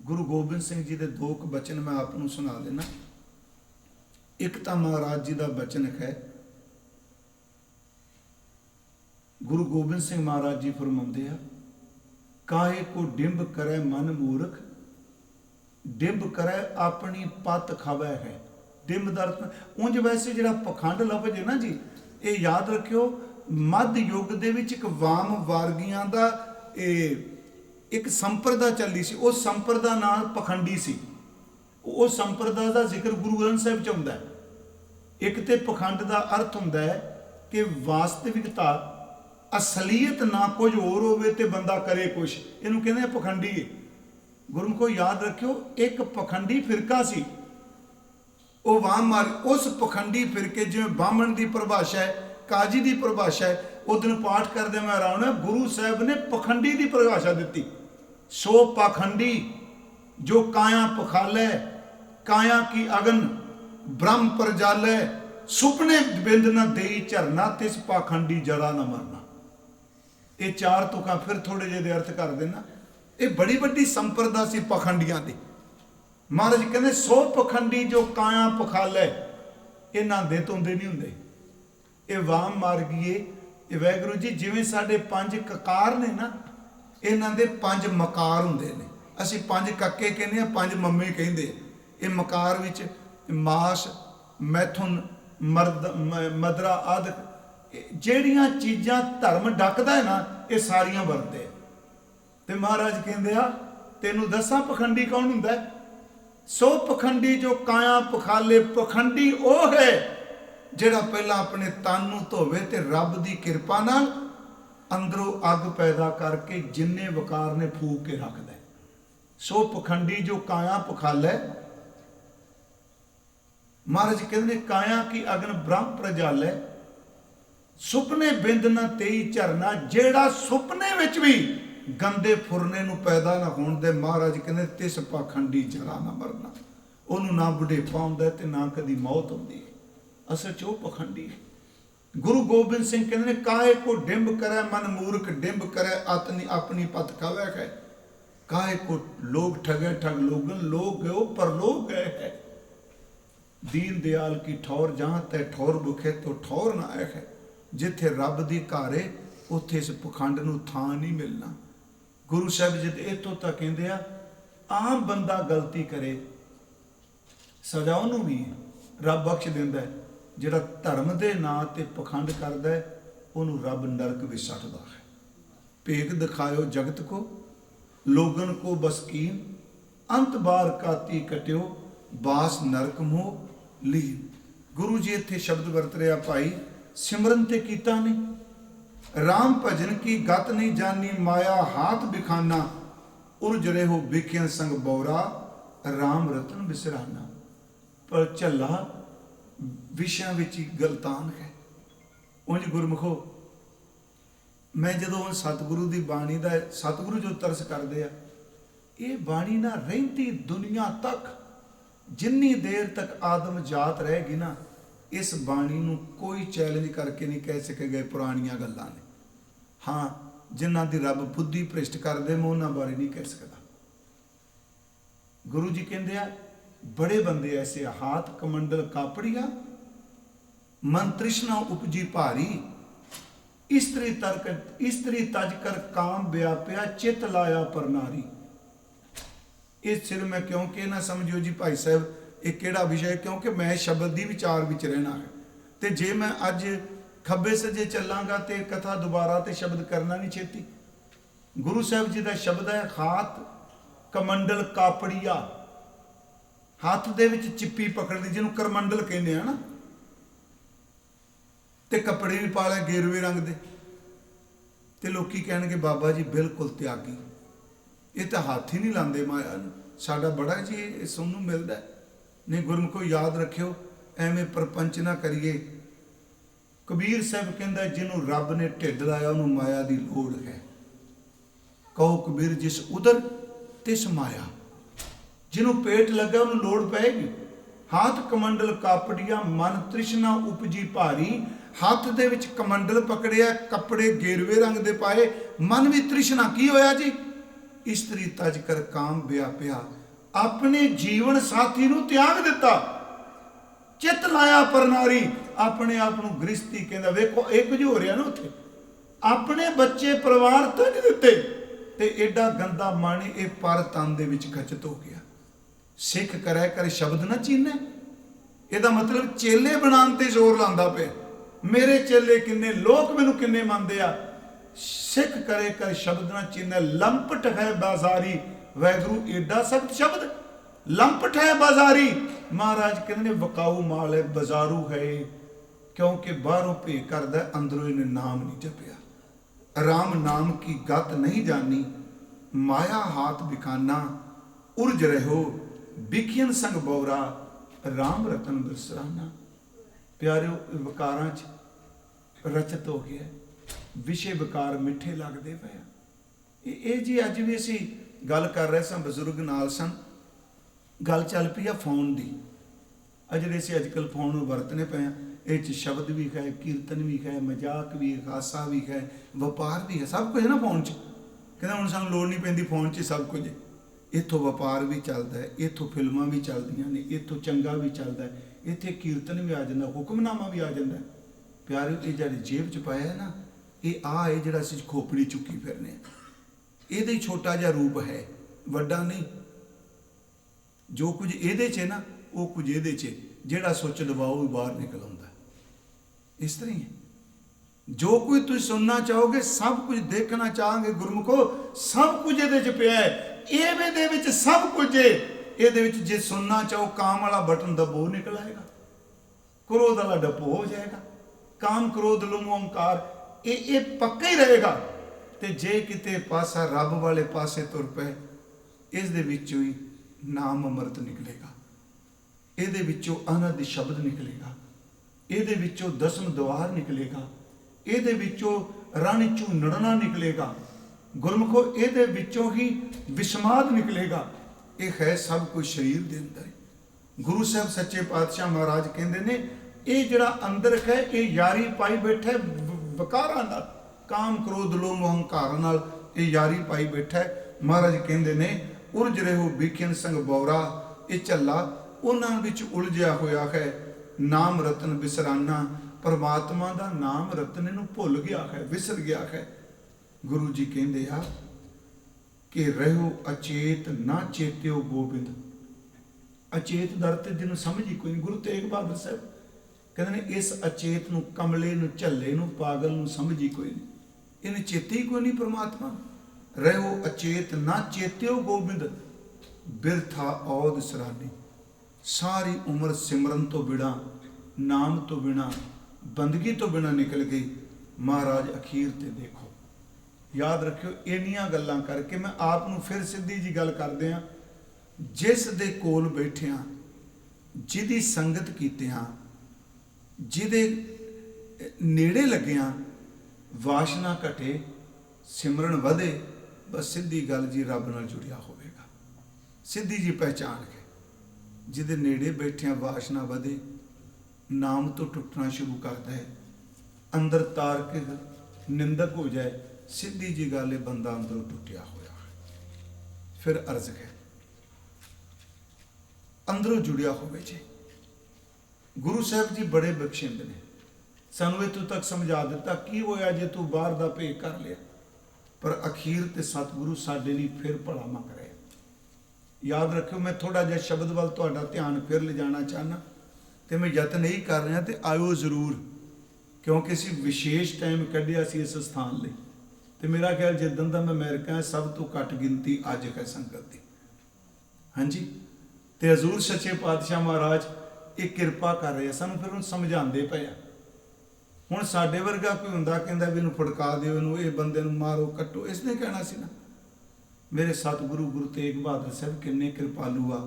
गुरु गोबिंद सिंह जी के दो बचन मैं आपको सुना देना। एक तो महाराज जी का बचन है, गुरु गोबिंद सिंह महाराज जी फरमाते हैं, काहे को डिंब करे मन मूर्ख, डिंब करे अपनी पत खावे है। डिंब दर्थ उंज वैसे जिहड़ा पखंड लफ्ज है ना जी, ये याद रखियो मध्य युग दे विच एक वाम वारगियां दा एक संप्रदा चली सी। उस संप्रदा नाल पखंडी सी। उस संप्रदा का जिक्र गुरु ग्रंथ साहिब च हुंदा है। एक ते पखंड का अर्थ हुंदा है कि वास्तविकता असलीयत ना कुछ होर होवे ते बंदा करे कुछ, इनू कहते पखंडी है। गुरमुखो याद रखियो एक पखंडी फिरका सी, वो वाम मार उस पखंडी फिरके जिवें बामण की परिभाषा है, काजी की परिभाषा है। उस दिन पाठ करदे मैं हैरान होया, गुरु साहब ने पखंडी की परिभाषा दी। सो पाखंडी जो काया पखालै, काया की अगन ब्रह्म परजालै, सुपने बिंद न देई झरना, तिस पाखंडी जरा न मरना। ये चार तुकां फिर थोड़े जे अर्थ कर देना। ये बड़ी वड्डी संप्रदा सी पखंडियां दी। महाराज कहते सो पखंडी जो काया पखालै, ये नांदे धोंदे नहीं हुंदे, ये वाम मार्गीए। ये वाहिगुरू जी जिवें साडे 5 ककार ने ना, इन्हां दे 5 मकार हुंदे ने। ਅਸੀਂ 5 ਕਾਕੇ ਕਹਿੰਦੇ ਆ, 5 ਮੰਮੇ ਕਹਿੰਦੇ ਆ। ਇਹ ਮਕਾਰ ਵਿੱਚ ਮਾਸ, ਮੈਥੁਨ, ਮਦਰਾ ਆਦਿ ਜਿਹੜੀਆਂ ਚੀਜ਼ਾਂ ਧਰਮ ਡੱਕਦਾ ਹੈ ਨਾ, ਇਹ ਸਾਰੀਆਂ ਵਰਤੇ। ਤੇ ਮਹਾਰਾਜ ਕਹਿੰਦੇ ਆ ਤੈਨੂੰ ਦੱਸਾਂ ਪਖੰਡੀ ਕੌਣ ਹੁੰਦਾ ਹੈ? ਸੋ ਪਖੰਡੀ ਜੋ ਕਾਇਆ ਪਖਾਲੇ। ਪਖੰਡੀ ਉਹ ਹੈ ਜਿਹੜਾ ਪਹਿਲਾਂ ਆਪਣੇ ਤਨ ਨੂੰ ਧੋਵੇ ਤੇ ਰੱਬ ਦੀ ਕਿਰਪਾ ਨਾਲ ਅੰਦਰੋਂ ਅੱਗ ਪੈਦਾ ਕਰਕੇ ਜਿੰਨੇ ਵਕਾਰ ਨੇ ਫੂਕ ਕੇ ਰੱਖਦਾ। ਸੋ ਪਖੰਡੀ ਜੋ ਕਾਇਆ ਪਖਾਲੇ। ਮਹਾਰਾਜ ਕਹਿੰਦੇ ਕਾਇਆ ਕੀ ਅਗਨ ਬ੍ਰਹਮ ਪ੍ਰਜਾਲੇ। ਸੁਪਨੇ ਬਿੰਦ ਨਾ ਤੇਈ ਝਰਨਾ। ਜਿਹੜਾ ਸੁਪਨੇ ਵਿੱਚ ਵੀ ਗੰਦੇ ਫੁਰਨੇ ਨੂੰ ਪੈਦਾ ਨਾ ਹੋਣ ਦੇ, ਮਹਾਰਾਜ ਕਹਿੰਦੇ ਤਿਸ ਪਾਖੰਡੀ ਜਰਾ ਨਾ ਮਰਨਾ। ਉਹਨੂੰ ਨਾ ਬੁਢੇਪਾ ਹੁੰਦਾ ਤੇ ਨਾ ਕਦੀ ਮੌਤ ਹੁੰਦੀ ਹੈ। ਅਸਲ 'ਚ ਉਹ ਪਖੰਡੀ ਹੈ। ਗੁਰੂ ਗੋਬਿੰਦ ਸਿੰਘ ਕਹਿੰਦੇ ਨੇ ਕਾਹੇ ਕੋ ਡਿੰਬ ਕਰੇ ਮਨ ਮੂਰਖ ਡਿੰਬ ਕਰੇ ਅਤਨੀ ਆਪਣੀ ਪਤ ਖਾਵੇ ਹੈ। ਕਾਹੇ को लोग ठगे ठग लोगन लोग गयो पर लोग गए है। दीन दयाल की ठौर जहाँ तै ठौर बुखे तो ठौर ना आए है। जिथे रब दी घारे उत्थे इस पखंड नूं थां नहीं मिलना। गुरु साहब जी इत्थों तक कहते हैं आम बंदा गलती करे सजा उहनूं भी रब बख्श दिंदा है। जिहड़ा धर्म दे नां ते पखंड करदा है उहनूं रब नरक विच सट्टदा है। भेख दिखायो जगत को लोगन को बसकीन अंत बार काती कट्यो बास नरक मोह लीन। गुरु जी इत्थे शब्द वरत रहा भाई सिमरन ते कीता नहीं, राम भजन की गत नहीं जानी, माया हाथ बिखाना उर्ज रहो बिखियन संग बौरा, राम रतन बिसराना। पर झल्ला विषयां विच गलतान है। उंज गुरमुखो मैं जदों सतगुरु की बाणी का सतगुरु जो तरस करते हैं, ये बाणी ना रहिंदी दुनिया तक जिन्नी देर तक आदम जात रहेगी ना, इस बाणी नूं कोई चैलेंज करके नहीं कह सकेगा पुरानियां गल्लां ने। हाँ, जिन्हां दी रब बुद्धि भ्रिष्ट कर दे मैं उन्हां बारे नहीं कह सकता। गुरु जी कहते हैं बड़े बंदे ऐसे हाथ कमंडल कापड़िया मन तृष्णा उपजी भारी, इस्त्री तज कर काम व्याप्या चित लाया पर नारी। इस सिर में क्योंकि ना समझियो जी भाई साहब एक केड़ा विषय, क्योंकि मैं शब्द की विचार विच रहना है। तो जे मैं अज खब्बे सजे चलांगा तो कथा दोबारा तो शब्द करना नहीं छेती। गुरु साहब जी का शब्द है हाथ कमंडल कापड़िया। हाथ दे विच चिप्पी पकड़नी जिन्होंने करमंडल कहने हैं ना, ते कपड़े भी पा ले गेरवे रंग दे। ते लोकी कहणगे बाबा जी बिल्कुल त्यागी, ये तो हाथ ही नहीं लाते माया नूं, साडा बड़ा जी सुनू मिलता है। नहीं गुरमुखो याद रखियो एवें प्रपंच ना करिए। कबीर साहब कहंदा जिन्हों रब ने ढिड लाया उन्होंने माया की लोड़ है। कहो कबीर जिस उदर तिस माया, जिन्हों पेट लगा उन्होंने लोड़ पैगी। हाथ कमंडल कापड़िया मन तृष्णा उपजी भारी। हाथ दे विच कमंडल पकड़िया, कपड़े गेरवे रंग दे पाए, मन भी तृष्णा की होया जी। इस्त्री तज कर काम व्याप्या, अपने जीवन साथी नूं त्याग दिता। चित लाया पर नारी, अपने आप नूं गृहस्थी कहंदा। वेखो एक जो हो रहा ना उत्थे, अपने बच्चे परिवार तो नहीं दिते ते एडा गंदा मन ये पर तन दे विच खचत हो गया। सिख करे कर शब्द ना चीने, ਇਹਦਾ मतलब चेले बनाने ते जोर लांदा पे। मेरे चेले किन्ने, लोग मैनू किन्ने मनदे आ। सिख करे कर शब्द ना चीने, लंपट है बाजारी। वैगुरु एडा सख्त शब्द, लंपट है बाजारी। महाराज कहते वकाऊ माल है, बाजारू है, क्योंकि बाहरों भे करदा अंदरों इन्हें नाम नहीं जपिया। राम नाम की गत नहीं जानी, माया हाथ बिखाना उर्ज रहो बिखियन संग बौरा, राम रतन बिसराना। प्यारिओ विकारां च रचत हो गया, विषय विकार मिठे लगते पे। ये जी अज भी असी गल कर रहे सन, बजुर्ग नाल सन, गल चल पई आ फोन की। जिहड़े असीं अजकल फोन वरतने पे ये शब्द भी है, कीर्तन भी है, मजाक भी है, हासा भी है, वपार भी है, सब कुछ है ना फोन च। कहना हुण सानूं लोड़ नहीं पैंदी, फोन च सब कुछ। इत्थों वपार भी चलता है, इत्थों फिल्मां भी चलदियां ने, इत्थों चंगा भी चलता है, इत्थे कीर्तन भी आ जाता, हुक्मनामा भी आ जाता है। प्यारे ये जिहड़ी जेब च पाया है ना, ये आ है जिहड़ा असीं खोपड़ी चुक्की फिरने, ये छोटा जिहा रूप है। ਵੱਡਾ ਨਹੀਂ। ਜੋ ਕੁਝ ਇਹਦੇ 'ਚ ਹੈ ਨਾ, ਉਹ ਕੁਝ ਇਹਦੇ 'ਚ ਹੈ। ਜਿਹੜਾ ਸੁੱਚ ਦਬਾਓ ਉਹ ਬਾਹਰ ਨਿਕਲ ਆਉਂਦਾ। ਇਸ ਤਰ੍ਹਾਂ ਹੀ ਹੈ। ਜੋ ਕੁਝ ਤੁਸੀਂ ਸੁਣਨਾ ਚਾਹੋਗੇ, ਸਭ ਕੁਝ ਦੇਖਣਾ ਚਾਹਾਂਗੇ ਗੁਰਮੁਖੋ, ਸਭ ਕੁਝ ਇਹਦੇ 'ਚ ਪਿਆ ਹੈ। ਇਹਦੇ ਵਿੱਚ ਸਭ ਕੁਝ ਹੈ। ਇਹਦੇ ਵਿੱਚ ਜੇ ਸੁਣਨਾ ਚਾਹੋ, ਕਾਮ ਵਾਲਾ ਬਟਨ ਦਬੋ, ਨਿਕਲ ਆਏਗਾ। ਕ੍ਰੋਧ ਵਾਲਾ ਡੱਪੋ, ਹੋ ਜਾਏਗਾ। ਕਾਮ ਕ੍ਰੋਧ ਲੋਭ ਅਹੰਕਾਰ, ਇਹ ਪੱਕਾ ਹੀ ਰਹੇਗਾ। ਤੇ ਜੇ ਕਿਤੇ ਪਾਸਾ ਰੱਬ ਵਾਲੇ ਪਾਸੇ ਤੁਰ ਪਏ, ਇਸ ਦੇ ਵਿੱਚੋਂ ਹੀ ਨਾਮ ਅੰਮ੍ਰਿਤ ਨਿਕਲੇਗਾ। ਇਹਦੇ ਵਿੱਚੋਂ ਅਨਹਦ ਸ਼ਬਦ ਨਿਕਲੇਗਾ। ਇਹਦੇ ਵਿੱਚੋਂ ਦਸਮ ਦੁਆਰ ਨਿਕਲੇਗਾ। ਇਹਦੇ ਵਿੱਚੋਂ ਰਣ ਝੂਨੜਨਾ ਨਿਕਲੇਗਾ। ਗੁਰਮੁਖੋ, ਇਹਦੇ ਵਿੱਚੋਂ ਹੀ ਵਿਸਮਾਦ ਨਿਕਲੇਗਾ। ਇਹ ਹੈ ਸਭ ਕੁਝ ਸਰੀਰ ਦੇ ਅੰਦਰ। ਗੁਰੂ ਸਾਹਿਬ ਸੱਚੇ ਪਾਤਸ਼ਾਹ ਮਹਾਰਾਜ ਕਹਿੰਦੇ ਨੇ, ਇਹ ਜਿਹੜਾ ਅੰਦਰ ਹੈ, ਇਹ ਯਾਰੀ ਪਾਈ ਬੈਠਾ ਵਿਕਾਰਾਂ ਨਾਲ, ਕਾਮ ਕ੍ਰੋਧ ਲੋਭ ਅਹੰਕਾਰ ਨਾਲ ਇਹ ਯਾਰੀ ਪਾਈ ਬੈਠਾ। ਮਹਾਰਾਜ ਕਹਿੰਦੇ ਨੇ, ਉਲਝ ਰਹੋ ਬਿਖਿਨ ਸੰਗ ਬੌਰਾ, ਇਹ ਝੱਲਾ ਉਹਨਾਂ ਵਿੱਚ ਉਲਝਿਆ ਹੋਇਆ ਹੈ। ਨਾਮ ਰਤਨ ਬਿਸਰਾਨਾ, ਪਰਮਾਤਮਾ ਦਾ ਨਾਮ ਰਤਨ ਇਹਨੂੰ ਭੁੱਲ ਗਿਆ ਹੈ, ਵਿਸਰ ਗਿਆ ਹੈ। ਗੁਰੂ ਜੀ ਕਹਿੰਦੇ ਆ ਕਿ ਰਹੋ ਅਚੇਤ ਨਾ ਚੇਤਿਓ ਗੋਬਿੰਦ। ਅਚੇਤ ਦਰ ਤੇ ਜਿਹਨੂੰ ਸਮਝ ਹੀ ਕੋਈ ਨਹੀਂ। ਗੁਰੂ ਤੇਗ ਬਹਾਦਰ ਸਾਹਿਬ ਕਹਿੰਦੇ ਨੇ, ਇਸ ਅਚੇਤ ਨੂੰ, ਕਮਲੇ ਨੂੰ, ਝੱਲੇ ਨੂੰ, ਪਾਗਲ ਨੂੰ ਸਮਝ ਹੀ ਕੋਈ ਨਹੀਂ। ਇਹਨੇ ਚੇਤੇ ਹੀ ਕੋਈ ਨਹੀਂ ਪਰਮਾਤਮਾ। ਰਹੋ ਅਚੇਤ ਨਾ ਚੇਤਿਓ ਗੋਬਿੰਦ, ਬਿਰਥਾ ਔਦ ਸਰਾਨੀ। ਸਾਰੀ ਉਮਰ ਸਿਮਰਨ ਤੋਂ ਬਿਨਾਂ, ਨਾਮ ਤੋਂ ਬਿਨਾਂ, ਬੰਦਗੀ ਤੋਂ ਬਿਨਾਂ ਨਿਕਲ ਗਈ। ਮਹਾਰਾਜ ਅਖੀਰ ਤੇ ਦੇਖੋ। ਯਾਦ ਰੱਖਿਓ, ਇੰਨੀਆਂ ਗੱਲਾਂ ਕਰਕੇ ਮੈਂ ਆਪ ਨੂੰ ਫਿਰ ਸਿੱਧੀ ਜੀ ਗੱਲ ਕਰਦੇ ਹਾਂ। ਜਿਸ ਦੇ ਕੋਲ ਬੈਠਿਆਂ, ਜਿਹਦੀ ਸੰਗਤ ਕੀਤਿਆਂ, ਜਿਹਦੇ ਨੇੜੇ ਲੱਗਿਆਂ, ਵਾਸ਼ਨਾ ਘਟੇ, ਸਿਮਰਨ ਵਧੇ, ਬਸ ਸਿੱਧੀ ਗੱਲ ਜੀ, ਰੱਬ ਨਾਲ ਜੁੜਿਆ ਹੋਵੇਗਾ। ਸਿੱਧੀ ਜੀ ਪਹਿਚਾਣ ਕੇ, ਜਿਹਦੇ ਨੇੜੇ ਬੈਠਿਆਂ ਵਾਸ਼ਨਾ ਵਧੇ, ਨਾਮ ਤੋਂ ਟੁੱਟਣਾ ਸ਼ੁਰੂ ਕਰਦਾ ਹੈ, ਅੰਦਰ ਤਾਰਕਿਕ ਨਿੰਦਕ ਹੋ ਜਾਏ, ਸਿੱਧੀ ਜੀ ਗੱਲ, ਇਹ ਬੰਦਾ ਅੰਦਰੋਂ ਟੁੱਟਿਆ ਹੋਇਆ ਹੈ। ਫਿਰ ਅਰਜ਼ ਹੈ, ਅੰਦਰੋਂ ਜੁੜਿਆ ਹੋਵੇ ਜੀ। ਗੁਰੂ ਸਾਹਿਬ ਜੀ ਬੜੇ ਬਖਸ਼ਿੰਦ ਨੇ। ਸਾਨੂੰ ਇੱਥੋਂ ਤੱਕ ਸਮਝਾ ਦਿੱਤਾ ਕੀ ਹੋਇਆ ਜੇ ਤੂੰ ਬਾਹਰ ਦਾ ਭੇਖ ਕਰ ਲਿਆ। ਪਰ ਅਖੀਰ ਤੇ ਸਤਿਗੁਰੂ ਸਾਡੇ ਲਈ ਫਿਰ ਭਲਾ ਮੰਗ ਰਹੇ। ਯਾਦ ਰੱਖਿਓ, ਮੈਂ ਥੋੜਾ ਜਿਹਾ ਸ਼ਬਦ ਵੱਲ ਤੁਹਾਡਾ ਧਿਆਨ ਫਿਰ ਲਿਜਾਣਾ ਚਾਹਨਾ, ਤੇ ਮੈਂ ਯਤਨ ਇਹੀ ਕਰ ਰਿਹਾ, ਤੇ ਆਇਓ ਜ਼ਰੂਰ, ਕਿਉਂਕਿ ਅਸੀਂ ਵਿਸ਼ੇਸ਼ ਟਾਈਮ ਕੱਢਿਆ ਸੀ ਇਸ ਸਥਾਨ ਲਈ। ਤੇ ਮੇਰਾ ਖਿਆਲ ਜਿੱਦਣ ਦਾ ਮੈਂ ਅਮਰੀਕਾ, ਸਭ ਤੋਂ ਘੱਟ ਗਿਣਤੀ ਅੱਜ ਹੈ ਸੰਗਤ ਦੀ। ਹਾਂਜੀ, ਤੇ ਹਜ਼ੂਰ ਸੱਚੇ ਪਾਤਸ਼ਾਹ ਮਹਾਰਾਜ ਇਹ ਕਿਰਪਾ ਕਰ ਰਹੇ ਆ ਸਾਨੂੰ, ਫਿਰ ਉਹਨੂੰ ਸਮਝਾਉਂਦੇ ਪਏ ਆ। ਹੁਣ ਸਾਡੇ ਵਰਗਾ ਕੋਈ ਹੁੰਦਾ, ਕਹਿੰਦਾ ਵੀ ਇਹਨੂੰ ਫੜਕਾ ਦਿਓ, ਇਹਨੂੰ, ਇਹ ਬੰਦੇ ਨੂੰ ਮਾਰੋ, ਕੱਟੋ, ਇਸਨੇ ਕਹਿਣਾ ਸੀ ਨਾ। ਮੇਰੇ ਸਤਿਗੁਰੂ ਗੁਰੂ ਤੇਗ ਬਹਾਦਰ ਸਾਹਿਬ ਕਿੰਨੇ ਕਿਰਪਾਲੂ ਆ।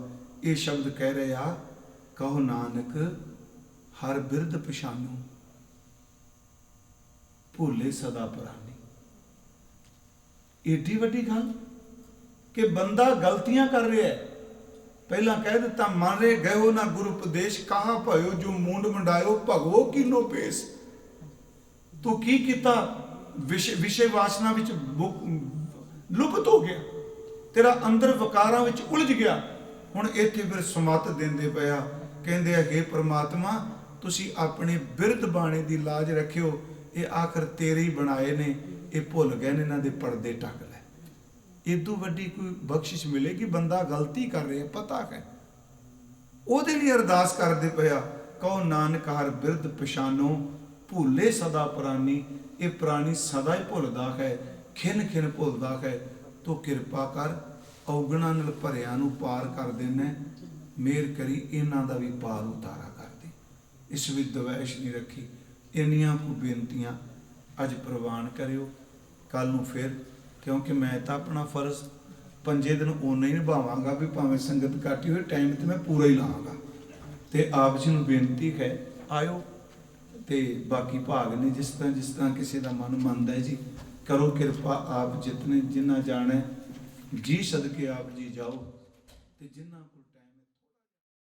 ਇਹ ਸ਼ਬਦ ਕਹਿ ਰਹੇ ਆ, ਕਹੋ ਨਾਨਕ ਹਰ ਬਿਰਧ ਪਛਾਨੂ, ਭੁੱਲੇ ਸਦਾ ਪੁਰਾਣੀ। ਏਡੀ ਵੱਡੀ ਗੱਲ ਕਿ ਬੰਦਾ ਗਲਤੀਆਂ ਕਰ ਰਿਹਾ ਹੈ। ਪਹਿਲਾਂ ਕਹਿ ਦਿੱਤਾ, ਮਾਰੇ ਗਇਓ ਨਾ ਗੁਰੂ ਉਪਦੇਸ਼, ਕਹਾ ਭਇਓ ਜੋ ਮੂੰਡ ਮੰਡਾਇਓ, ਭਗਵੋ ਕੀਨੋ ਪੇਸ। ਤੂੰ ਕੀ ਕੀਤਾ? ਵਿਸ਼ੇ ਵਾਸਨਾ ਵਿੱਚ ਲੁਪਤ ਹੋ ਗਿਆ, ਤੇਰਾ ਅੰਦਰ ਵਿਕਾਰਾਂ ਵਿੱਚ ਉਲਝ ਗਿਆ। ਹੁਣ ਇੱਥੇ ਫਿਰ ਸਮੱਤ ਦਿੰਦੇ ਪਿਆ, ਕਹਿੰਦੇ ਆ, ਹੇ ਪ੍ਰਮਾਤਮਾ, ਤੁਸੀਂ ਆਪਣੇ ਬਿਰਧ ਬਾਣੇ ਦੀ ਲਾਜ ਰੱਖਿਓ। ਇਹ ਆਖਰ ਤੇਰੇ ਹੀ ਬਣਾਏ ਨੇ, ਇਹ ਭੁੱਲ ਗਏ ਨੇ, ਇਹਨਾਂ ਦੇ ਪਰਦੇ ਢੱਕ ਲੈ। ਇਦੋਂ ਵੱਡੀ ਕੋਈ ਬਖਸ਼ਿਸ਼ ਮਿਲੇਗੀ? ਬੰਦਾ ਗਲਤੀ ਕਰ ਰਿਹਾ, ਪਤਾ ਹੈ, ਉਹਦੇ ਲਈ ਅਰਦਾਸ ਕਰਦੇ ਪਿਆ, ਕਹੋ ਨਾਨਕ ਹਰ ਬਿਰਧ ਪਛਾਨੋ, ਭੁੱਲੇ ਸਦਾ ਪੁਰਾਣੀ। ਇਹ ਪੁਰਾਣੀ ਸਦਾ ਹੀ ਭੁੱਲਦਾ ਹੈ, ਖਿਨ ਖਿਨ ਭੁੱਲਦਾ ਹੈ। ਤੂੰ ਕਿਰਪਾ ਕਰ, ਔਗਣਾ ਨਾਲ ਭਰਿਆਂ ਨੂੰ ਪਾਰ ਕਰ ਦੇਣਾ। ਮਿਹਰ ਕਰੀ, ਇਹਨਾਂ ਦਾ ਵੀ ਪਾਰ ਉਤਾਰਾ ਕਰ ਦੇ। ਇਸ ਵਿੱਚ ਦਵੈਸ਼ ਨਹੀਂ ਰੱਖੀ। ਇੰਨੀਆਂ ਕੁ ਬੇਨਤੀਆਂ ਅੱਜ ਪ੍ਰਵਾਨ ਕਰਿਓ। ਕੱਲ ਨੂੰ ਫਿਰ, ਕਿਉਂਕਿ ਮੈਂ ਤਾਂ ਆਪਣਾ ਫਰਜ਼ 5 ਦਿਨ ਓਨਾ ਹੀ ਨਿਭਾਵਾਂਗਾ, ਵੀ ਭਾਵੇਂ ਸੰਗਤ ਘੱਟ ਹੋਏ, ਟਾਈਮ ਤੇ ਮੈਂ ਪੂਰਾ ਹੀ ਲਾਵਾਂਗਾ। ਤੇ ਆਪ ਜੀ ਨੂੰ ਬੇਨਤੀ ਹੈ, ਆਇਓ। ਤੇ ਬਾਕੀ ਭਾਗ ਨੇ, ਜਿਸ ਤਰ੍ਹਾਂ ਕਿਸੇ ਦਾ ਮਨ ਮੰਨਦਾ ਹੈ ਜੀ, ਕਰੋ ਕਿਰਪਾ। ਆਪ ਜਿਤਨੇ ਜਿੰਨਾ ਜਾਣਾ ਜੀ, ਸਦਕੇ ਆਪ ਜੀ ਜਾਓ। ਤੇ ਜਿੰਨਾ